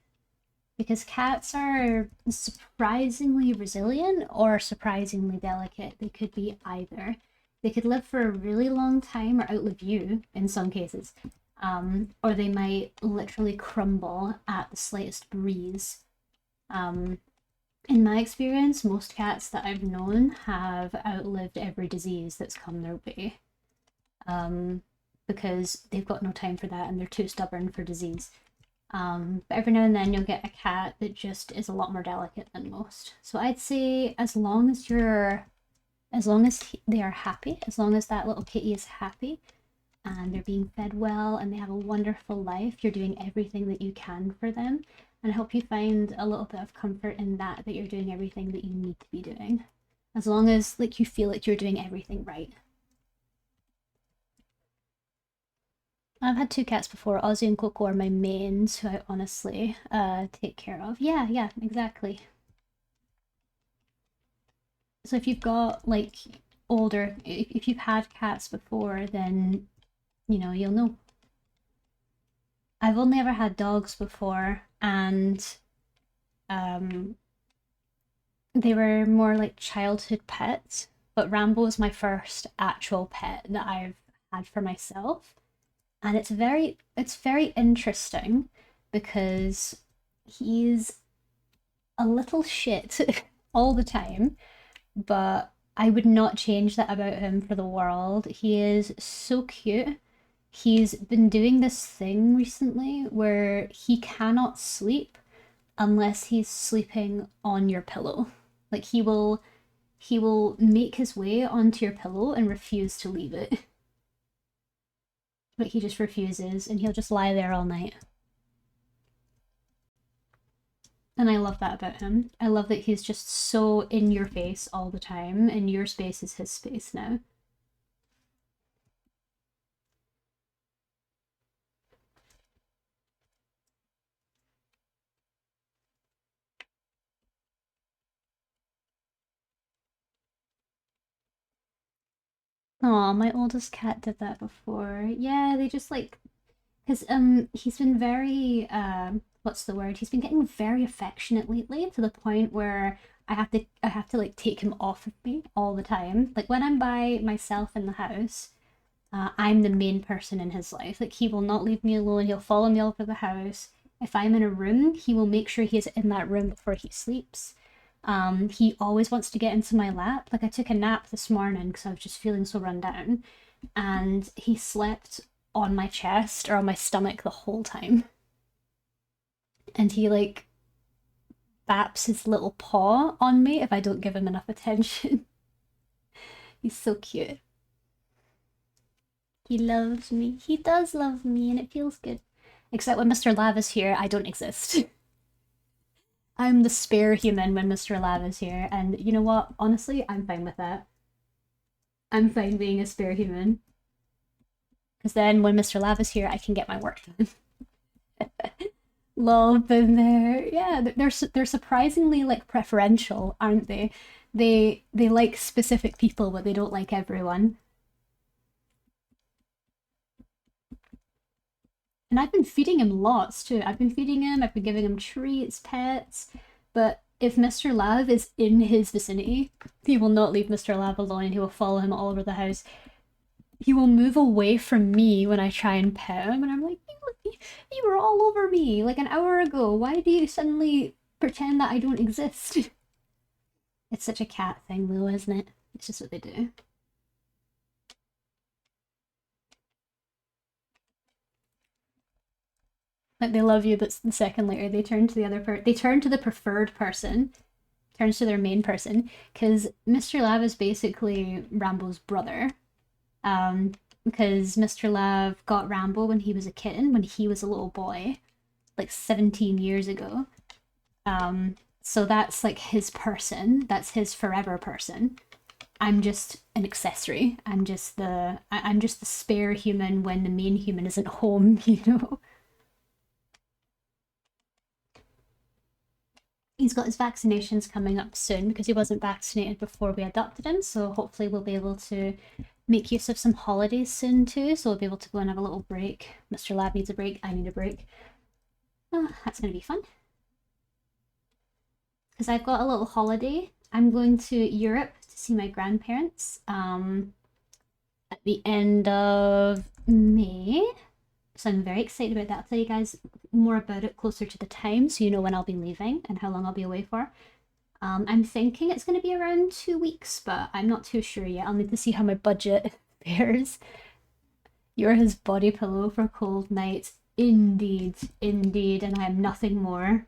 Because cats are surprisingly resilient or surprisingly delicate. They could be either. They could live for a really long time or outlive you in some cases. Or they might literally crumble at the slightest breeze. In my experience, most cats that I've known have outlived every disease that's come their way. Because they've got no time for that and they're too stubborn for disease. But every now and then you'll get a cat that just is a lot more delicate than most. So I'd say as long as they are happy, as long as that little kitty is happy and they're being fed well and they have a wonderful life, you're doing everything that you can for them. And I hope you find a little bit of comfort in that you're doing everything that you need to be doing. As long as like you feel like you're doing everything right. I've had 2 cats before. Ozzy and Coco are my mains, who I honestly take care of. Yeah, exactly. So if you've got like older, if you've had cats before, then you'll know. I've only ever had dogs before, and they were more like childhood pets, but Rambo is my first actual pet that I've had for myself. And it's very interesting because he's a little shit all the time, but I would not change that about him for the world. He is so cute. He's been doing this thing recently where he cannot sleep unless he's sleeping on your pillow. Like he will make his way onto your pillow and refuse to leave it. But he just refuses, and he'll just lie there all night. And I love that about him. I love that he's just so in your face all the time, and your space is his space now. Oh, my oldest cat did that before. Yeah, they just like, because he's been very what's the word? He's been getting very affectionate lately to the point where I have to like take him off of me all the time. Like when I'm by myself in the house, I'm the main person in his life. Like he will not leave me alone. He'll follow me all over the house. If I'm in a room, he will make sure he is in that room before he sleeps. He always wants to get into my lap. Like I took a nap this morning because I was just feeling so run down, and he slept on my chest or on my stomach the whole time. And he like baps his little paw on me if I don't give him enough attention. He's so cute. He loves me. He does love me, and it feels good. Except when Mr. Lav is here, I don't exist. I'm the spare human when Mr. Lav is here, and you know what? Honestly, I'm fine with that. I'm fine being a spare human. Because then when Mr. Lav is here, I can get my work done. Lol, been there. Yeah, they're surprisingly like preferential, aren't they? They like specific people, but they don't like everyone. And I've been feeding him lots too. I've been feeding him, I've been giving him treats, pets, but if Mr. Lav is in his vicinity, he will not leave Mr. Lav alone and he will follow him all over the house. He will move away from me when I try and pet him, and I'm like, you were all over me like an hour ago. Why do you suddenly pretend that I don't exist? It's such a cat thing though, isn't it? It's just what they do. Like they love you, but the second later they turn to the other they turn to the preferred person, turns to their main person, because Mr. Lav is basically Rambo's brother. Because Mr. Lav got Rambo when he was a kitten, when he was a little boy, like 17 years ago. So that's like his person, that's his forever person. I'm just an accessory. I'm just the spare human when the main human isn't home, you know. He's got his vaccinations coming up soon because he wasn't vaccinated before we adopted him, so hopefully we'll be able to make use of some holidays soon too, so we'll be able to go and have a little break. Mr. Lab needs a break, I need a break. That's going to be fun. Because I've got a little holiday. I'm going to Europe to see my grandparents at the end of May. So I'm very excited about that. I'll tell you guys more about it closer to the time so you know when I'll be leaving and how long I'll be away for. I'm thinking it's going to be around 2 weeks, but I'm not too sure yet. I'll need to see how my budget fares. You're his body pillow for cold nights. Indeed, indeed, and I am nothing more.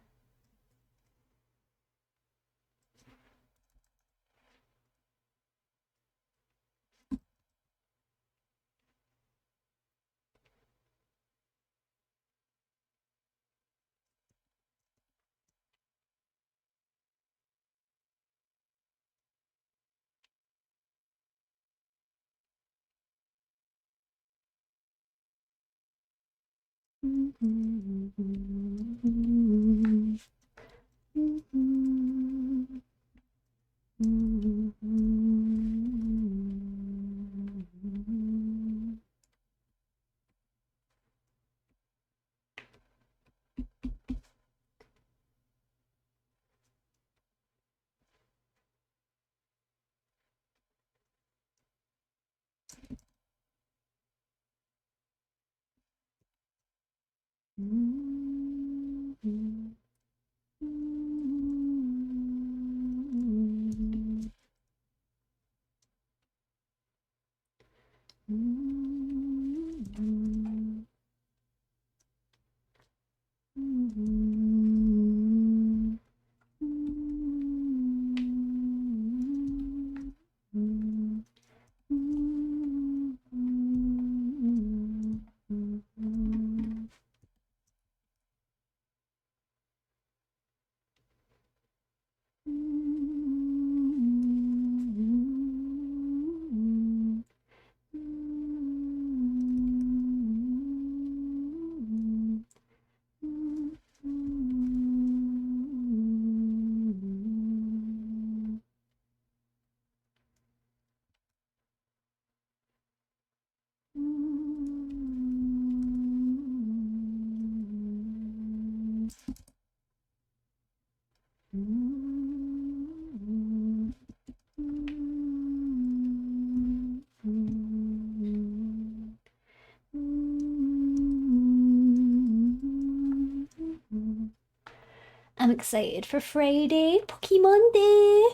excited for Friday, Pokemon Day.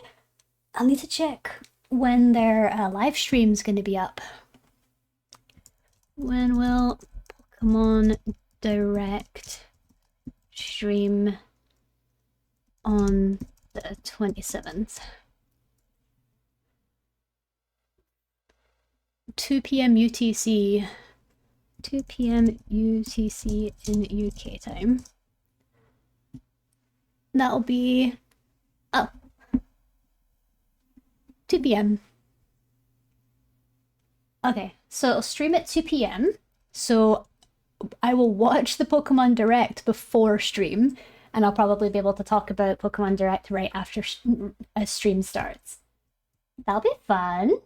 I'll need to check when their live stream's going to be up. When will Pokemon Direct stream on the 27th? 2 p.m. UTC. 2 p.m. UTC in UK time. That'll be... oh. 2 p.m. Okay, so it'll stream at 2 p.m. So I will watch the Pokemon Direct before stream, and I'll probably be able to talk about Pokemon Direct right after a stream starts. That'll be fun.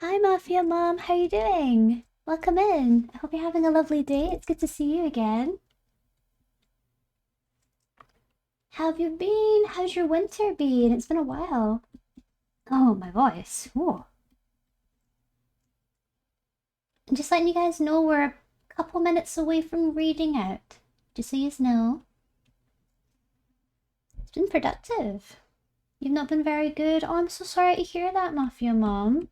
Hi Mafia Mom, how you doing? Welcome in. I hope you're having a lovely day. It's good to see you again. How have you been? How's your winter been? It's been a while. Oh, my voice. Whoa. I'm just letting you guys know we're a couple minutes away from reading out. Just so you know. It's been productive. You've not been very good. Oh, I'm so sorry to hear that, Mafia Mom.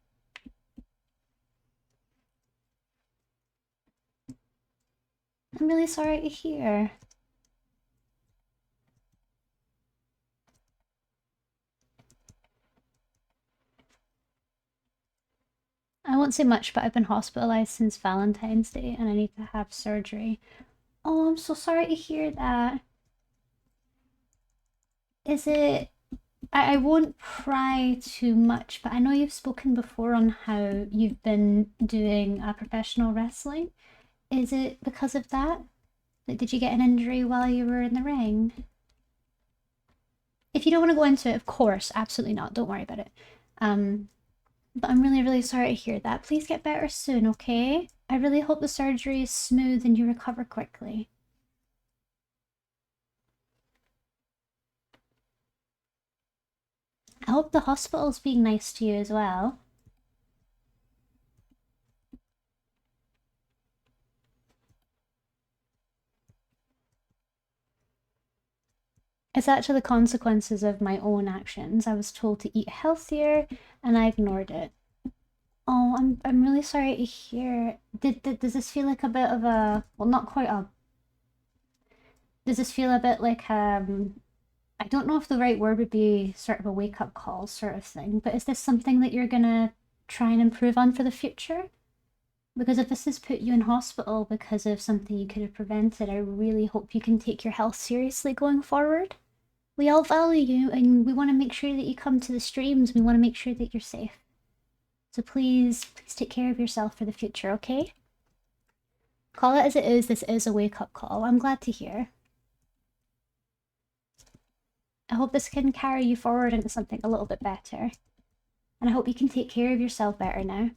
I'm really sorry to hear. I won't say much, but I've been hospitalized since Valentine's Day and I need to have surgery. Oh, I'm so sorry to hear that. Is it... I won't pry too much, but I know you've spoken before on how you've been doing professional wrestling. Is it because of that? Like, did you get an injury while you were in the ring? If you don't want to go into it, of course, absolutely not. Don't worry about it. But I'm really, really sorry to hear that. Please get better soon, okay? I really hope the surgery is smooth and you recover quickly. I hope the hospital's being nice to you as well. It's actually the consequences of my own actions. I was told to eat healthier and I ignored it. Oh, I'm really sorry to hear. Does this feel like a bit of a, well, not quite a, does this feel a bit like I don't know if the right word would be sort of a wake-up call sort of thing, but is this something that you're gonna try and improve on for the future? Because if this has put you in hospital because of something you could have prevented, I really hope you can take your health seriously going forward. We all value you and we want to make sure that you come to the streams. We want to make sure that you're safe. So please take care of yourself for the future, okay? Call it as it is, this is a wake-up call. I'm glad to hear. I hope this can carry you forward into something a little bit better. And I hope you can take care of yourself better now.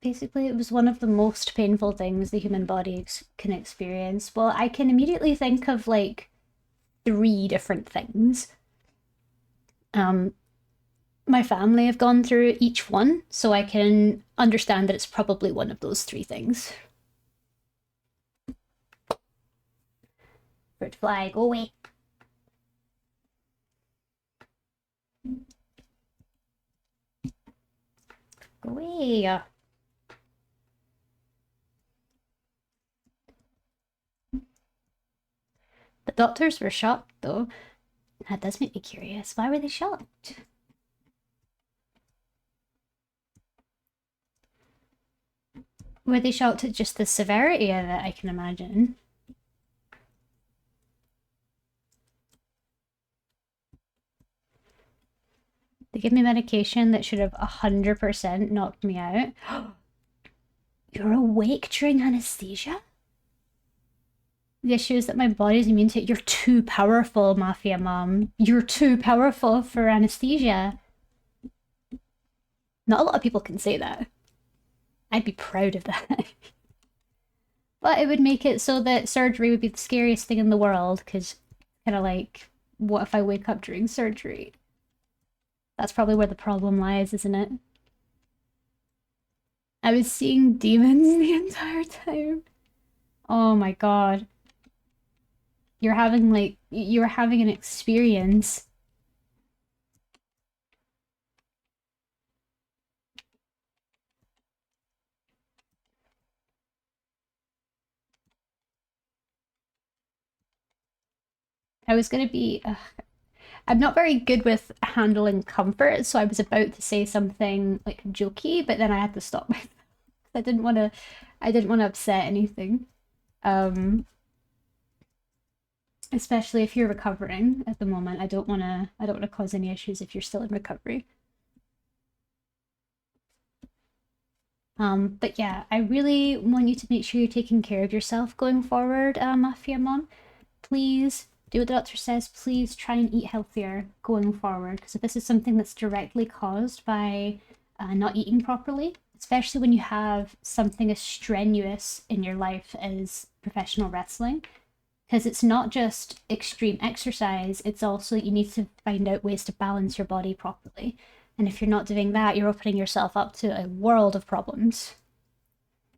Basically, it was one of the most painful things the human body can experience. Well, I can immediately think of like 3 different things. My family have gone through each one, so I can understand that it's probably one of those 3 things. Bird fly, go away. Go away. The doctors were shocked, though. That does make me curious. Why were they shocked? Were they shocked at just the severity of it, I can imagine? They gave me medication that should have 100% knocked me out. You're awake during anesthesia? The issue is that my body's immune to it. You're too powerful, Mafia Mom. You're too powerful for anesthesia. Not a lot of people can say that. I'd be proud of that. But it would make it so that surgery would be the scariest thing in the world, because kind of like, what if I wake up during surgery? That's probably where the problem lies, isn't it? I was seeing demons the entire time. Oh my god. You're having an experience. I was gonna be... I'm not very good with handling comfort, so I was about to say something like jokey, but then I had to stop myself. I didn't want to upset anything. Especially if you're recovering at the moment. I don't want to cause any issues if you're still in recovery. But yeah, I really want you to make sure you're taking care of yourself going forward, Mafia Mom. Please do what the doctor says. Please try and eat healthier going forward, because if this is something that's directly caused by not eating properly, especially when you have something as strenuous in your life as professional wrestling, because it's not just extreme exercise, it's also you need to find out ways to balance your body properly. And if you're not doing that, you're opening yourself up to a world of problems.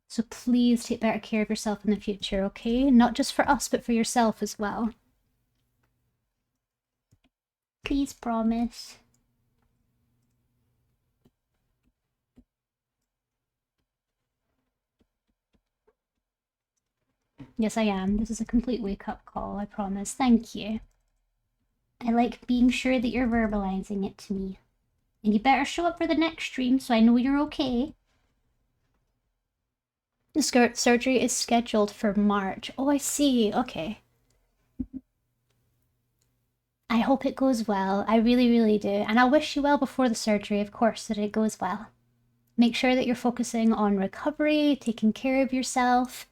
So please take better care of yourself in the future, okay? Not just for us, but for yourself as well. Please promise. Yes, I am. This is a complete wake-up call, I promise. Thank you. I like being sure that you're verbalizing it to me. And you better show up for the next stream so I know you're okay. The surgery is scheduled for March. Oh, I see. Okay. I hope it goes well. I really, really do. And I'll wish you well before the surgery, of course, that it goes well. Make sure that you're focusing on recovery, taking care of yourself.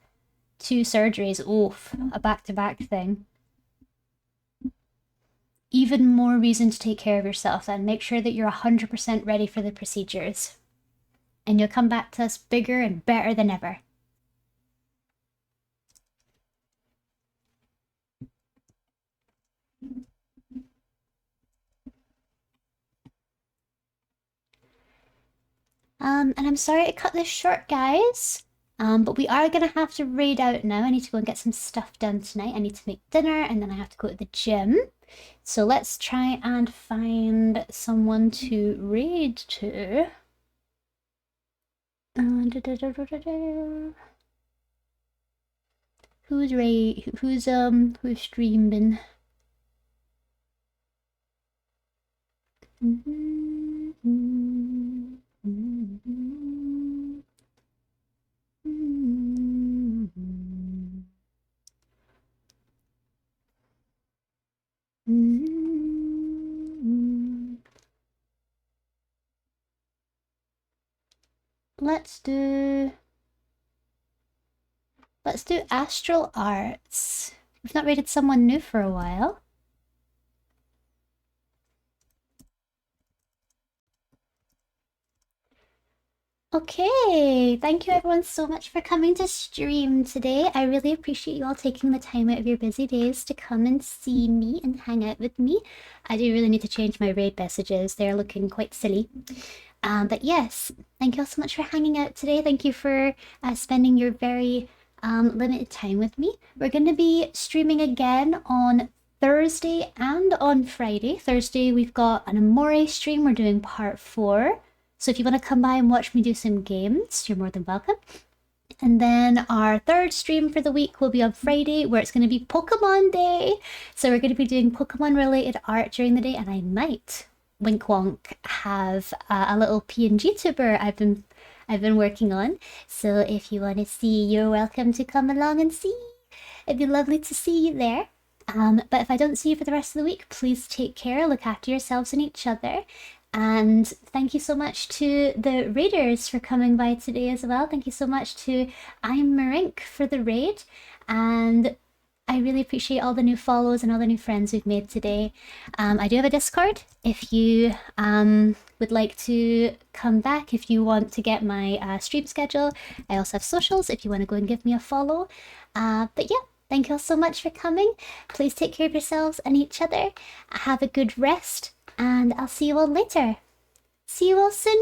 2 surgeries. Oof. A back-to-back thing. Even more reason to take care of yourself then. Make sure that you're 100% ready for the procedures. And you'll come back to us bigger and better than ever. And I'm sorry to cut this short, guys. But we are going to have to raid out now. I need to go and get some stuff done tonight. I need to make dinner, and then I have to go to the gym. So let's try and find someone to raid to. Who's streaming? Let's do Astral Arts. We've not rated someone new for a while. Okay, thank you everyone so much for coming to stream today. I really appreciate you all taking the time out of your busy days to come and see me and hang out with me. I do really need to change my raid messages. They're looking quite silly. But yes, thank you all so much for hanging out today. Thank you for spending your very limited time with me. We're going to be streaming again on Thursday and on Friday. Thursday, we've got an Amore stream. We're doing part 4. So if you want to come by and watch me do some games, you're more than welcome. And then our third stream for the week will be on Friday, where it's going to be Pokemon Day. So we're going to be doing Pokemon-related art during the day, and I might, wink wonk, have a little PNG tuber I've been working on. So if you want to see, you're welcome to come along and see. It'd be lovely to see you there. But if I don't see you for the rest of the week, please take care, look after yourselves and each other. And thank you so much to the raiders for coming by today as well. Thank you so much to I'm Marink for the raid. And I really appreciate all the new follows and all the new friends we've made today. I do have a Discord if you would like to come back, if you want to get my stream schedule. I also have socials if you want to go and give me a follow. But yeah, thank you all so much for coming. Please take care of yourselves and each other. Have a good rest. And I'll see you all later. See you all soon.